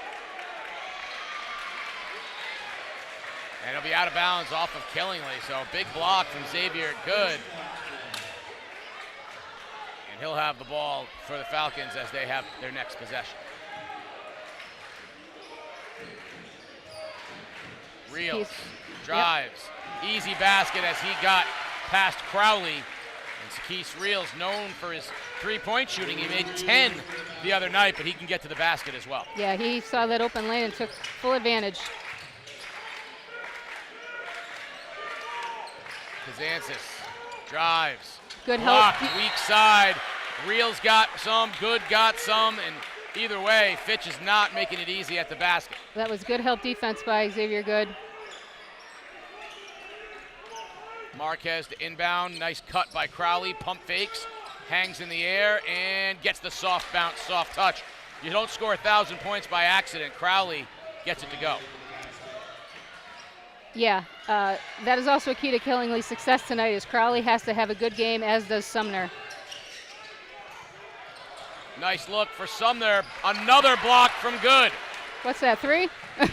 And it'll be out of bounds off of Killingly, so big block from Xavier Good. And he'll have the ball for the Falcons as they have their next possession. Reels, drives, easy basket as he got past Crowley. And Sakis Reels, known for his three-point shooting. He made 10 the other night, but he can get to the basket as well. Yeah, he saw that open lane and took full advantage. Kazantzis drives. Good block, help. Weak side. Reels got some, Good got some, and either way, Fitch is not making it easy at the basket. That was good help defense by Xavier Good. Marquez to inbound, nice cut by Crowley, pump fakes, hangs in the air, and gets the soft bounce, soft touch. You don't score 1,000 points by accident. Crowley gets it to go. Yeah, that is also a key to Killingly's success tonight, is Crowley has to have a good game, as does Sumner. Nice look for Sumner. Another block from Good. What's that, 3? And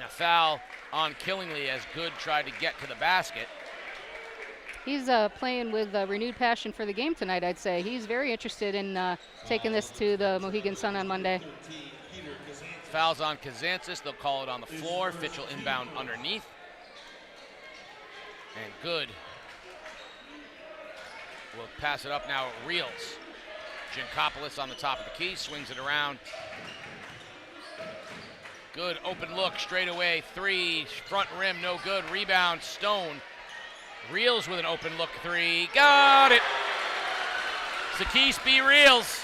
a foul on Killingly as Good tried to get to the basket. He's playing with renewed passion for the game tonight, I'd say. He's very interested in taking this to the Mohegan Sun on Monday. Fouls on Kazantzis. They'll call it on the floor. Fitch will inbound underneath. And Good will pass it up now. Reels. Giancopoulos on the top of the key. Swings it around. Good open look straight away. 3. Front rim. No good. Rebound. Stone. Reels with an open look 3. Got it. Sakis B. Reels.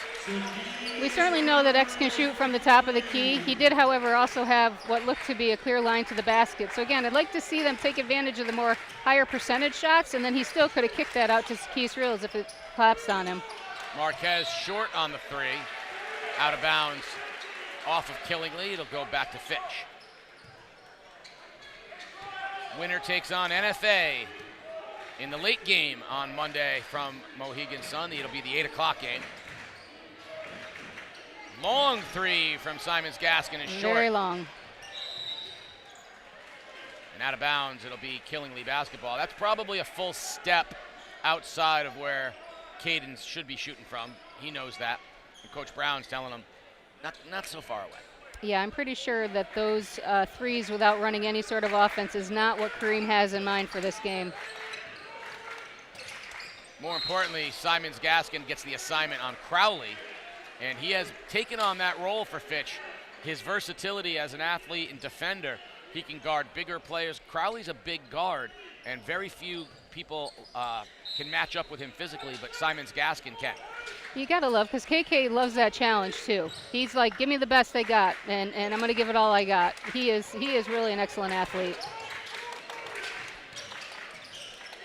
We certainly know that X can shoot from the top of the key. He did, however, also have what looked to be a clear line to the basket. So again, I'd like to see them take advantage of the more higher percentage shots, and then he still could have kicked that out to Sakis Reels if it collapsed on him. Marquez short on the 3. Out of bounds off of Killingly. It'll go back to Fitch. Winner takes on NFA in the late game on Monday from Mohegan Sun. It'll be the 8 o'clock game. Long 3 from Simons Gaskin is short. Very long. And out of bounds, it'll be Killingly basketball. That's probably a full step outside of where Caden should be shooting from. He knows that. And Coach Brown's telling him, not so far away. Yeah, I'm pretty sure that those threes without running any sort of offense is not what Kareem has in mind for this game. More importantly, Simons Gaskin gets the assignment on Crowley, and he has taken on that role for Fitch. His versatility as an athlete and defender, he can guard bigger players. Crowley's a big guard, and very few people can match up with him physically, but Simons Gaskin can. You gotta love, because KK loves that challenge too. He's like, give me the best they got, and I'm gonna give it all I got. He is really an excellent athlete.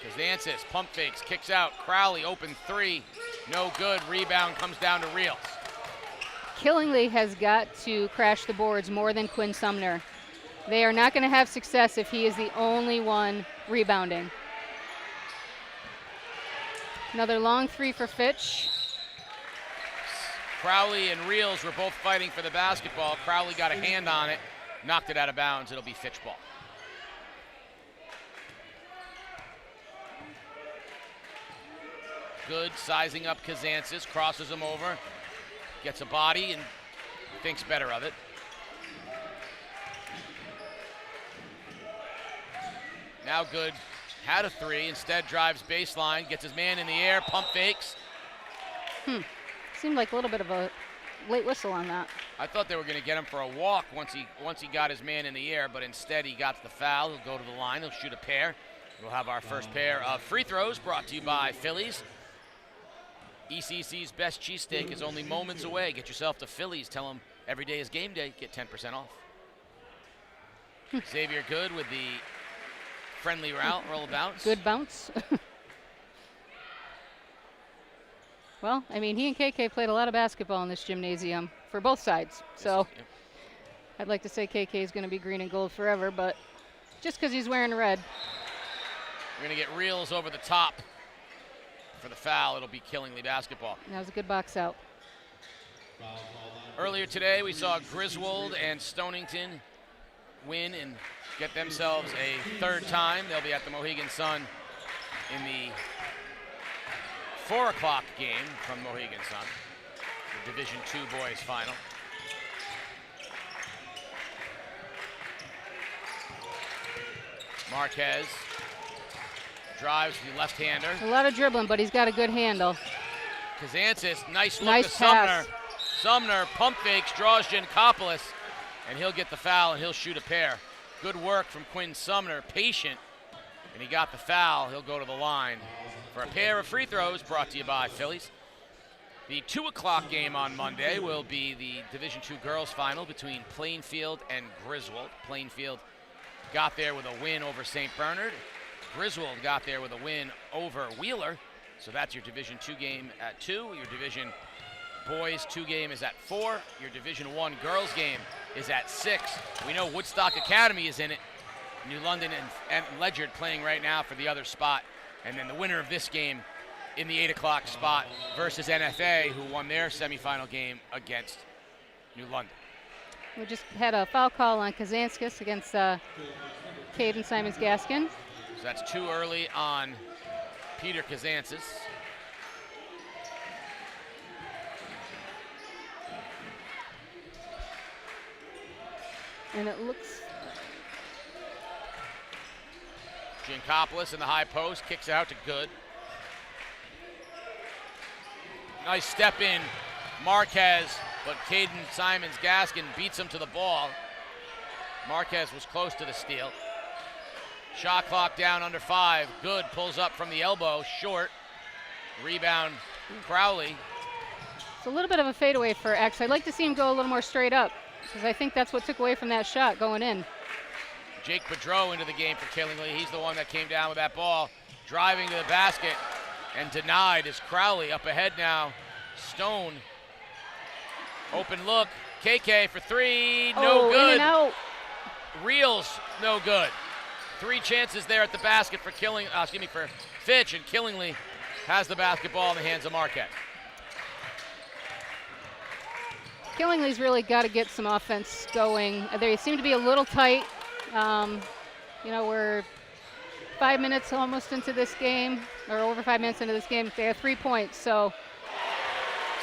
Kazantzis pump fakes, kicks out. Crowley open three, no good. Rebound comes down to Reels. Killingly has got to crash the boards more than Quinn Sumner. They are not going to have success if he is the only one rebounding. Another long three for Fitch. Crowley and Reels were both fighting for the basketball. Crowley got a hand on it, knocked it out of bounds. It'll be Fitch ball. Good sizing up Kazantzis, crosses him over, gets a body and thinks better of it. Now Good had a three, instead drives baseline, gets his man in the air, pump fakes. Seemed like a little bit of a late whistle on that. I thought they were going to get him for a walk once he got his man in the air, but instead he got the foul. He'll go to the line, he'll shoot a pair. We'll have our first pair of free throws brought to you by Phillies. ECC's best cheesesteak is only moments away. Get yourself to Phillies. Tell them every day is game day. Get 10% off. Xavier Good with the friendly roll bounce. Good bounce. Well, I mean, he and KK played a lot of basketball in this gymnasium for both sides. So I'd like to say KK is going to be green and gold forever, but just because he's wearing red. We're going to get Reels over the top. For the foul, it'll be Killingly basketball. That was a good box out. Earlier today, we saw Griswold and Stonington win and get themselves a third time. They'll be at the Mohegan Sun in the 4 o'clock game from Mohegan Sun, the Division II boys final. Marquez drives the left-hander. A lot of dribbling, but he's got a good handle. Kazantzis, nice look nice to pass. Sumner. Sumner pump fakes, draws Giancopoulos, and he'll get the foul and he'll shoot a pair. Good work from Quinn Sumner, patient, and he got the foul. He'll go to the line for a pair of free throws brought to you by Phillies. The 2 o'clock game on Monday will be the Division II girls final between Plainfield and Griswold. Plainfield got there with a win over St. Bernard. Griswold got there with a win over Wheeler. So that's your Division II game at 2. Your Division Boys 2 game is at 4. Your Division I girls game is at 6. We know Woodstock Academy is in it. New London and Ledyard playing right now for the other spot. And then the winner of this game in the 8 o'clock spot versus NFA, who won their semifinal game against New London. We just had a foul call on Kazantzis against Caden Simons Gaskin. So that's too early on Peter Kazantzis. And it looks... Giancopoulos in the high post, kicks out to Good. Nice step in, Marquez, but Caden Simons Gaskin beats him to the ball. Marquez was close to the steal. Shot clock down under 5. Good pulls up from the elbow, short. Rebound, Crowley. It's a little bit of a fadeaway for X. I'd like to see him go a little more straight up, because I think that's what took away from that shot going in. Jake Bedreau into the game for Killingly. He's the one that came down with that ball, driving to the basket, and denied is Crowley. Up ahead now, Stone. Open look, KK for 3, no good. In and out. Reels, no good. 3 chances there at the basket for for Fitch, and Killingly has the basketball in the hands of Marquez. Killingly's really got to get some offense going. They seem to be a little tight. You know, where 5 minutes almost into this game, or over 5 minutes into this game. They have 3 points, so.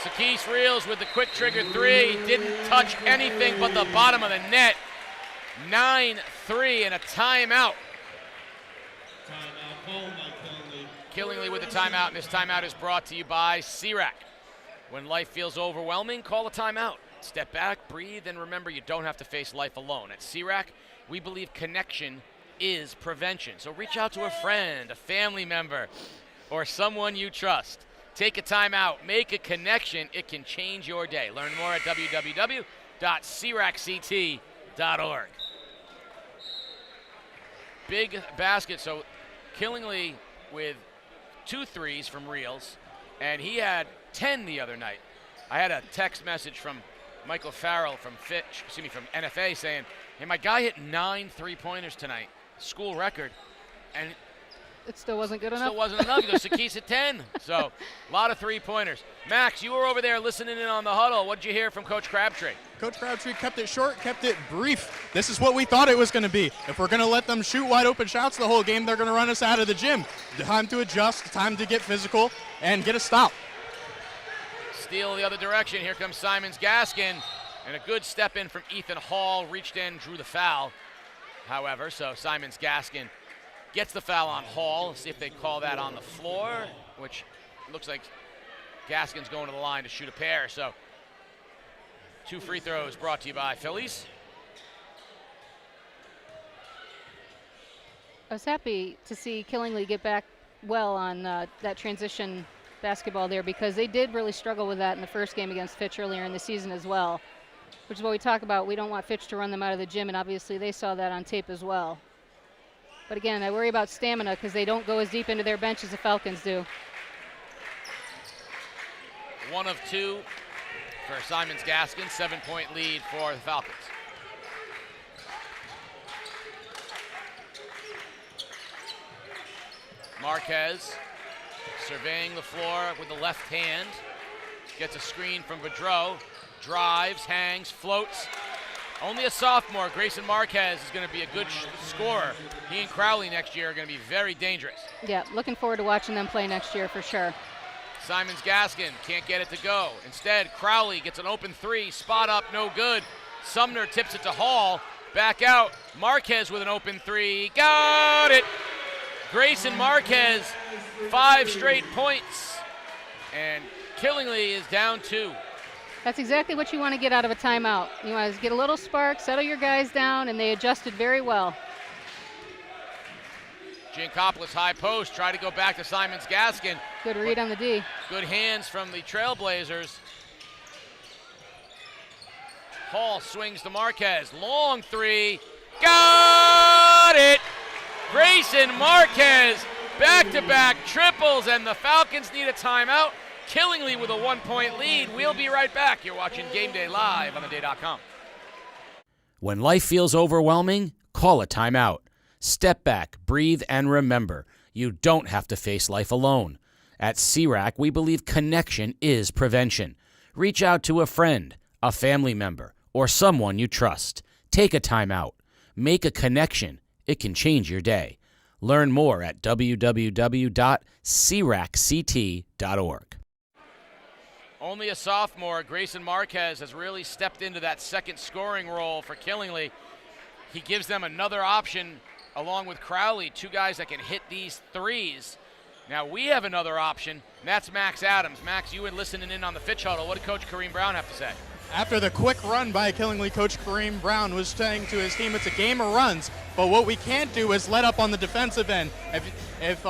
Sakis Reels with the quick trigger three. Didn't touch anything but the bottom of the net. 9-3 and a timeout. Killingly with the timeout, and this timeout is brought to you by CRAC. When life feels overwhelming, call a timeout. Step back, breathe, and remember you don't have to face life alone. At CRAC, we believe connection is prevention. So reach out to a friend, a family member, or someone you trust. Take a timeout, make a connection. It can change your day. Learn more at www.cracct.org. Big basket, so Killingly with 2 threes from Reels, and he had 10 the other night. I had a text message from Michael Farrell from Fitch, from NFA saying, hey, my guy hit 9 3-pointers tonight, school record, and it still wasn't good enough. Still wasn't enough. He goes, Sakis at 10. So, a lot of 3-pointers. Max, you were over there listening in on the huddle. What did you hear from Coach Crabtree? Coach Crabtree kept it short, kept it brief. This is what we thought it was going to be. If we're going to let them shoot wide open shots the whole game, they're going to run us out of the gym. Time to adjust, time to get physical, and get a stop. Steal the other direction. Here comes Simons Gaskin. And a good step in from Ethan Hall. Reached in, drew the foul. However, so Simons Gaskin gets the foul on Hall. See if they call that on the floor, which looks like Gaskin's going to the line to shoot a pair. So 2 free throws brought to you by Phillies. I was happy to see Killingly get back well on that transition basketball there, because they did really struggle with that in the first game against Fitch earlier in the season as well, which is what we talk about. We don't want Fitch to run them out of the gym, and obviously they saw that on tape as well. But again, I worry about stamina because they don't go as deep into their bench as the Falcons do. 1 of 2 for Simons Gaskin, 7-point lead for the Falcons. Marquez surveying the floor with the left hand. Gets a screen from Boudreau. Drives, hangs, floats. Only a sophomore, Grayson Marquez, is going to be a good scorer. He and Crowley next year are going to be very dangerous. Yeah, looking forward to watching them play next year for sure. Simons Gaskin can't get it to go. Instead, Crowley gets an open 3, spot up, no good. Sumner tips it to Hall, back out. Marquez with an open 3, got it! Grayson Marquez, 5 straight points. And Killingly is down 2. That's exactly what you want to get out of a timeout. You want to get a little spark, settle your guys down, and they adjusted very well. Giancopoulos high post, try to go back to Simons Gaskin. Good read on the D. Good hands from the Trailblazers. Hall swings to Marquez, long 3, got it! Grayson Marquez, back-to-back triples, and the Falcons need a timeout. Killingly with a 1-point lead. We'll be right back. You're watching Game Day live on theday.com. When life feels overwhelming, call a timeout. Step back, breathe, and remember, you don't have to face life alone. At CRAC, we believe connection is prevention. Reach out to a friend, a family member, or someone you trust. Take a timeout. Make a connection. It can change your day. Learn more at www.cracct.org. Only a sophomore, Grayson Marquez, has really stepped into that second scoring role for Killingly. He gives them another option along with Crowley, 2 guys that can hit these threes. Now we have another option, and that's Max Adams. Max, you were listening in on the Fitch huddle. What did Coach Kareem Brown have to say? After the quick run by Killingly, Coach Kareem Brown was saying to his team, it's a game of runs, but what we can't do is let up on the defensive end. If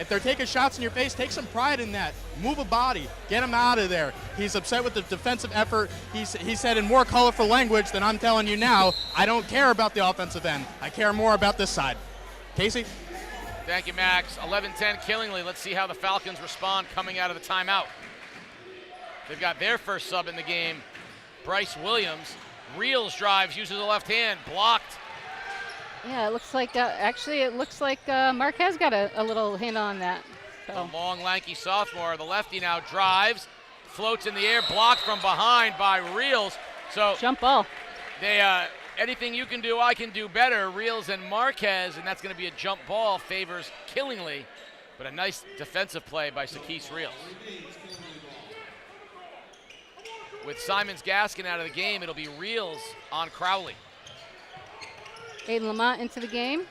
they're taking shots in your face, take some pride in that. Move a body, get them out of there. He's upset with the defensive effort. He said in more colorful language than I'm telling you now, I don't care about the offensive end. I care more about this side. Casey? Thank you, Max. 11-10 Killingly. Let's see how the Falcons respond coming out of the timeout. They've got their first sub in the game, Bryce Williams. Reels drives, uses the left hand, blocked. Yeah, it looks like, Marquez got a little hint on that. So. The long, lanky sophomore, the lefty now drives, floats in the air, blocked from behind by Reels. So jump ball. They anything you can do, I can do better. Reels and Marquez, and that's going to be a jump ball, favors Killingly, but a nice defensive play by Sakis Reels. With Simons Gaskin out of the game, it'll be Reels on Crowley. Aiden Lamont into the game.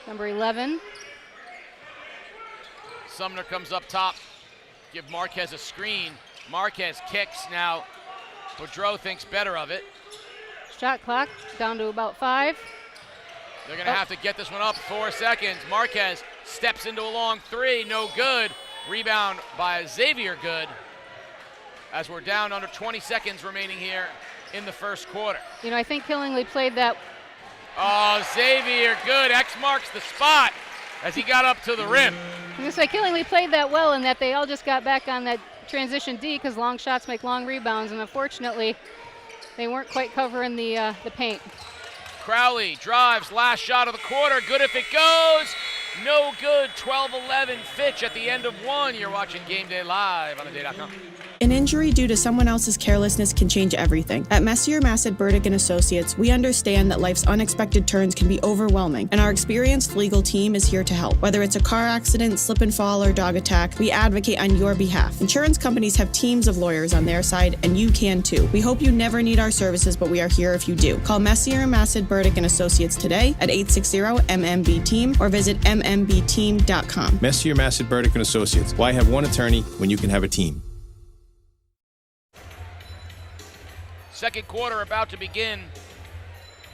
Number 11. Sumner comes up top, give Marquez a screen. Marquez kicks now. Boudreau thinks better of it. Shot clock down to about 5. They're going to have to get this one up 4 seconds. Marquez steps into a long 3, no good. Rebound by Xavier, good. As we're down under 20 seconds remaining here in the first quarter. You know, I think Killingly played that. Oh, Xavier, good. X marks the spot as he got up to the rim. I was going to say, Killingly played that well in that they all just got back on that transition D because long shots make long rebounds, and unfortunately, they weren't quite covering the paint. Crowley drives, last shot of the quarter, good if it goes. No good, 12-11 Fitch at the end of 1. You're watching Game Day live on theday.com. An injury due to someone else's carelessness can change everything. At Messier, Massad, Burdick and Associates, we understand that life's unexpected turns can be overwhelming, and our experienced legal team is here to help. Whether it's a car accident, slip and fall, or dog attack, we advocate on your behalf. Insurance companies have teams of lawyers on their side, and you can too. We hope you never need our services, but we are here if you do. Call Messier, Massad, Burdick and Associates today at 860-MMB-TEAM or visit mmbteam.com. Messier, Massad, Burdick and Associates. Why have one attorney when you can have a team? Second quarter about to begin.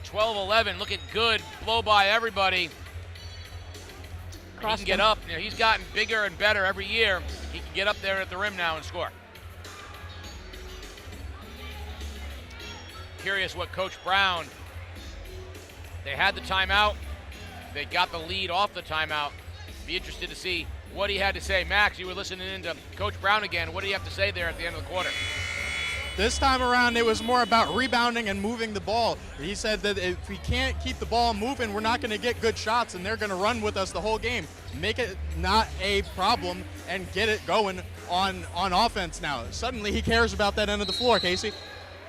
12-11, looking good. Blow by everybody. He can get up. You know, he's gotten bigger and better every year. He can get up there at the rim now and score. Curious what Coach Brown, they had the timeout. They got the lead off the timeout. Be interested to see what he had to say. Max, you were listening in to Coach Brown again. What do you have to say there at the end of the quarter? This time around, it was more about rebounding and moving the ball. He said that if we can't keep the ball moving, we're not going to get good shots, and they're going to run with us the whole game. Make it not a problem and get it going on offense now. Suddenly he cares about that end of the floor, Casey.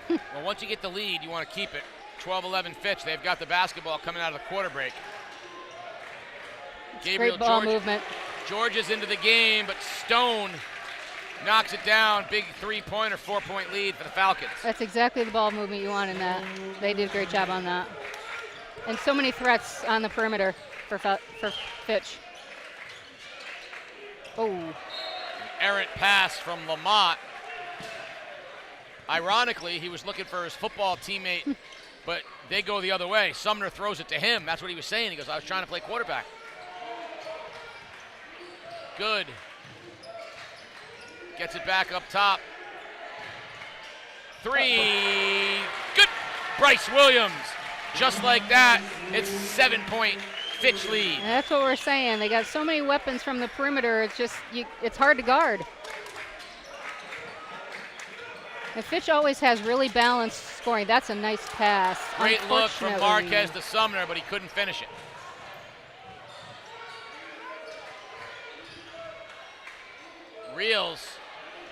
Well, once you get the lead, you want to keep it. 12-11 Fitch. They've got the basketball coming out of the quarter break. Gabriel Great ball George, movement. George is into the game, but Stone knocks it down. Big three-pointer, 4-point lead for the Falcons. That's exactly the ball movement you want in that. They did a great job on that. And so many threats on the perimeter for Fitch. Oh. Errant pass from Lamont. Ironically, he was looking for his football teammate, but they go the other way. Sumner throws it to him. That's what he was saying. He goes, I was trying to play quarterback. Good. Gets it back up top. 3. Good. Bryce Williams. Just like that, it's 7-point Fitch lead. And that's what we're saying. They got so many weapons from the perimeter. It's just, it's hard to guard. And Fitch always has really balanced scoring. That's a nice pass. Great look from Marquez to Sumner, but he couldn't finish it. Reels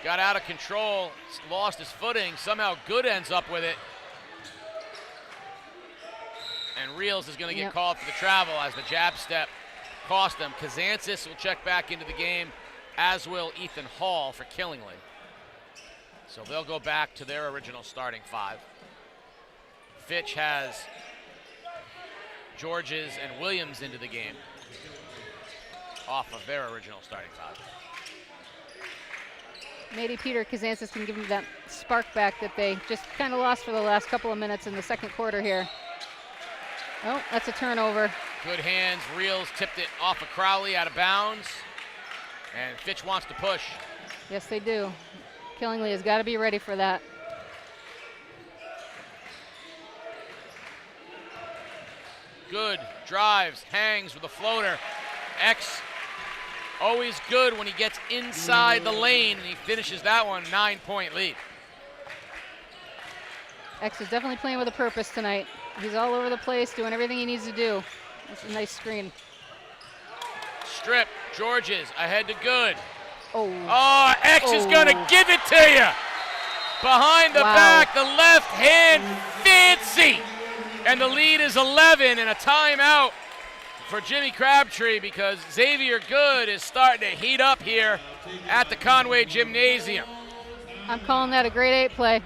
got out of control, lost his footing. Somehow Good ends up with it. And Reels is going to get called for the travel as the jab step cost them. Kazantzis will check back into the game, as will Ethan Hall for Killingly. So they'll go back to their original starting 5. Fitch has Georges and Williams into the game off of their original starting 5. Maybe Peter Kazantzis can give them that spark back that they just kind of lost for the last couple of minutes in the second quarter here. Oh, that's a turnover. Good hands. Reels tipped it off of Crowley out of bounds. And Fitch wants to push. Yes, they do. Killingly has got to be ready for that. Good. Drives, hangs with a floater. X always good when he gets inside the lane, and he finishes that one. 9-point lead. X is definitely playing with a purpose tonight. He's all over the place, doing everything he needs to do. That's a nice screen. Strip. Georges ahead to Good. Oh, X is going to give it to you. Behind the back, the left hand can't see. And the lead is 11 and a timeout for Jimmy Crabtree because Xavier Good is starting to heat up here at the Conway Gymnasium. I'm calling that a grade 8 play.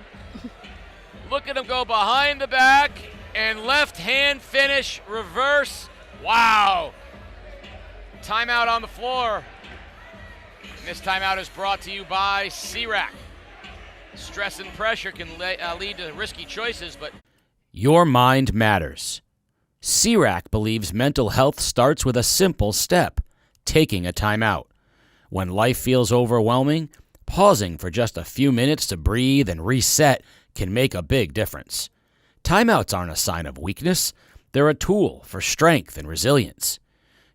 Look at him go behind the back and left hand finish, reverse. Wow. Timeout on the floor. And this timeout is brought to you by CRAC. Stress and pressure can lead to risky choices, but Your mind matters. CRAC believes mental health starts with a simple step, taking a timeout. When life feels overwhelming, pausing for just a few minutes to breathe and reset can make a big difference. Timeouts aren't a sign of weakness. They're a tool for strength and resilience.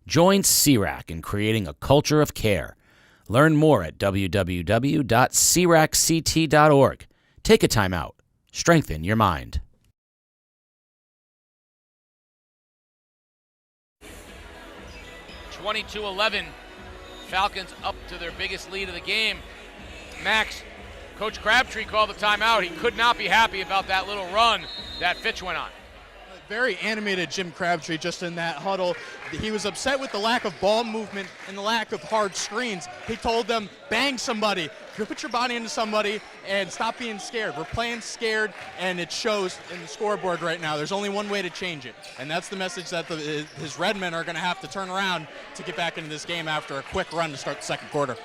Join CRAC in creating a culture of care. Learn more at www.cracct.org. Take a timeout. Strengthen your mind. 22-11. Falcons up to their biggest lead of the game. Max, Coach Crabtree called the timeout. He could not be happy about that little run that Fitch went on. Very animated Jim Crabtree just in that huddle. He was upset with the lack of ball movement and the lack of hard screens. He told them, bang somebody, put your body into somebody and stop being scared. We're playing scared and it shows in the scoreboard right now. There's only one way to change it, and that's the message that his Red Men are going to have to turn around to get back into this game after a quick run to start the second quarter.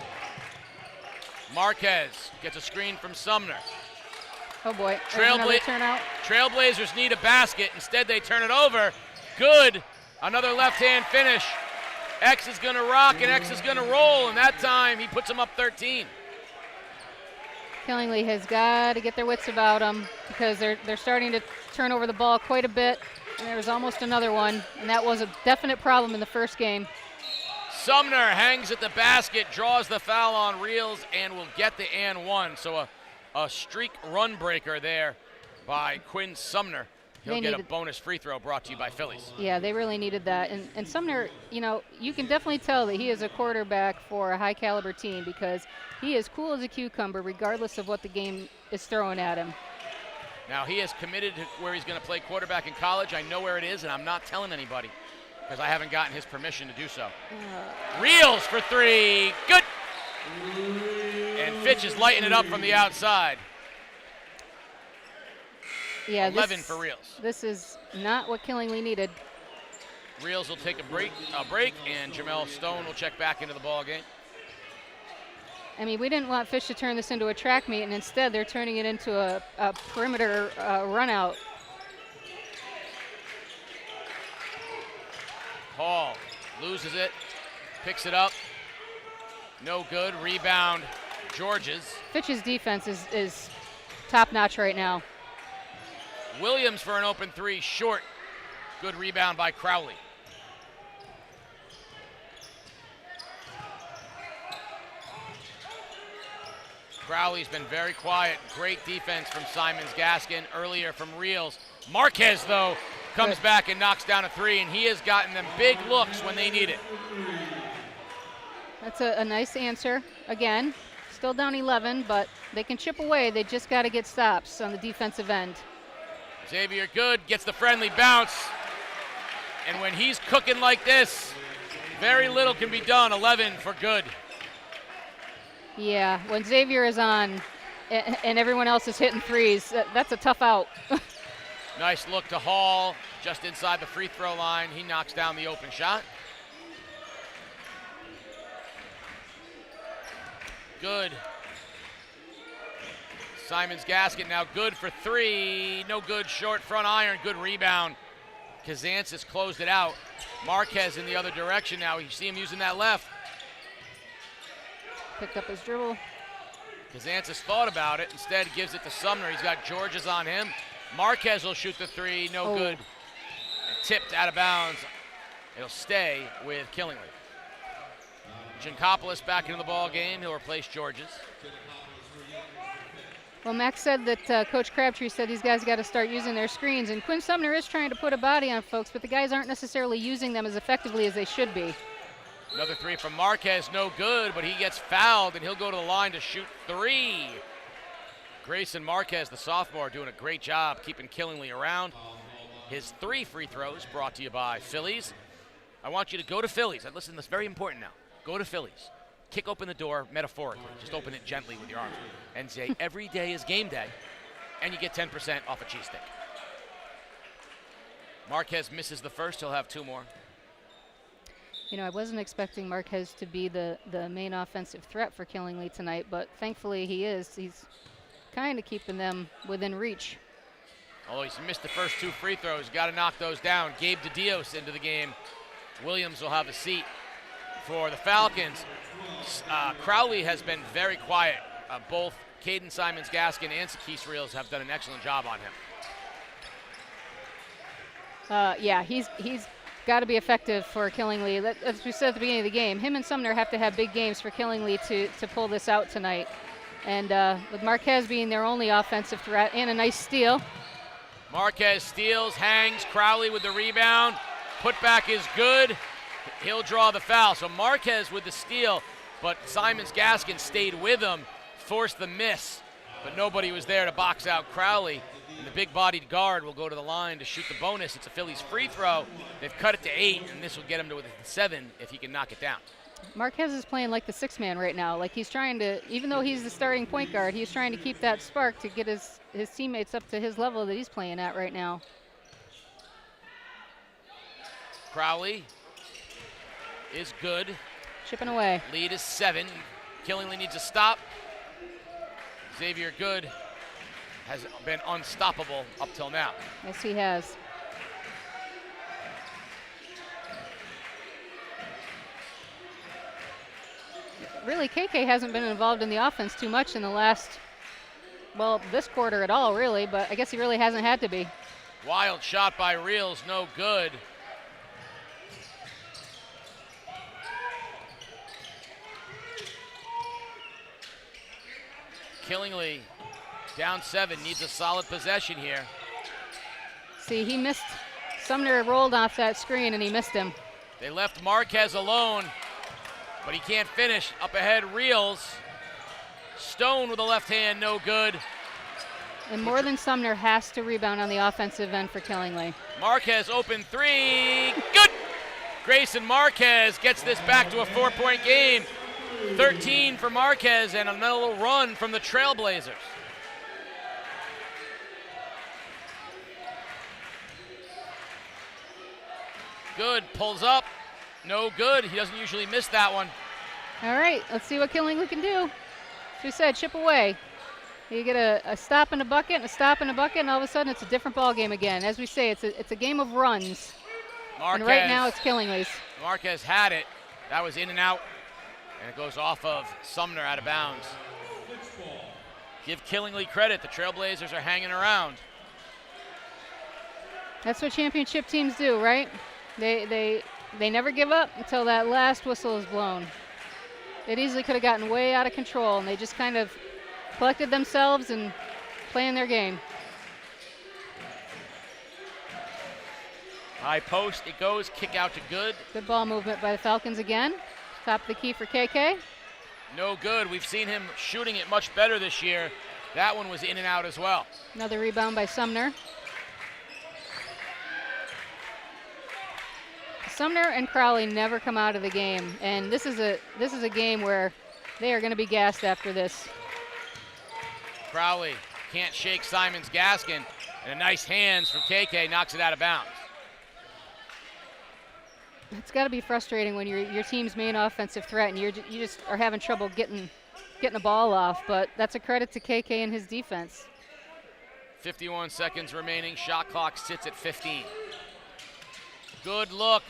Marquez gets a screen from Sumner. Oh boy, turnout. Trailblazers need a basket. Instead, they turn it over. Good. Another left-hand finish. X is going to rock and X is going to roll, and that time he puts them up 13. Killingly has got to get their wits about them because they're starting to turn over the ball quite a bit, and there was almost another one, and that was a definite problem in the first game. Sumner hangs at the basket, draws the foul on Reels, and will get the and one. So a streak run breaker there by Quinn Sumner. He'll get a bonus free throw brought to you by Phillies. Yeah, they really needed that. And Sumner, you know, you can definitely tell that he is a quarterback for a high caliber team because he is cool as a cucumber regardless of what the game is throwing at him. Now he is committed to where he's going to play quarterback in college. I know where it is, and I'm not telling anybody because I haven't gotten his permission to do so. Reels for three. Good. And Fitch is lighting it up from the outside. Yeah, 11 for Reels. This is not what Killingly needed. Reels will take a break, and Jamel Stone will check back into the ball game. I mean, we didn't want Fitch to turn this into a track meet, and instead they're turning it into a perimeter run out. Hall loses it, picks it up. No good. Rebound, Georges. Fitch's defense is top-notch right now. Williams for an open three, short. Good rebound by Crowley. Crowley's been very quiet. Great defense from Simons Gaskin, earlier from Reels. Marquez, though, comes back and knocks down a three, and he has gotten them big looks when they need it. That's a nice answer. Again, still down 11, but they can chip away. They just got to get stops on the defensive end. Xavier Good gets the friendly bounce. And when he's cooking like this, very little can be done. 11 for Good. Yeah, when Xavier is on and everyone else is hitting threes, that's a tough out. Nice look to Hall, just inside the free throw line. He knocks down the open shot. Good. Simons Gasket now good for three. No good, short front iron, good rebound. Kazantzis closed it out. Marquez in the other direction now. You see him using that left. Picked up his dribble. Kazantzis thought about it. Instead, he gives it to Sumner. He's got Georges on him. Marquez will shoot the three. No good. And tipped out of bounds. It'll stay with Killingly. Giancopoulos back into the ball game. He'll replace Georges. Well, Max said that Coach Crabtree said these guys got to start using their screens, and Quinn Sumner is trying to put a body on folks, but the guys aren't necessarily using them as effectively as they should be. Another three from Marquez, no good, but he gets fouled, and he'll go to the line to shoot three. Grayson Marquez, the sophomore, doing a great job keeping Killingly around. His 3 free throws brought to you by Phillies. I want you to go to Phillies. And listen, this is very important now. Go to Phillies. Kick open the door metaphorically. Just open it gently with your arms and say, every day is game day, and you get 10% off a cheesesteak. Marquez misses the first. He'll have 2 more. You know, I wasn't expecting Marquez to be the main offensive threat for Killingly tonight, but thankfully he is. He's kind of keeping them within reach. Although he's missed the first 2 free throws, got to knock those down. Gabe DeDios into the game. Williams will have a seat for the Falcons. Crowley has been very quiet. Both Caden Simons-Gaskin and Sakis Reels have done an excellent job on him. Yeah, he's got to be effective for Killingly. As we said at the beginning of the game, him and Sumner have to have big games for Killingly to pull this out tonight. And with Marquez being their only offensive threat, and a nice steal. Marquez steals, hangs, Crowley with the rebound. Putback is good. He'll draw the foul. So Marquez with the steal, but Simons-Gaskin stayed with him, forced the miss, but nobody was there to box out Crowley. And the big-bodied guard will go to the line to shoot the bonus. It's a Phillies free throw. They've cut it to 8, and this will get him to within 7 if he can knock it down. Marquez is playing like the 6th man right now. Like he's trying to, even though he's the starting point guard, he's trying to keep that spark to get his teammates up to his level that he's playing at right now. Crowley is good. Chipping away. Lead is 7. Killingly needs a stop. Xavier Good has been unstoppable up till now. Yes, he has. Really, KK hasn't been involved in the offense too much in the last, well, this quarter at all, really, but I guess he really hasn't had to be. Wild shot by Reels, no good. Killingly down 7, needs a solid possession here. See, he missed, Sumner rolled off that screen and he missed him. They left Marquez alone, but he can't finish. Up ahead, Reels. Stone with the left hand, no good. And more than Sumner has to rebound on the offensive end for Killingly. Marquez open 3, good! Grayson Marquez gets this back to a 4-point game. 13 for Marquez and another little run from the Trailblazers. Good, pulls up, no good. He doesn't usually miss that one. All right, let's see what Killingly can do. As we said, chip away. You get a stop and a bucket and a stop and a bucket, and all of a sudden it's a different ball game again. As we say, it's a game of runs. Marquez, and right now it's Killingly's. Marquez had it. That was in and out. And it goes off of Sumner out of bounds. Give Killingly credit. The Trailblazers are hanging around. That's what championship teams do, right? They never give up until that last whistle is blown. It easily could have gotten way out of control, and they just kind of collected themselves and playing their game. High post, it goes, kick out to Good. Good ball movement by the Falcons again. Top of the key for KK. No good. We've seen him shooting it much better this year. That one was in and out as well. Another rebound by Sumner. Sumner and Crowley never come out of the game, and this is a game where they are going to be gassed after this. Crowley can't shake Simons-Gaskin, and a nice hands from KK knocks it out of bounds. It's got to be frustrating when you're your team's main offensive threat and you just are having trouble getting the ball off, but that's a credit to KK and his defense. 51 seconds remaining. Shot clock sits at 15. Good look.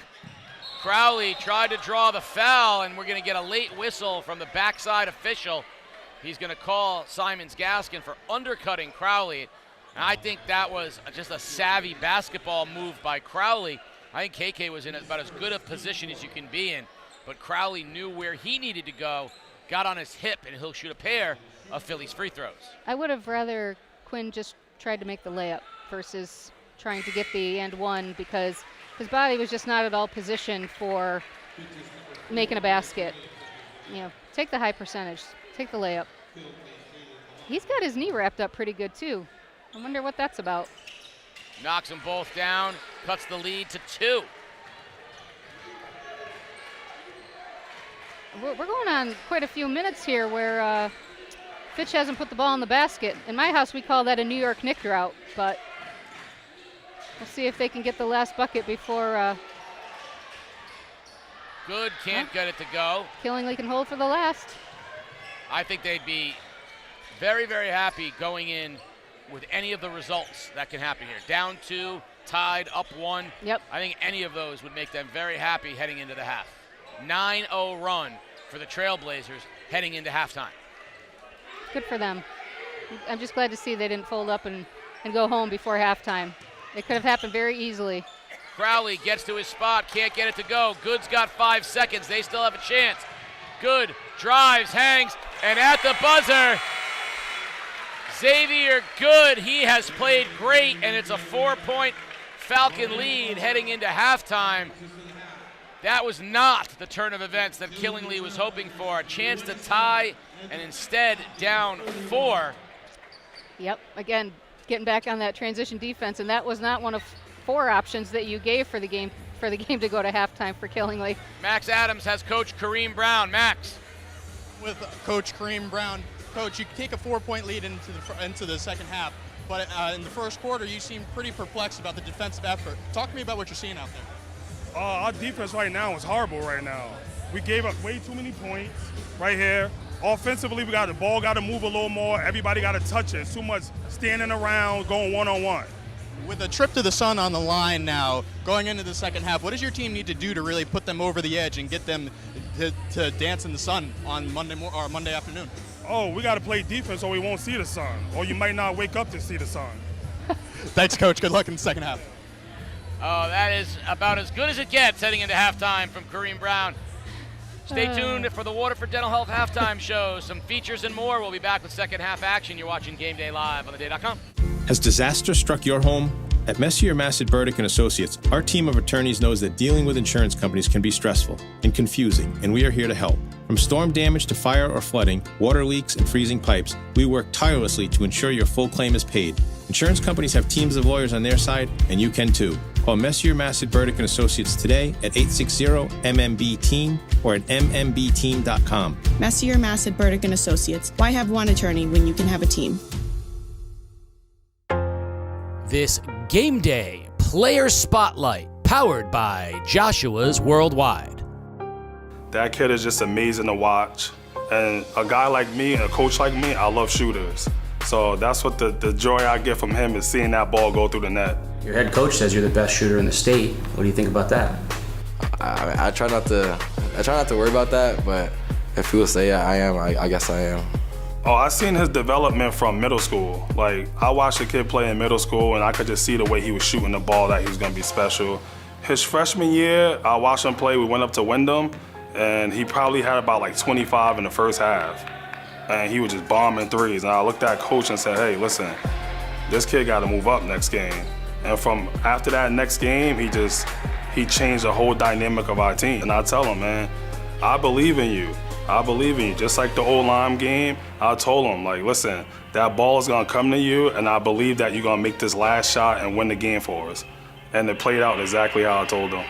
Crowley tried to draw the foul, and we're going to get a late whistle from the backside official. He's going to call Simons-Gaskin for undercutting Crowley. And I think that was just a savvy basketball move by Crowley. I think KK was in about as good a position as you can be in, but Crowley knew where he needed to go, got on his hip, and he'll shoot a pair of Phillies free throws. I would have rather Quinn just tried to make the layup versus trying to get the and one, because his body was just not at all positioned for making a basket. You know, take the high percentage, take the layup. He's got his knee wrapped up pretty good too. I wonder what that's about. Knocks them both down, cuts the lead to 2. We're going on quite a few minutes here where Fitch hasn't put the ball in the basket. In my house, we call that a New York Knick drought, but we'll see if they can get the last bucket before Good, can't get it to go. Killingly can hold for the last. I think they'd be very, very happy going in with any of the results that can happen here. Down 2, tied, up 1. Yep. I think any of those would make them very happy heading into the half. 9-0 run for the Trailblazers heading into halftime. Good for them. I'm just glad to see they didn't fold up and go home before halftime. It could have happened very easily. Crowley gets to his spot, can't get it to go. Good's got 5 seconds, they still have a chance. Good drives, hangs, and at the buzzer, Xavier Good. He has played great, and it's a 4-point Falcon lead heading into halftime. That was not the turn of events that Killingly was hoping for. A chance to tie, and instead down 4. Yep, again, getting back on that transition defense, and that was not one of 4 options that you gave for the game to go to halftime for Killingly. Max Adams has Coach Kareem Brown. Max. With Coach Kareem Brown. Coach, you take a 4-point lead into the second half, but in the first quarter, you seem pretty perplexed about the defensive effort. Talk to me about what you're seeing out there. Our defense right now is horrible right now. We gave up way too many points right here. Offensively, the ball got to move a little more. Everybody got to touch it. It's too much standing around, going one-on-one. With a trip to the sun on the line now, going into the second half, what does your team need to do to really put them over the edge and get them to dance in the sun on Monday afternoon? Oh, we got to play defense or we won't see the sun, or you might not wake up to see the sun. Thanks, Coach. Good luck in the second half. Oh, that is about as good as it gets heading into halftime from Kareem Brown. Stay tuned for the Waterford Dental Health halftime show. Some features and more. We'll be back with second half action. You're watching Game Day Live on theday.com. Has disaster struck your home? At Messier, Massad, Burdick and Associates, our team of attorneys knows that dealing with insurance companies can be stressful and confusing, and we are here to help. From storm damage to fire or flooding, water leaks, and freezing pipes, we work tirelessly to ensure your full claim is paid. Insurance companies have teams of lawyers on their side, and you can too. Call Messier, Massad, Burdick and Associates today at 860-MMB-TEAM or at mmbteam.com. Messier, Massad, Burdick and Associates. Why have one attorney when you can have a team? This Game Day Player Spotlight, powered by Joshua's Worldwide. That kid is just amazing to watch. And a guy like me, a coach like me, I love shooters. So that's what the joy I get from him is seeing that ball go through the net. Your head coach says you're the best shooter in the state. What do you think about that? I try not to worry about that, but if people say I am, I guess I am. Oh, I seen his development from middle school. Like, I watched the kid play in middle school, and I could just see the way he was shooting the ball that he was gonna be special. His freshman year, I watched him play. We went up to Wyndham, and he probably had about like 25 in the first half. And he was just bombing threes. And I looked at coach and said, hey, listen, this kid gotta move up next game. And from after that next game, he changed the whole dynamic of our team. And I tell him, man, I believe in you. I believe in you. Just like the old Lime game, I told him, like, listen, that ball is gonna come to you, and I believe that you're gonna make this last shot and win the game for us. And it played out exactly how I told him.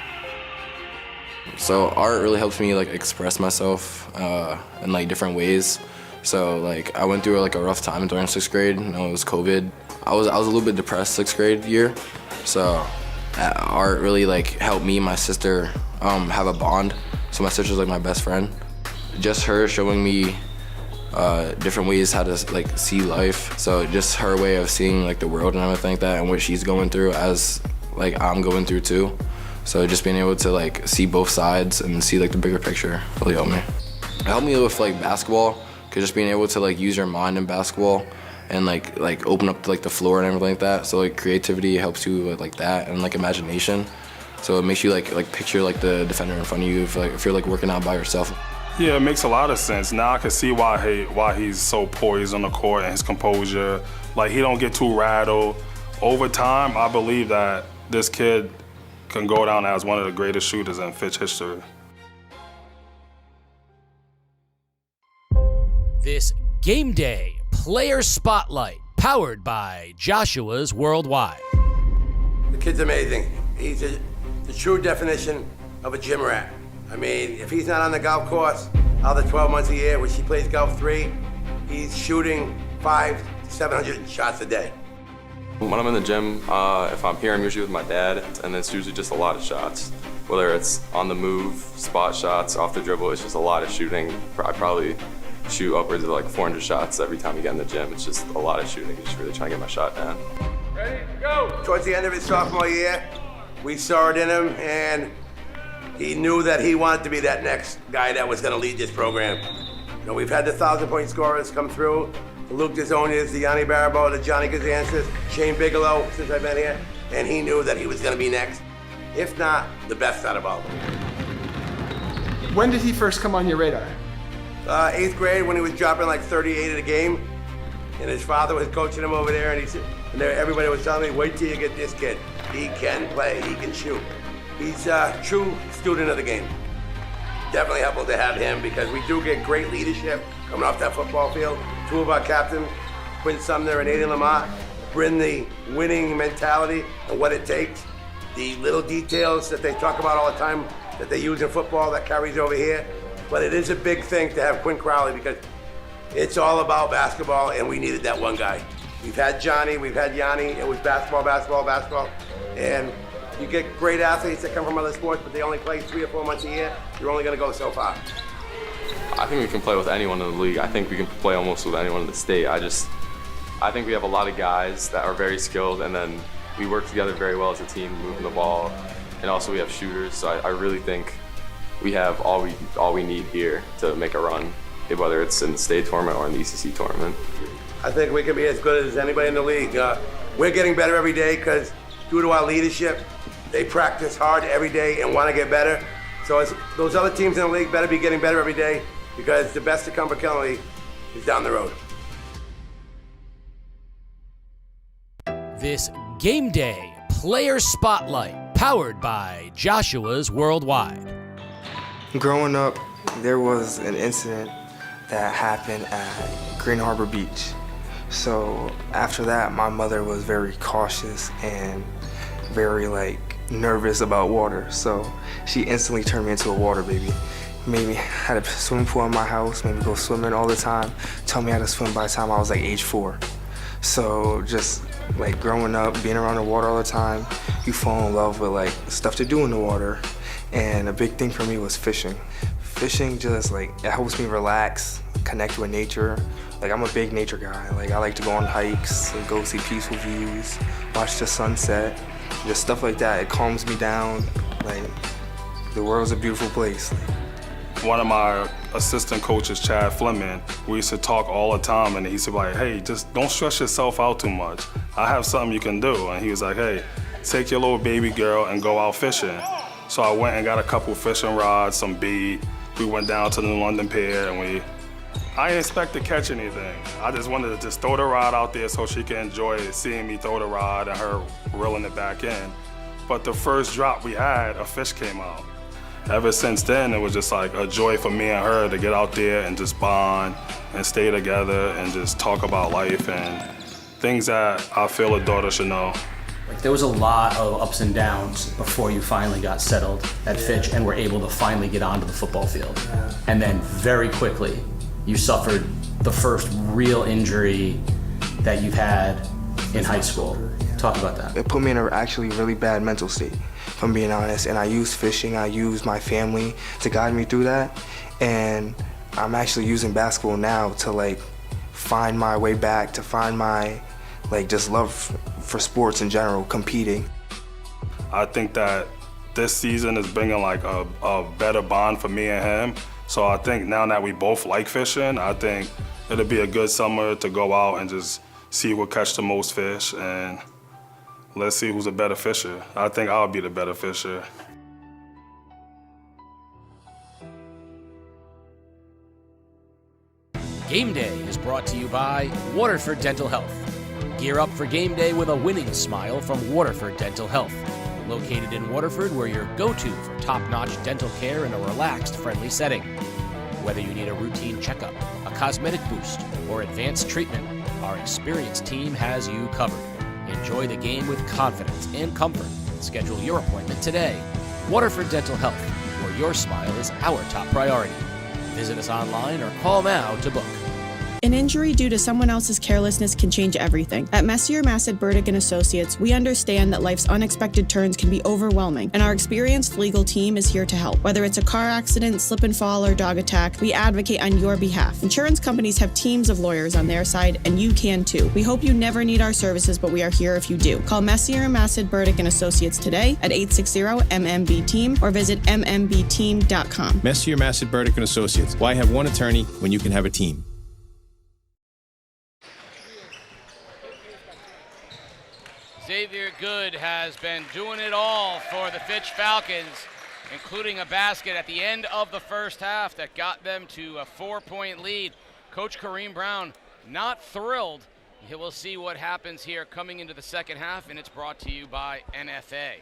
So art really helps me like express myself in like different ways. So like I went through like a rough time during 6th grade. You know, it was COVID. I was a little bit depressed 6th grade year. So art really like helped me and my sister have a bond. So my sister's like my best friend. Just her showing me different ways how to like see life. So just her way of seeing like the world and everything like that, and what she's going through as like I'm going through too. So just being able to like see both sides and see like the bigger picture really helped me. It helped me with like basketball, cause just being able to like use your mind in basketball and like open up like the floor and everything like that. So like creativity helps you with like that, and like imagination. So it makes you like picture like the defender in front of you if you're like working out by yourself. Yeah, it makes a lot of sense. Now I can see why he's so poised on the court and his composure. Like, he don't get too rattled. Over time, I believe that this kid can go down as one of the greatest shooters in Fitch history. This Game Day Player Spotlight, powered by Joshua's Worldwide. The kid's amazing. He's the true definition of a gym rat. I mean, if he's not on the golf course out of the 12 months a year, which he plays golf 3, he's shooting 500 to 700 shots a day. When I'm in the gym, if I'm here, I'm usually with my dad, and it's usually just a lot of shots. Whether it's on the move, spot shots, off the dribble, it's just a lot of shooting. I probably shoot upwards of like 400 shots every time we get in the gym. It's just a lot of shooting, just really trying to get my shot down. Ready, go! Towards the end of his sophomore year, we saw it in him, and he knew that he wanted to be that next guy that was going to lead this program. You know, we've had the 1,000-point scorers come through, the Luke DeZonias, the Yanni Baribeau, the Johnny Gazansis, Shane Bigelow since I've been here, and he knew that he was going to be next, if not the best out of all of them. When did he first come on your radar? 8th grade, when he was dropping like 38 at a game, and his father was coaching him over there, and everybody was telling me, wait till you get this kid. He can play, he can shoot. He's a true student of the game. Definitely helpful to have him because we do get great leadership coming off that football field. 2 of our captains, Quinn Sumner and Aiden Lamont, bring the winning mentality and what it takes. The little details that they talk about all the time that they use in football that carries over here. But it is a big thing to have Quinn Crowley because it's all about basketball and we needed that one guy. We've had Johnny, we've had Yanni, it was basketball, basketball, basketball. And you get great athletes that come from other sports, but they only play 3 or 4 months a year. You're only gonna go so far. I think we can play with anyone in the league. I think we can play almost with anyone in the state. I think we have a lot of guys that are very skilled, and then we work together very well as a team, moving the ball, and also we have shooters. So I really think we have all we need here to make a run, whether it's in the state tournament or in the ECC tournament. I think we can be as good as anybody in the league. We're getting better every day because due to our leadership, they practice hard every day and want to get better. So those other teams in the league better be getting better every day because the best to come for Kelly is down the road. This Game Day Player Spotlight, powered by Joshua's Worldwide. Growing up, there was an incident that happened at Green Harbor Beach. So after that, my mother was very cautious and very nervous about water. So she instantly turned me into a water baby. Made me had a swimming pool in my house, made me go swimming all the time, taught me how to swim by the time I was age 4. So just growing up, being around the water all the time, you fall in love with stuff to do in the water. And a big thing for me was fishing. Fishing just it helps me relax, connect with nature. I'm a big nature guy. I like to go on hikes, go see peaceful views, watch the sunset, just stuff like that. It calms me down. The world's a beautiful place. One of my assistant coaches, Chad Fleming, we used to talk all the time, and he used to be like, hey, just don't stress yourself out too much. I have something you can do. And he was like, hey, take your little baby girl and go out fishing. So I went and got a couple fishing rods, some bait. We went down to the London Pier, and I didn't expect to catch anything. I just wanted to just throw the rod out there so she can enjoy seeing me throw the rod and her reeling it back in. But the first drop we had, a fish came out. Ever since then, it was just a joy for me and her to get out there and just bond and stay together and just talk about life and things that I feel a daughter should know. There was a lot of ups and downs before you finally got settled at Fitch and were able to finally get onto the football field. Yeah. And then very quickly, you suffered the first real injury that you've had in high school. Talk about that. It put me in a actually really bad mental state, if I'm being honest. And I used fishing, I used my family to guide me through that. And I'm actually using basketball now to find my way back, to find my just love for sports in general, competing. I think that this season is bringing a better bond for me and him. So I think now that we both like fishing, I think it'll be a good summer to go out and just see who will catch the most fish, and let's see who's a better fisher. I think I'll be the better fisher. Game Day is brought to you by Waterford Dental Health. Gear up for game day with a winning smile from Waterford Dental Health. Located in Waterford, we're your go-to for top-notch dental care in a relaxed, friendly setting. Whether you need a routine checkup, a cosmetic boost, or advanced treatment, our experienced team has you covered. Enjoy the game with confidence and comfort. Schedule your appointment today. Waterford Dental Health, where your smile is our top priority. Visit us online or call now to book. An injury due to someone else's carelessness can change everything. At Messier, Massad, Burdick and Associates, we understand that life's unexpected turns can be overwhelming, and our experienced legal team is here to help. Whether it's a car accident, slip and fall, or dog attack, we advocate on your behalf. Insurance companies have teams of lawyers on their side, and you can too. We hope you never need our services, but we are here if you do. Call Messier, Massad, Burdick and Associates today at 860-MMB-TEAM or visit mmbteam.com. Messier, Massad, Burdick and Associates. Why have one attorney when you can have a team? Xavier Good has been doing it all for the Fitch Falcons, including a basket at the end of the first half that got them to a 4-point lead. Coach Kareem Brown not thrilled. We'll see what happens here coming into the second half, and it's brought to you by NFA.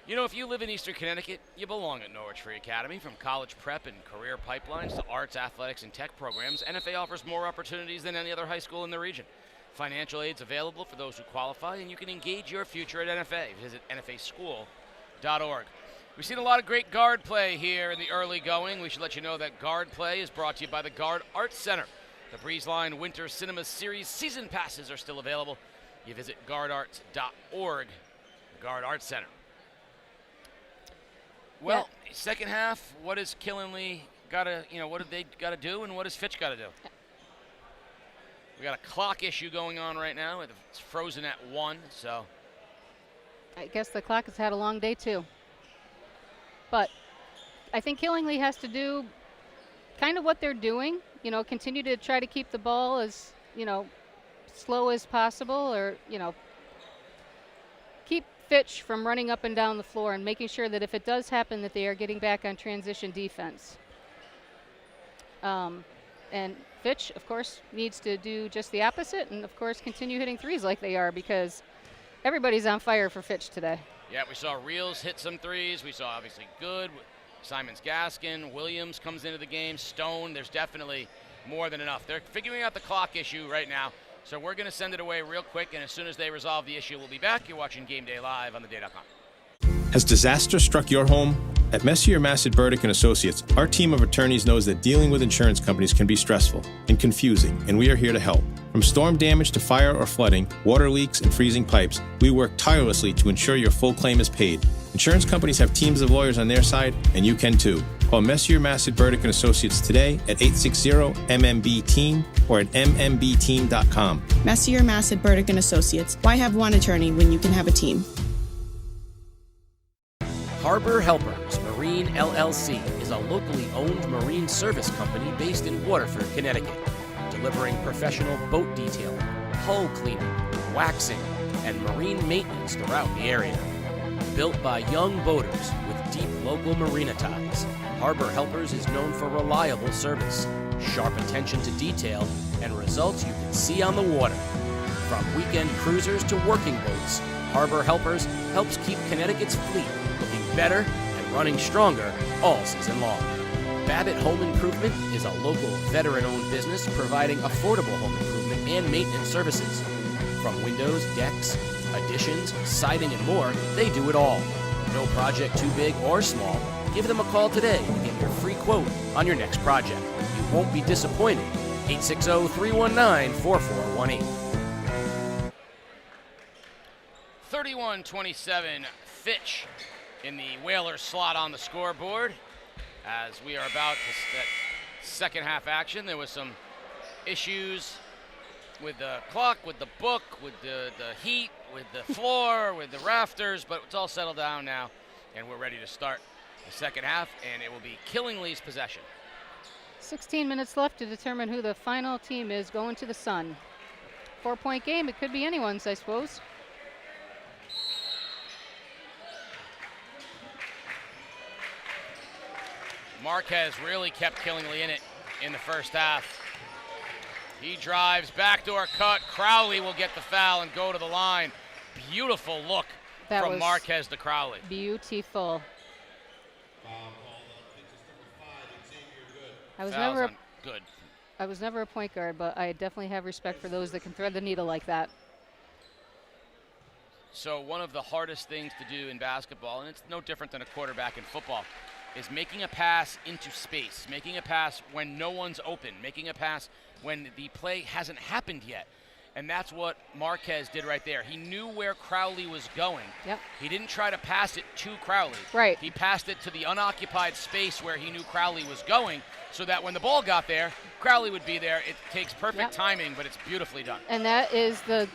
You know, if you live in Eastern Connecticut, you belong at Norwich Free Academy. From college prep and career pipelines to arts, athletics, and tech programs, NFA offers more opportunities than any other high school in the region. Financial aid's available for those who qualify, and you can engage your future at NFA. Visit nfaschool.org. We've seen a lot of great guard play here in the early going. We should let you know that guard play is brought to you by the Guard Arts Center. The Breeze Line Winter Cinema Series season passes are still available. You visit guardarts.org, Guard Arts Center. Well, second half, what does Killingly got to, what have they got to do, and what does Fitch got to do? We got a clock issue going on right now. It's frozen at 1, so. I guess the clock has had a long day too. But I think Killingly has to do kind of what they're doing, continue to try to keep the ball as, slow as possible, or, keep Fitch from running up and down the floor and making sure that if it does happen that they are getting back on transition defense. And Fitch, of course, needs to do just the opposite and, of course, continue hitting threes like they are, because everybody's on fire for Fitch today. Yeah, we saw Reels hit some threes. We saw, obviously, Good, Simons Gaskin, Williams comes into the game, Stone. There's definitely more than enough. They're figuring out the clock issue right now, so we're going to send it away real quick, and as soon as they resolve the issue, we'll be back. You're watching Game Day Live on theday.com. Has disaster struck your home? At Messier, Massad, Burdick and Associates, our team of attorneys knows that dealing with insurance companies can be stressful and confusing, and we are here to help. From storm damage to fire or flooding, water leaks, and freezing pipes, we work tirelessly to ensure your full claim is paid. Insurance companies have teams of lawyers on their side, and you can too. Call Messier, Massad, Burdick and Associates today at 860-MMB-TEAM or at mmbteam.com. Messier, Massad, Burdick and Associates. Why have one attorney when you can have a team? Harbor Helpers Marine LLC is a locally owned marine service company based in Waterford, Connecticut, delivering professional boat detailing, hull cleaning, waxing, and marine maintenance throughout the area. Built by young boaters with deep local marina ties, Harbor Helpers is known for reliable service, sharp attention to detail, and results you can see on the water. From weekend cruisers to working boats, Harbor Helpers helps keep Connecticut's fleet looking better and running stronger all season long. Babbitt Home Improvement is a local veteran-owned business providing affordable home improvement and maintenance services. From windows, decks, additions, siding, and more, they do it all. No project too big or small. Give them a call today to get your free quote on your next project. You won't be disappointed. 860-319-4418. 31-27, Fitch in the Whalers slot on the scoreboard. As we are about to set second half action, there was some issues with the clock, with the book, with the heat, with the floor, with the rafters, but it's all settled down now, and we're ready to start the second half, and it will be Killingly's possession. 16 minutes left to determine who the final team is going to the Sun. 4-point game, it could be anyone's, I suppose. Marquez really kept Killingly in it in the first half. He drives, backdoor cut. Crowley will get the foul and go to the line. Beautiful look from Marquez to Crowley. Beautiful. I was good. I was never a point guard, but I definitely have respect for those that can thread the needle like that. So one of the hardest things to do in basketball, and it's no different than a quarterback in football, is making a pass into space, making a pass when no one's open, making a pass when the play hasn't happened yet. And that's what Marquez did right there. He knew where Crowley was going. Yep. He didn't try to pass it to Crowley. Right. He passed it to the unoccupied space where he knew Crowley was going, so that when the ball got there, Crowley would be there. It takes perfect timing, but it's beautifully done. And that is the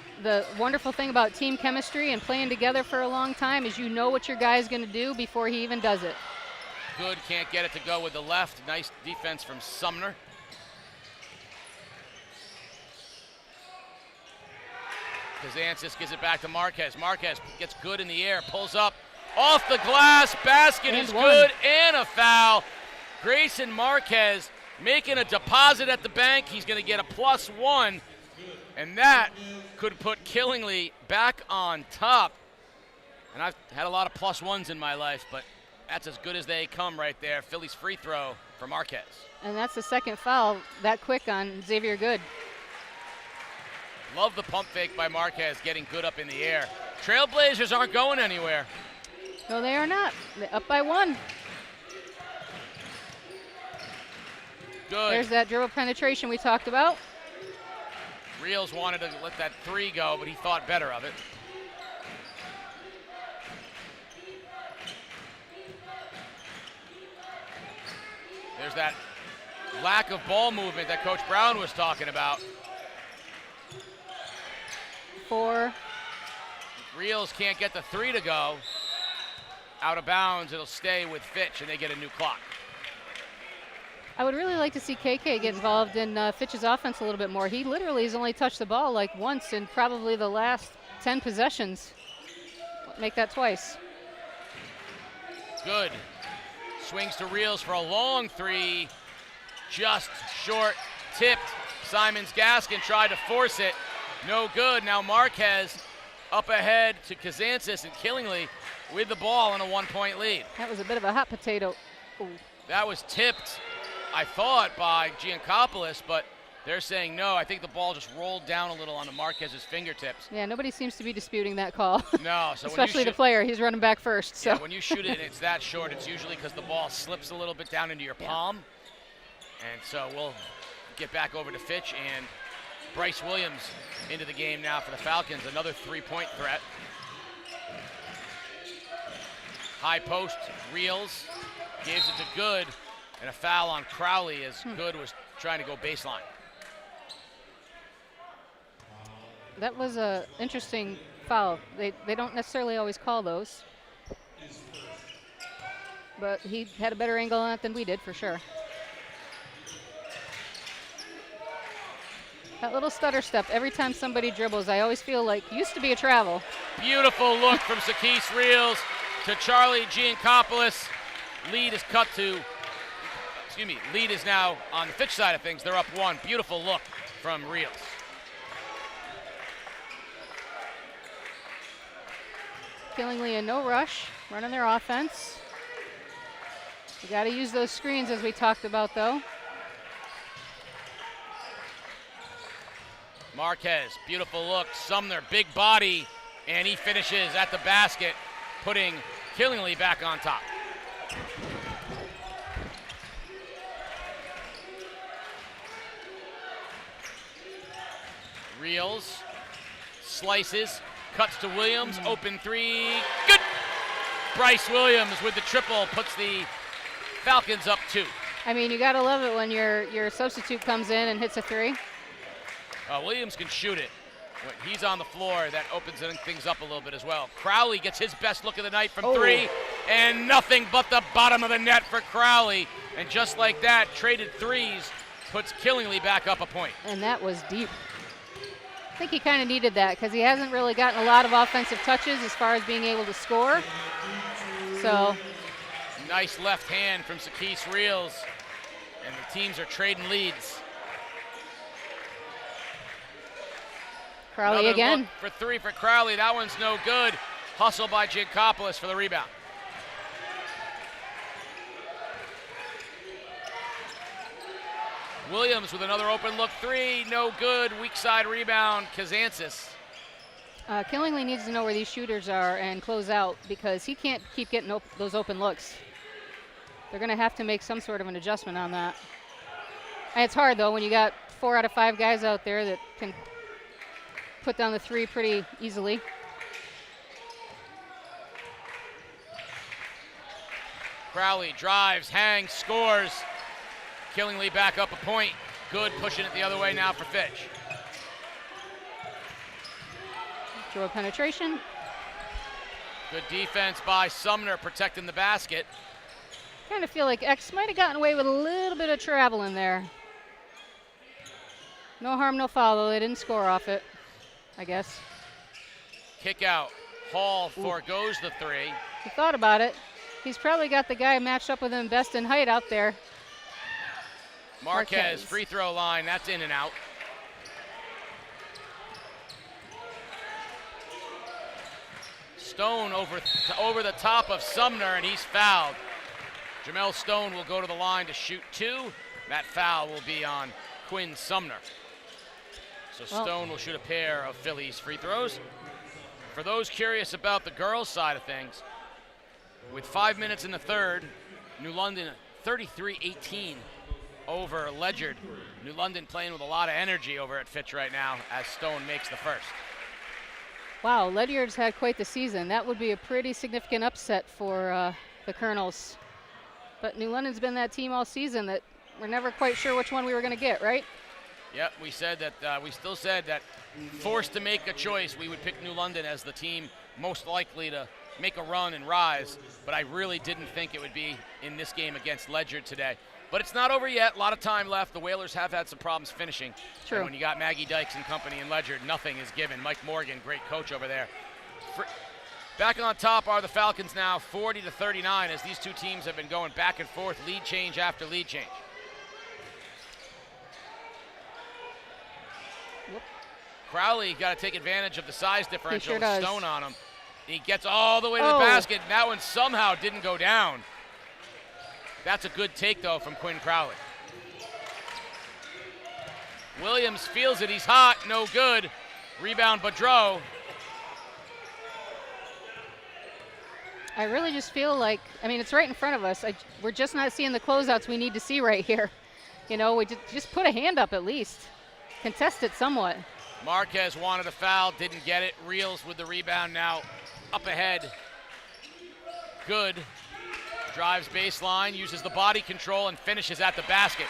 wonderful thing about team chemistry and playing together for a long time is you know what your guy's going to do before he even does it. Good, can't get it to go with the left. Nice defense from Sumner. Kazantzis gives it back to Marquez. Marquez gets good in the air, pulls up, off the glass, basket is good, and a foul. Grayson Marquez making a deposit at the bank. He's going to get a +1, and that could put Killingly back on top. And I've had a lot of +1s in my life, but that's as good as they come right there. Philly's free throw for Marquez. And that's the second foul that quick on Xavier Good. Love the pump fake by Marquez, getting good up in the air. Trailblazers aren't going anywhere. No, they are not. They're up by 1. Good. There's that dribble penetration we talked about. Reels wanted to let that 3 go, but he thought better of it. There's that lack of ball movement that Coach Brown was talking about. 4. Reels can't get the 3 to go. Out of bounds, it'll stay with Fitch, and they get a new clock. I would really like to see KK get involved in Fitch's offense a little bit more. He literally has only touched the ball like once in probably the last 10 possessions. Make that twice. Good. Swings to Reels for a long 3. Just short, tipped. Simons Gaskin tried to force it. No good. Now Marquez up ahead to Kazantzis and Killingly with the ball in a 1-point lead. That was a bit of a hot potato. Ooh. That was tipped, I thought, by Giancopoulos, but they're saying no. I think the ball just rolled down a little onto Marquez's fingertips. Yeah, nobody seems to be disputing that call. No. So especially the player. He's running back first. So. Yeah, when you shoot it and it's that short, it's usually because the ball slips a little bit down into your palm. And so we'll get back over to Fitch and Bryce Williams into the game now for the Falcons. Another 3-point threat. High post, Reels gives it to Good, and a foul on Crowley as Good was trying to go baseline. That was an interesting foul. They don't necessarily always call those. But he had a better angle on it than we did, for sure. That little stutter step, every time somebody dribbles, I always feel like used to be a travel. Beautiful look from Sakis Reels to Charlie Giancopoulos. Lead is cut to, lead is now on the Fitch side of things. They're up 1. Beautiful look from Reels. Killingly in no rush, running their offense. You got to use those screens as we talked about, though. Marquez, beautiful look. Sumner, big body, and he finishes at the basket, putting Killingly back on top. Reels, slices, cuts to Williams, open 3, good! Bryce Williams with the triple puts the Falcons up 2. I mean, you got to love it when your substitute comes in and hits a 3. Williams can shoot it. When he's on the floor, that opens things up a little bit as well. Crowley gets his best look of the night from 3, and nothing but the bottom of the net for Crowley. And just like that, traded 3s puts Killingly back up a point. And that was deep. I think he kind of needed that because he hasn't really gotten a lot of offensive touches as far as being able to score. So. Nice left hand from Sakis Reels, and the teams are trading leads. Crowley Another again. Look for 3 for Crowley. That one's no good. Hustle by Giancopoulos for the rebound. Williams with another open look three, no good. Weak side rebound, Kazantzis. Killingly needs to know where these shooters are and close out because he can't keep getting those open looks. They're going to have to make some sort of an adjustment on that. And it's hard, though, when you got 4 out of 5 guys out there that can put down the three pretty easily. Crowley drives, hangs, scores. Killingly back up a point. Good, pushing it the other way now for Fitch. Draw penetration. Good defense by Sumner, protecting the basket. Kind of feel like X might have gotten away with a little bit of travel in there. No harm, no foul, though. They didn't score off it, I guess. Kick out. Hall forgoes the three. He thought about it. He's probably got the guy matched up with him best in height out there. Marquez, free throw line. That's in and out. Stone over the top of Sumner, and he's fouled. Jamel Stone will go to the line to shoot 2. That foul will be on Quinn Sumner. So Stone will shoot a pair of Phillies free throws. For those curious about the girls' side of things, with 5 minutes in the third, New London 33-18 over Ledyard. New London playing with a lot of energy over at Fitch right now as Stone makes the first. Wow, Ledyard's had quite the season. That would be a pretty significant upset for the Colonels. But New London's been that team all season that we're never quite sure which one we were going to get, right? Yep, we said that. We still said that forced to make a choice, we would pick New London as the team most likely to make a run and rise. But I really didn't think it would be in this game against Ledyard today. But it's not over yet. A lot of time left. The Whalers have had some problems finishing. True. And when you got Maggie Dykes and company in Ledyard, nothing is given. Mike Morgan, great coach over there. Back on top are the Falcons now, 40-39, as these two teams have been going back and forth, lead change after lead change. Whoop. Crowley got to take advantage of the size differential. He sure does. Stone on him. He gets all the way to the basket, and that one somehow didn't go down. That's a good take, though, from Quinn Crowley. Williams feels it. He's hot. No good. Rebound, Boudreau. I really just feel like, I mean, it's right in front of us. We're just not seeing the closeouts we need to see right here. You know, we just put a hand up at least. Contest it somewhat. Marquez wanted a foul, didn't get it. Reels with the rebound now. Up ahead. Good. Drives baseline, uses the body control, and finishes at the basket.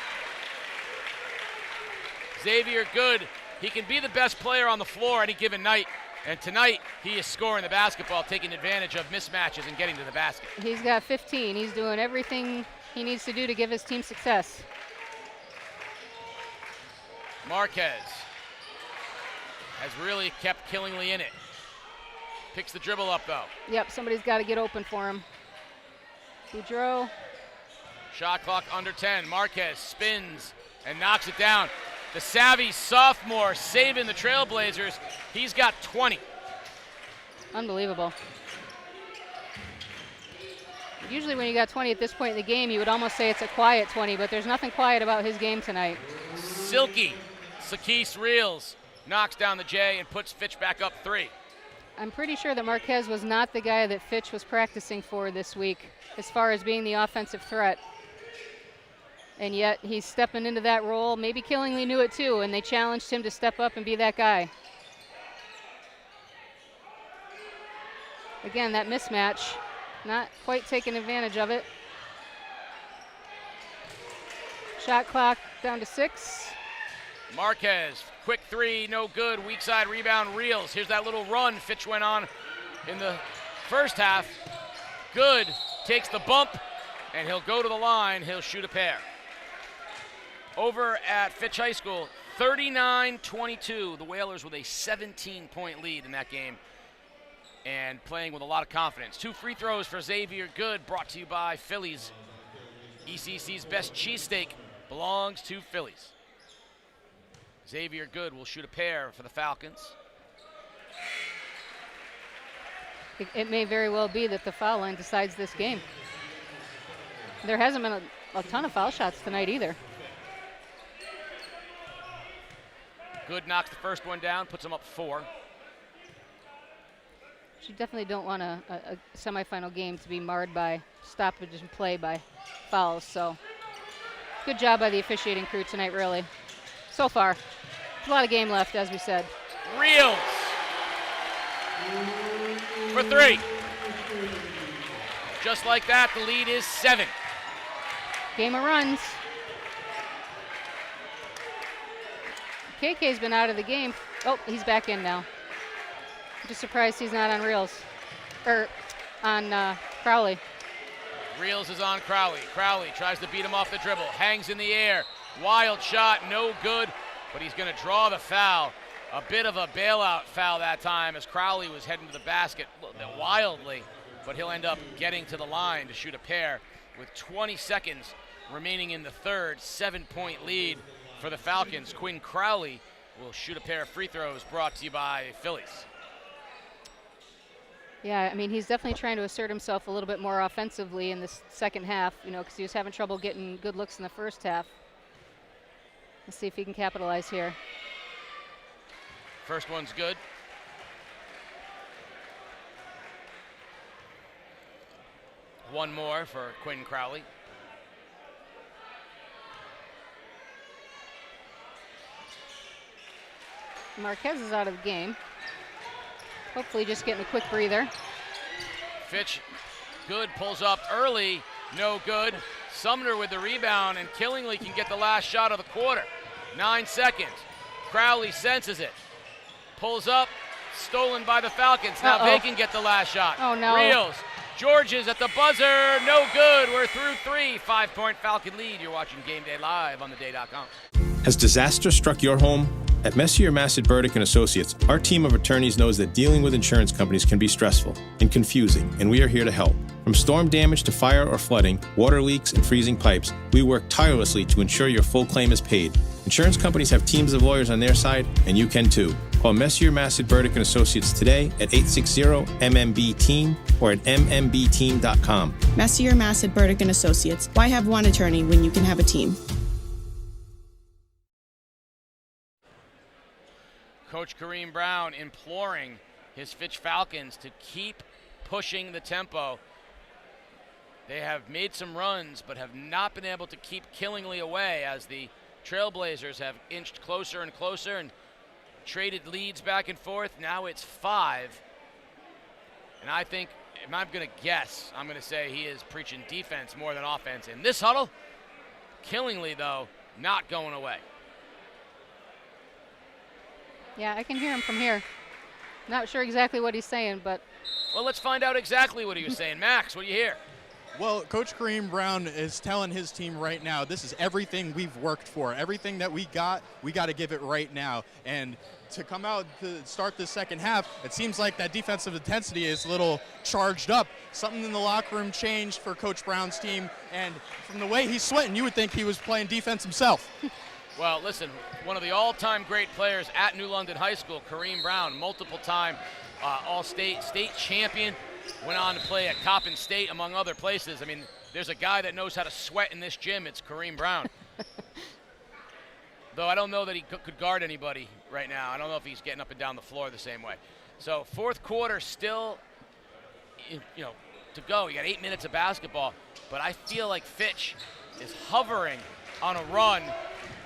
Xavier Good, he can be the best player on the floor any given night. And tonight, he is scoring the basketball, taking advantage of mismatches and getting to the basket. He's got 15. He's doing everything he needs to do to give his team success. Marquez has really kept Killingly in it. Picks the dribble up, though. Yep, somebody's got to get open for him. Boudreau. Shot clock under 10. Marquez spins and knocks it down. The savvy sophomore saving the Trailblazers. He's got 20. Unbelievable. Usually when you got 20 at this point in the game, you would almost say it's a quiet 20, but there's nothing quiet about his game tonight. Silky. Sakis Reels knocks down the J and puts Fitch back up 3. I'm pretty sure that Marquez was not the guy that Fitch was practicing for this week as far as being the offensive threat. And yet he's stepping into that role. Maybe Killingly knew it too, and they challenged him to step up and be that guy. Again, that mismatch, not quite taking advantage of it. Shot clock down to 6. Marquez, quick 3, no good. Weak side rebound, Reels. Here's that little run Fitch went on in the first half. Good, takes the bump, and he'll go to the line. He'll shoot a pair. Over at Fitch High School, 39-22. The Whalers with a 17-point lead in that game and playing with a lot of confidence. 2 free throws for Xavier Good, brought to you by Phillies. ECC's best cheesesteak belongs to Phillies. Xavier Good will shoot a pair for the Falcons. It may very well be that the foul line decides this game. There hasn't been a ton of foul shots tonight either. Good knocks the first one down, puts them up 4. You definitely don't want a semifinal game to be marred by stoppage and play by fouls. So good job by the officiating crew tonight, really. So far. There's a lot of game left, as we said. Reels for 3. Just like that, the lead is 7. Game of runs. KK's been out of the game. Oh, he's back in now. I'm just surprised he's not on Reels. On Crowley. Reels is on Crowley. Crowley tries to beat him off the dribble. Hangs in the air. Wild shot, no good. But he's going to draw the foul. A bit of a bailout foul that time as Crowley was heading to the basket wildly. But he'll end up getting to the line to shoot a pair with 20 seconds remaining in the third. 7-point lead for the Falcons. Quinn Crowley will shoot a pair of free throws, brought to you by Phillies. Yeah, I mean, he's definitely trying to assert himself a little bit more offensively in this second half, because he was having trouble getting good looks in the first half. Let's see if he can capitalize here. First one's good. One more for Quinn Crowley. Marquez is out of the game. Hopefully just getting a quick breather. Fitch, good, pulls up early, no good. Sumner with the rebound, and Killingly can get the last shot of the quarter. 9 seconds. Crowley senses it. Pulls up, stolen by the Falcons. Now they can get the last shot. Oh, no. Reels. Georges at the buzzer, no good. We're through 3. 5-point Falcon lead. You're watching Game Day live on theday.com. Has disaster struck your home? At Messier, Massad, Burdick and Associates, our team of attorneys knows that dealing with insurance companies can be stressful and confusing, and we are here to help. From storm damage to fire or flooding, water leaks and freezing pipes, we work tirelessly to ensure your full claim is paid. Insurance companies have teams of lawyers on their side, and you can too. Call Messier, Massad, Burdick and Associates today at 860-MMB-TEAM or at mmbteam.com. Messier, Massad, Burdick and Associates. Why have one attorney when you can have a team? Coach Kareem Brown imploring his Fitch Falcons to keep pushing the tempo. They have made some runs, but have not been able to keep Killingly away as the Trailblazers have inched closer and closer and traded leads back and forth. Now it's 5. And I think, if I'm going to guess, I'm going to say he is preaching defense more than offense in this huddle. Killingly, though, not going away. Yeah, I can hear him from here. Not sure exactly what he's saying, but... Well, let's find out exactly what he was saying. Max, what do you hear? Well, Coach Kareem Brown is telling his team right now, this is everything we've worked for. Everything that we got to give it right now. And to come out to start the second half, it seems like that defensive intensity is a little charged up. Something in the locker room changed for Coach Brown's team. And from the way he's sweating, you would think he was playing defense himself. Well, listen, one of the all-time great players at New London High School, Kareem Brown, multiple-time all-state champion, went on to play at Coppin State, among other places. I mean, there's a guy that knows how to sweat in this gym. It's Kareem Brown. Though I don't know that he could guard anybody right now. I don't know if he's getting up and down the floor the same way. So fourth quarter still, to go. You got 8 minutes of basketball, but I feel like Fitch is hovering on a run.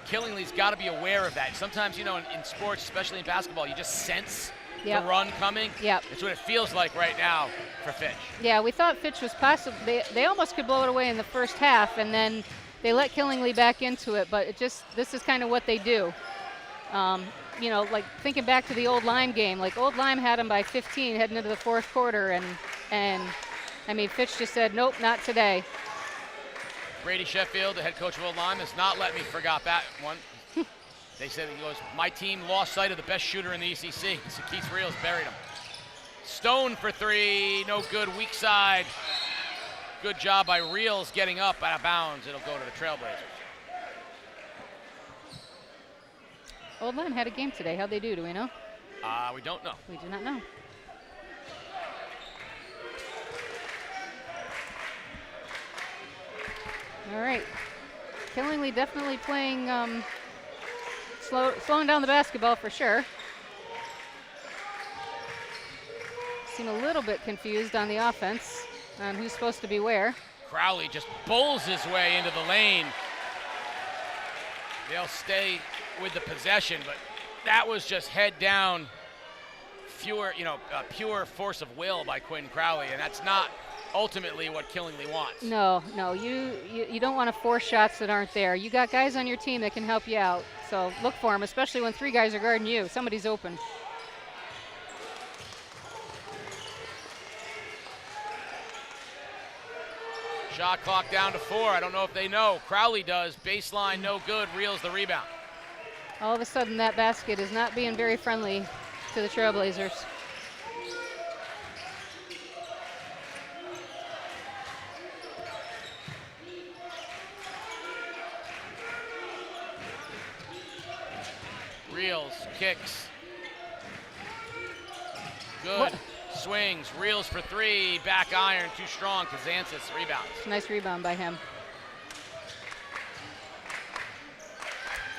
Killingly's got to be aware of that. Sometimes, in sports, especially in basketball, you just sense the run coming. Yep. It's what it feels like right now for Fitch. Yeah, we thought Fitch was possible. They almost could blow it away in the first half, and then they let Killingly back into it, but this is kind of what they do. Like thinking back to the Old Lyme game, like Old Lyme had them by 15 heading into the fourth quarter, and I mean, Fitch just said, nope, not today. Brady Sheffield, the head coach of Old Lyme, has not let me forget that one. They said, he goes, my team lost sight of the best shooter in the ECC. So Keith Reels buried him. Stone for 3, no good, weak side. Good job by Reels getting up out of bounds. It'll go to the Trailblazers. Old Lyme had a game today. How'd they do we know? We don't know. We do not know. All right. Killingly definitely playing slowing down the basketball for sure. Seem a little bit confused on the offense on who's supposed to be where. Crowley just bowls his way into the lane. They'll stay with the possession, but that was just head down, pure force of will by Quinn Crowley, and that's not ultimately what Killingly wants. No, you don't want to force shots that aren't there. You got guys on your team that can help you out, so look for them, especially when 3 guys are guarding you. Somebody's open. Shot clock down to 4. I don't know if they know. Crowley does. Baseline, no good. Reels the rebound. All of a sudden, that basket is not being very friendly to the Trailblazers. Reels, kicks. Good. What? Swings, reels for 3, back iron, too strong. Kazantzis rebounds. Nice rebound by him.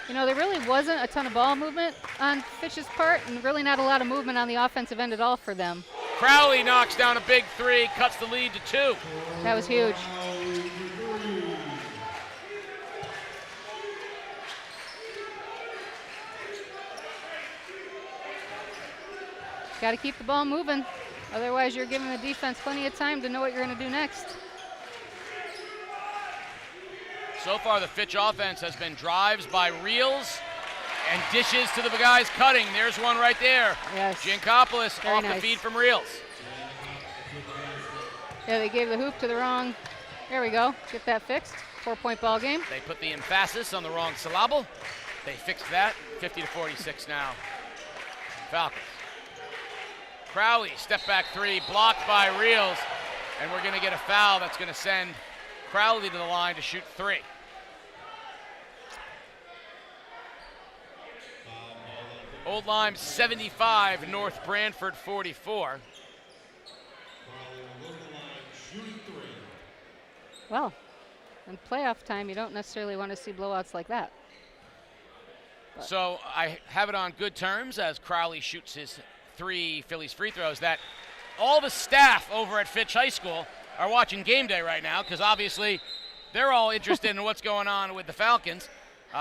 There really wasn't a ton of ball movement on Fitch's part, and really not a lot of movement on the offensive end at all for them. Crowley knocks down a big 3, cuts the lead to 2. That was huge. Got to keep the ball moving. Otherwise, you're giving the defense plenty of time to know what you're going to do next. So far, the Fitch offense has been drives by Reels and dishes to the guys cutting. There's one right there. Yes. Giancopoulos off nice. the feed from Reels. Yeah, they gave the hoop to the wrong. There we go. Get that fixed. 4-point ball game. They put the emphasis on the wrong syllable. They fixed that. 50-46 now. Falcons. Crowley, step back 3, blocked by Reels, and we're going to get a foul that's going to send Crowley to the line to shoot 3. Old Lyme 75, North Branford 44. Well, in playoff time, you don't necessarily want to see blowouts like that. So I have it on good terms as Crowley shoots his 3 Phillies free throws that all the staff over at Fitch High School are watching game day right now, because obviously they're all interested in what's going on with the Falcons.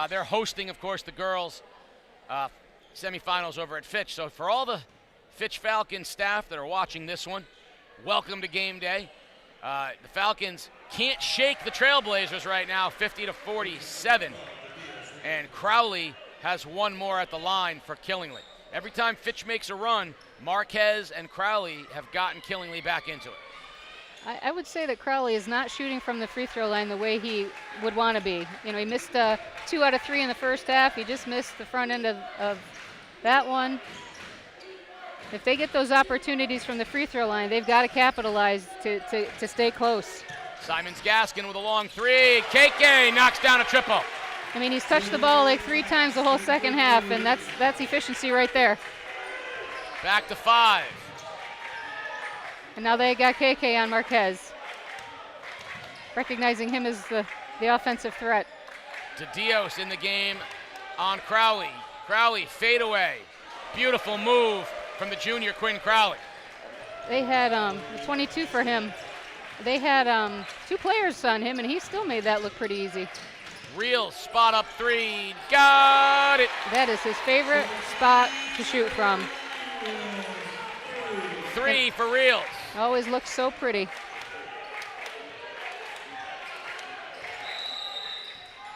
They're hosting, of course, the girls' semifinals over at Fitch. So for all the Fitch Falcons staff that are watching this one, welcome to game day. The Falcons can't shake the Trailblazers right now, 50-47. And Crowley has one more at the line for Killingly. Every time Fitch makes a run, Marquez and Crowley have gotten Killingly back into it. I would say that Crowley is not shooting from the free throw line the way he would want to be. He missed 2 out of 3 in the first half. He just missed the front end of that one. If they get those opportunities from the free throw line, they've got to capitalize to stay close. Simons Gaskin with a long 3. KK knocks down a triple. He's touched the ball like 3 times the whole second half, and that's efficiency right there. Back to 5. And now they got KK on Marquez, recognizing him as the offensive threat. DeDios in the game on Crowley. Crowley fade away. Beautiful move from the junior Quinn Crowley. They had 22 for him. They had 2 players on him, and he still made that look pretty easy. Real spot up 3. Got it. That is his favorite spot to shoot from. 3 for Reels. Always looks so pretty.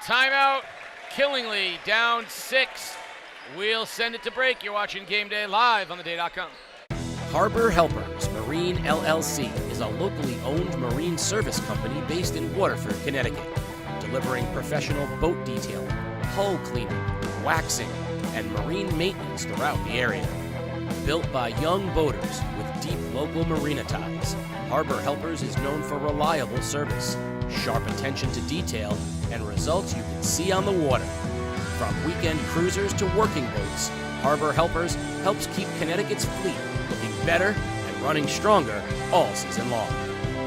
Timeout. Killingly down 6. We'll send it to break. You're watching Game Day live on theday.com. Harbor Helpers Marine LLC is a locally owned marine service company based in Waterford, Connecticut, delivering professional boat detailing, hull cleaning, waxing, and marine maintenance throughout the area. Built by young boaters with deep local marina ties, Harbor Helpers is known for reliable service, sharp attention to detail, and results you can see on the water. From weekend cruisers to working boats, Harbor Helpers helps keep Connecticut's fleet looking better and running stronger all season long.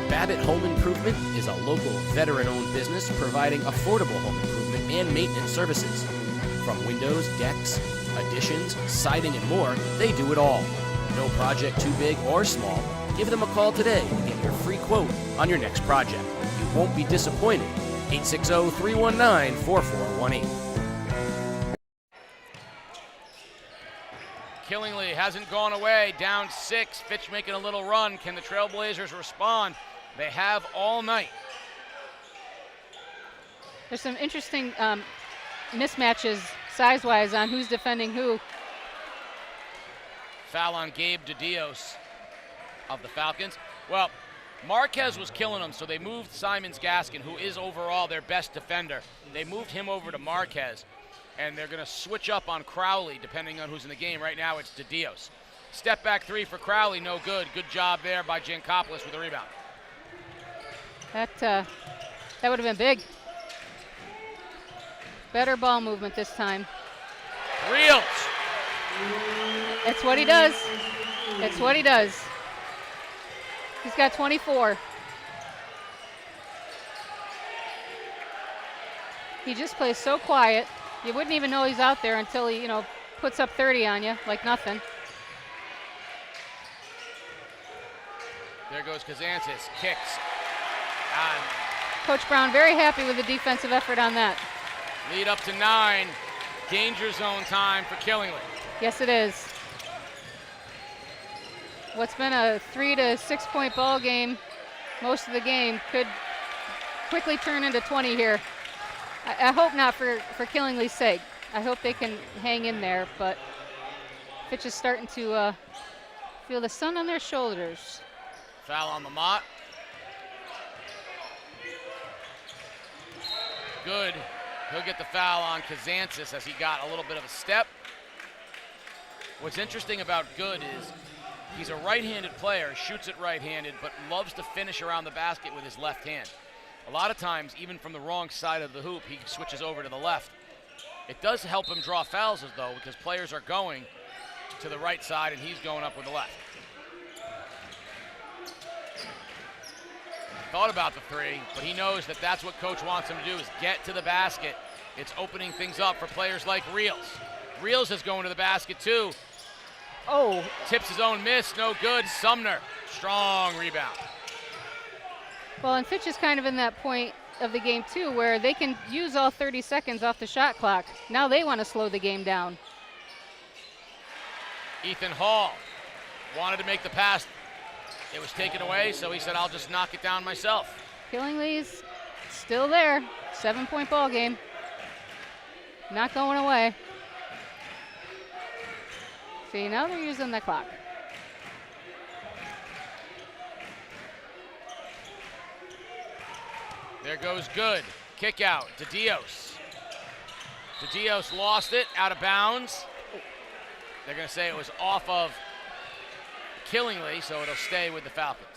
Babbitt Home Improvement is a local veteran-owned business providing affordable home improvement and maintenance services. From windows, decks, additions, siding, and more, they do it all. No project too big or small. Give them a call today and get your free quote on your next project. You won't be disappointed. 860-319-4418. Killingly hasn't gone away, down 6. Fitch making a little run. Can the Trailblazers respond? They have all night. There's some interesting mismatches size-wise on who's defending who. Foul on Gabe DeDios of the Falcons. Well, Marquez was killing them, so they moved Simons Gaskin, who is overall their best defender. They moved him over to Marquez, and they're going to switch up on Crowley depending on who's in the game. Right now it's DeDios. Step back 3 for Crowley, no good. Good job there by Jankopoulos with the rebound. That would have been big. Better ball movement this time. Reels. It's what he does. It's what he does. He's got 24. He just plays so quiet. You wouldn't even know he's out there until he, puts up 30 on you like nothing. There goes Kazantzis, kicks. Coach Brown very happy with the defensive effort on that. Lead up to 9. Danger zone time for Killingly. Yes, it is. What's been a 3 to 6 point ball game most of the game could quickly turn into 20 here. I hope not for Killingly's sake. I hope they can hang in there, but Fitch is starting to feel the sun on their shoulders. Foul on the Mott. Good. He'll get the foul on Kazantzis as he got a little bit of a step. What's interesting about Good is he's a right-handed player, shoots it right-handed, but loves to finish around the basket with his left hand. A lot of times, even from the wrong side of the hoop, he switches over to the left. It does help him draw fouls, though, because players are going to the right side and he's going up with the left. Thought about the 3, but he knows that that's what coach wants him to do, is get to the basket. It's opening things up for players like Reels. Reels is going to the basket too. Oh. Tips his own miss, no good. Sumner, strong rebound. Well, and Fitch is kind of in that point of the game too where they can use all 30 seconds off the shot clock. Now they want to slow the game down. Ethan Hall wanted to make the pass. It was taken away, so he said, I'll just knock it down myself. Killingly's still there. 7 point ball game. Not going away. See, now they're using the clock. There goes Good. Kick out. DeDios. DeDios lost it out of bounds. They're going to say it was off of Killingly, so it'll stay with the Falcons.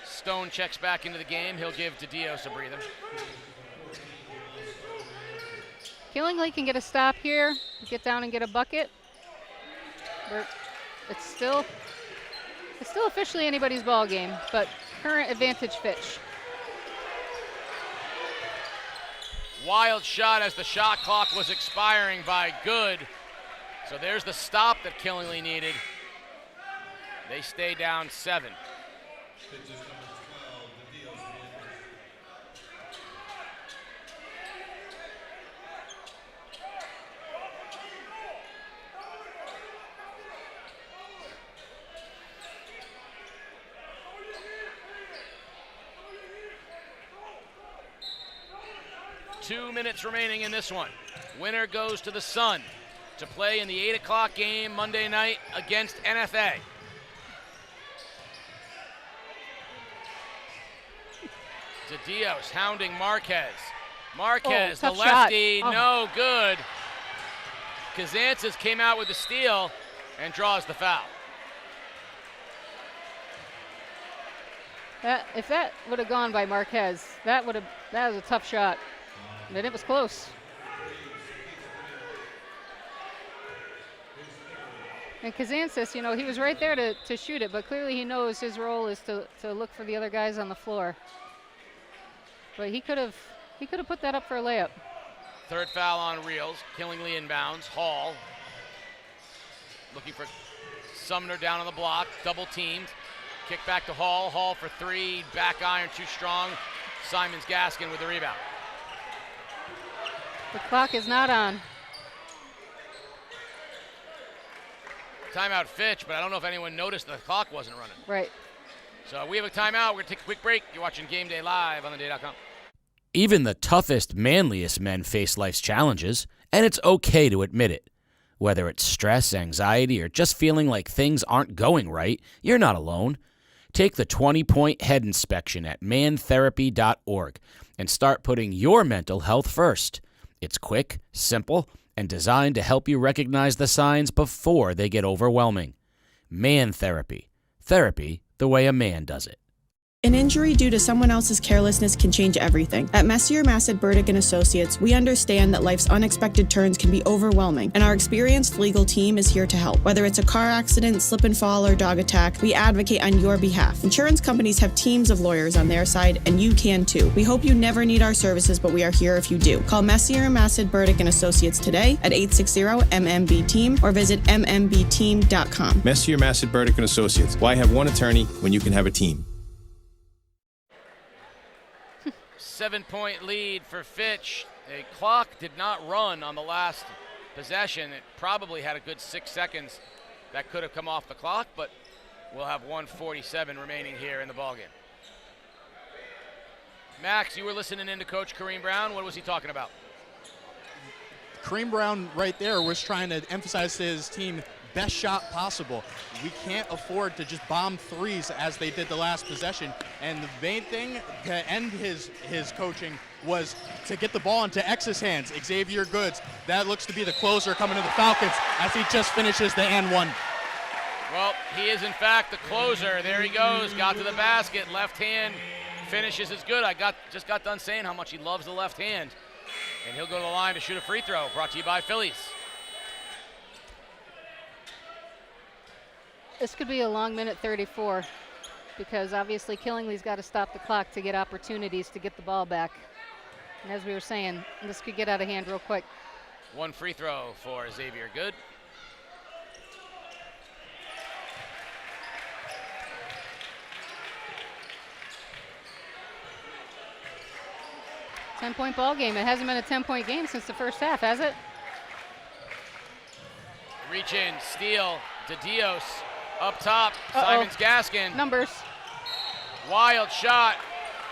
Stone checks back into the game. He'll give DeDios a breather. Killingly can get a stop here, get down and get a bucket. It's still officially anybody's ball game, but current advantage Fitch. Wild shot as the shot clock was expiring by Good. So there's the stop that Killingly needed. They stay down 7. Two minutes remaining in this one. Winner goes to the Sun to play in the 8 o'clock game Monday night against NFA. DeDios hounding Marquez. Marquez, the lefty, no good. Kazantzis came out with the steal and draws the foul. If that would have gone by Marquez, that was a tough shot. But it was close. And Kazantzis, he was right there to shoot it, but clearly he knows his role is to look for the other guys on the floor. But he could have put that up for a layup. Third foul on Reels. Killingly inbounds. Hall looking for Sumner down on the block. Double teamed. Kick back to Hall. Hall for three. Back iron too strong. Simons Gaskin with the rebound. The clock is not on. Timeout Fitch, but I don't know if anyone noticed the clock wasn't running. Right. So we have a timeout. We're going to take a quick break. You're watching Game Day live on theday.com. Even the toughest, manliest men face life's challenges, and it's okay to admit it. Whether it's stress, anxiety, or just feeling like things aren't going right, you're not alone. Take the 20-point head inspection at mantherapy.org and start putting your mental health first. It's quick, simple, and designed to help you recognize the signs before they get overwhelming. Man Therapy. Therapy the way a man does it. An injury due to someone else's carelessness can change everything. At Messier, Massad, Burdick and Associates, we understand that life's unexpected turns can be overwhelming, and our experienced legal team is here to help. Whether it's a car accident, slip and fall, or dog attack, we advocate on your behalf. Insurance companies have teams of lawyers on their side, and you can too. We hope you never need our services, but we are here if you do. Call Messier, Massad, Burdick and Associates today at 860-MMB-TEAM or visit mmbteam.com. Messier, Massad, Burdick and Associates. Why have one attorney when you can have a team? 7-point lead for Fitch. The clock did not run on the last possession. It probably had a good 6 seconds that could have come off the clock, but we'll have 1:47 remaining here in the ballgame. Max, you were listening in to Coach Kareem Brown. What was he talking about? Kareem Brown right there was trying to emphasize to his team best shot possible. We can't afford to just bomb threes as they did the last possession. And the main thing to end his coaching was to get the ball into X's hands. Xavier Goods, that looks to be the closer coming to the Falcons as he just finishes the and one. Well, he is in fact the closer. There he goes, got to the basket, left hand finishes is good. Just got done saying how much he loves the left hand. And he'll go to the line to shoot a free throw, brought to you by Phillies. This could be a long minute 34 because obviously Killingly's got to stop the clock to get opportunities to get the ball back. And as we were saying, this could get out of hand real quick. One free throw for Xavier Good. Ten-point ball game. It hasn't been a 10-point game since the first half, has it? Reach in, steal, to Dios. Up top, Simons Gaskin. Numbers. Wild shot,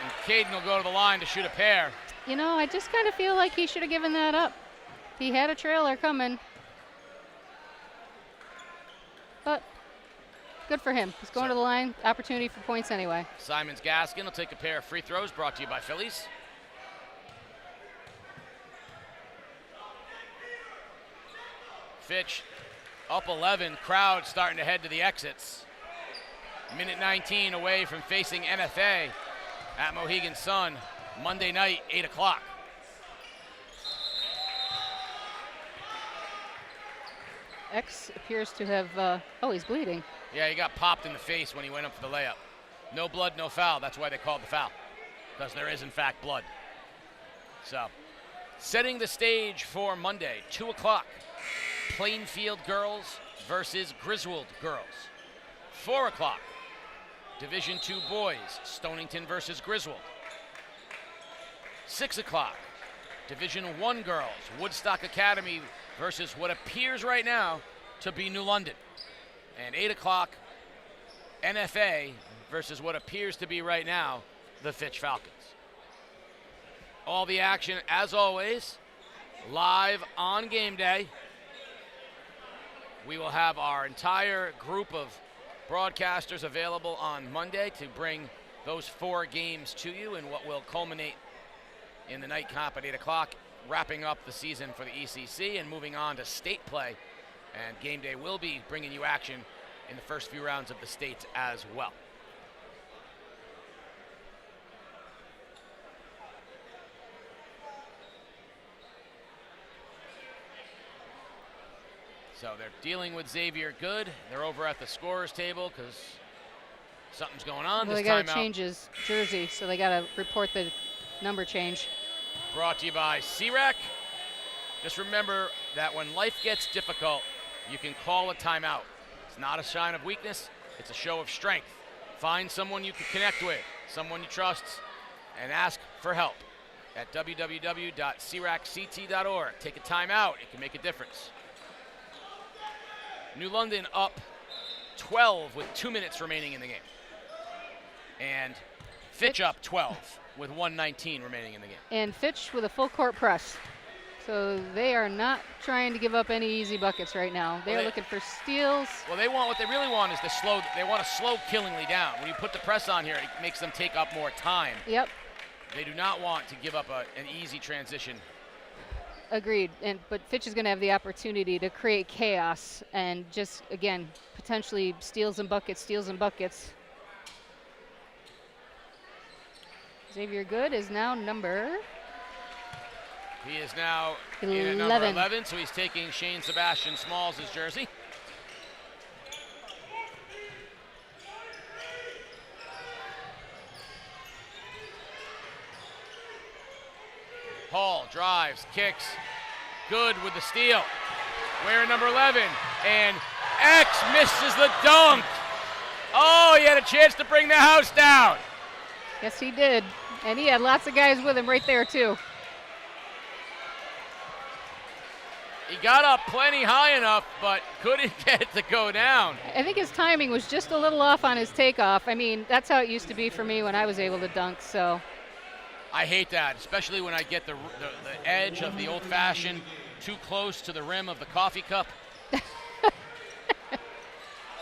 and Caden will go to the line to shoot a pair. You know, I just kind of feel like he should have given that up. He had a trailer coming. But good for him. He's going to the line. Opportunity for points anyway. Simons Gaskin will take a pair of free throws, brought to you by Phillies. Fitch up 11, crowd starting to head to the exits. Minute 19 away from facing MFA at Mohegan Sun, Monday night, 8 o'clock. X appears to have, he's bleeding. Yeah, he got popped in the face when he went up for the layup. No blood, no foul. That's why they called the foul, because there is, in fact, blood. So, setting the stage for Monday, 2 o'clock. Plainfield girls versus Griswold girls. 4 o'clock, Division II boys, Stonington versus Griswold. 6 o'clock, Division I girls, Woodstock Academy versus what appears right now to be New London. And 8 o'clock, NFA versus what appears to be right now the Fitch Falcons. All the action, as always, live on game day. We will have our entire group of broadcasters available on Monday to bring those 4 games to you in what will culminate in the night comp at 8 o'clock, wrapping up the season for the ECC and moving on to state play. And game day will be bringing you action in the first few rounds of the states as well. So they're dealing with Xavier Good. They're over at the scorer's table because something's going on. Well, they got to change his jersey, so they got to report the number change. Brought to you by CREC Just remember that when life gets difficult, you can call a timeout. It's not a sign of weakness, it's a show of strength. Find someone you can connect with, someone you trust, and ask for help at www.cracct.org. Take a timeout, it can make a difference. New London up 12 with 2 minutes remaining in the game. And Fitch up 12 with 1:19 remaining in the game. And Fitch with a full court press. So they are not trying to give up any easy buckets right now. They're looking for steals. Well, what they really want is they want to slow Killingly down. When you put the press on here, it makes them take up more time. Yep. They do not want to give up an easy transition. Agreed. But Fitch is going to have the opportunity to create chaos and just, again, potentially steals and buckets. Xavier Good is now number... He is now in at number 11, so he's taking Shane Sebastian Smalls' jersey. Hall drives, kicks, Good with the steal. Wearing number 11, and X misses the dunk. Oh, he had a chance to bring the house down. Yes, he did, and he had lots of guys with him right there, too. He got up plenty high enough, but couldn't get it to go down. I think his timing was just a little off on his takeoff. I mean, that's how it used to be for me when I was able to dunk, so. I hate that, especially when I get the edge of the old-fashioned too close to the rim of the coffee cup.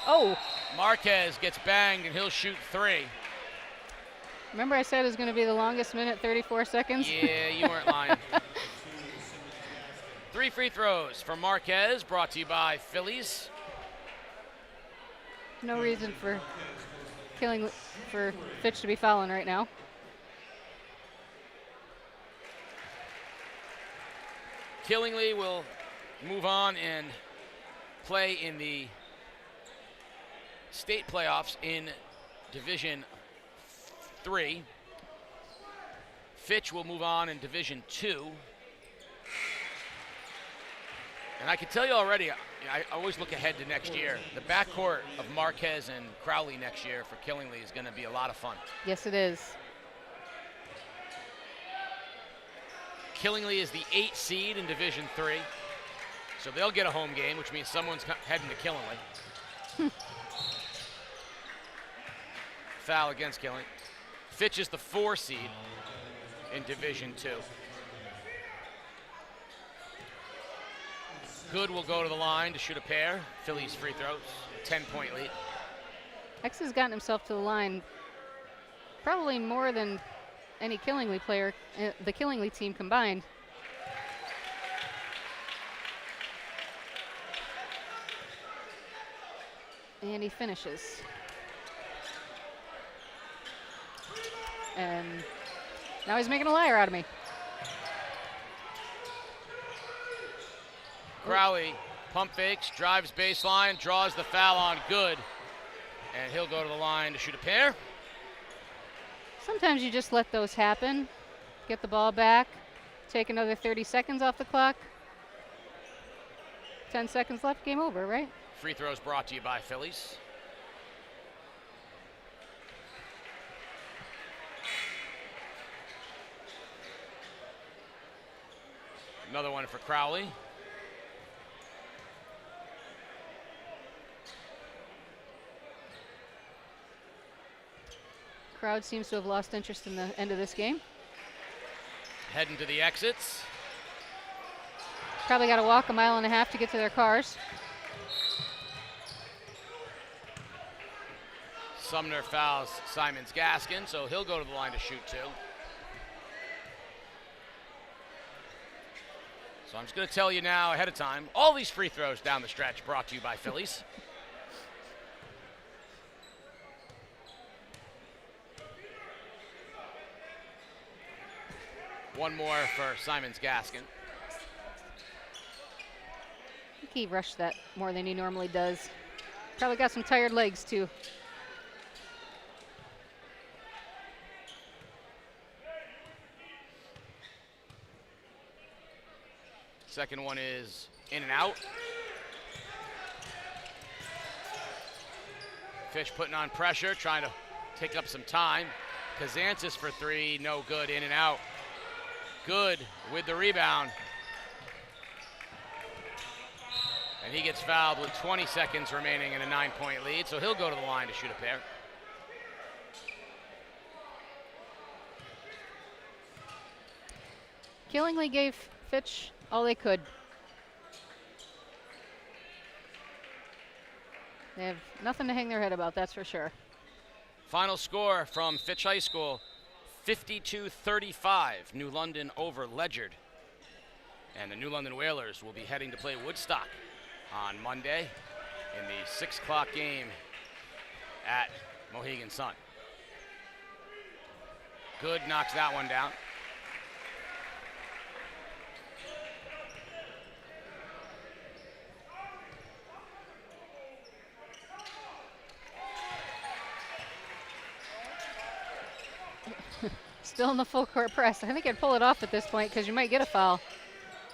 Oh. Marquez gets banged, and he'll shoot 3. Remember I said it was going to be the longest minute, 34 seconds? Yeah, you weren't lying. 3 free throws for Marquez, brought to you by Phillies. No reason for Fitch to be fouling right now. Killingly will move on and play in the state playoffs in Division 3. Fitch will move on in Division 2. And I can tell you already, I always look ahead to next year. The backcourt of Marquez and Crowley next year for Killingly is going to be a lot of fun. Yes, it is. Killingly is the 8th seed in Division 3. So they'll get a home game, which means someone's heading to Killingly. Foul against Killingly. Fitch is the 4 seed in Division 2. Good will go to the line to shoot a pair. Phillies free throws, 10-point lead. X has gotten himself to the line probably more than any Killingly player, the Killingly team combined. And he finishes. And now he's making a liar out of me. Crowley pump fakes, drives baseline, draws the foul on Good, and he'll go to the line to shoot a pair. Sometimes you just let those happen. Get the ball back, take another 30 seconds off the clock. 10 seconds left, game over, right? Free throws brought to you by Phillies. Another one for Crowley. Crowd seems to have lost interest in the end of this game. Heading to the exits. Probably got to walk a mile and a half to get to their cars. Sumner fouls Simons Gaskin, so he'll go to the line to shoot 2. So I'm just going to tell you now ahead of time, all these free throws down the stretch brought to you by Phillies. One more for Simons Gaskin. I think he rushed that more than he normally does. Probably got some tired legs too. Second one is in and out. Fitch putting on pressure, trying to take up some time. Kazantzis for three, no good, in and out. Good with the rebound. And he gets fouled with 20 seconds remaining in a 9-point lead, so he'll go to the line to shoot a pair. Killingly gave Fitch all they could. They have nothing to hang their head about, that's for sure. Final score from Fitch High School, 52-35, New London over Ledyard. And the New London Whalers will be heading to play Woodstock on Monday in the 6 o'clock game at Mohegan Sun. Good knocks that one down. Still in the full court press. I think I'd pull it off at this point because you might get a foul.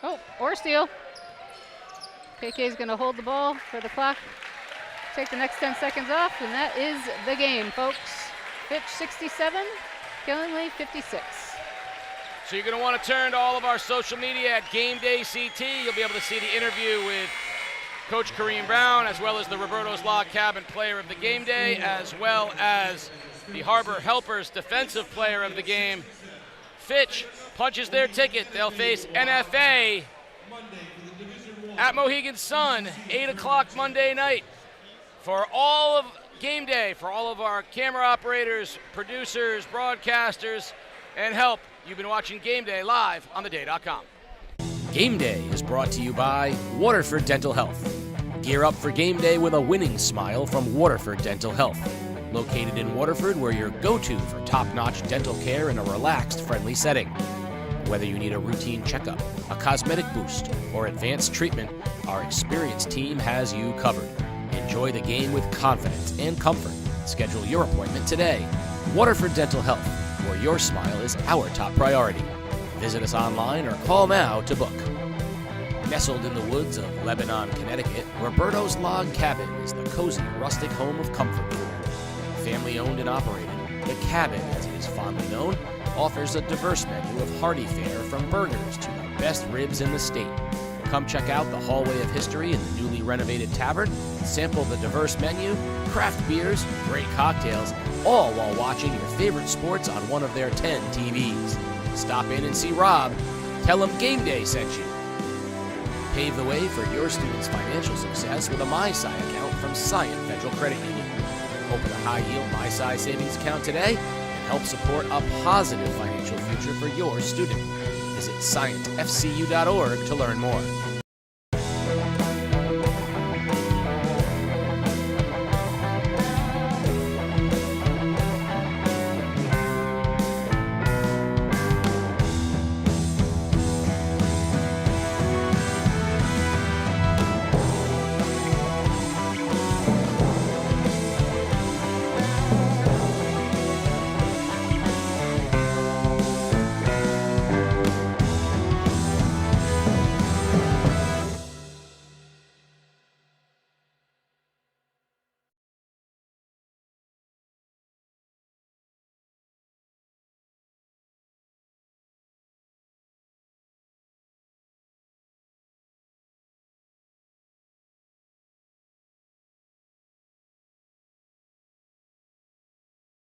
Oh, or steal. KK is going to hold the ball for the clock. Take the next 10 seconds off, and that is the game, folks. Fitch 67, Killingly 56. So you're going to want to turn to all of our social media at Game Day CT. You'll be able to see the interview with Coach Kareem Brown, as well as the Roberto's Log Cabin Player of the Game Day, as well as the Harbor Helpers Defensive Player of the Game. Fitch punches their ticket. They'll face NFA at Mohegan Sun, 8 o'clock Monday night. For all of Game Day, for all of our camera operators, producers, broadcasters, and help, you've been watching Game Day live on theday.com. Game Day is brought to you by Waterford Dental Health. Gear up for Game Day with a winning smile from Waterford Dental Health. Located in Waterford, we're your go-to for top-notch dental care in a relaxed, friendly setting. Whether you need a routine checkup, a cosmetic boost, or advanced treatment, our experienced team has you covered. Enjoy the game with confidence and comfort. Schedule your appointment today. Waterford Dental Health, where your smile is our top priority. Visit us online or call now to book. Nestled in the woods of Lebanon, Connecticut, Roberto's Log Cabin is the cozy, rustic home of comfort food. Family owned and operated, the Cabin, as it is fondly known, offers a diverse menu of hearty fare from burgers to the best ribs in the state. Come check out the Hallway of History in the newly renovated tavern, sample the diverse menu, craft beers, great cocktails, all while watching your favorite sports on one of their 10 TVs. Stop in and see Rob. Tell him Game Day sent you. Pave the way for your students' financial success with a MySci account from Scient Federal Credit Union. Open a high-yield MySci savings account today and help support a positive financial future for your student. Visit scientfcu.org to learn more.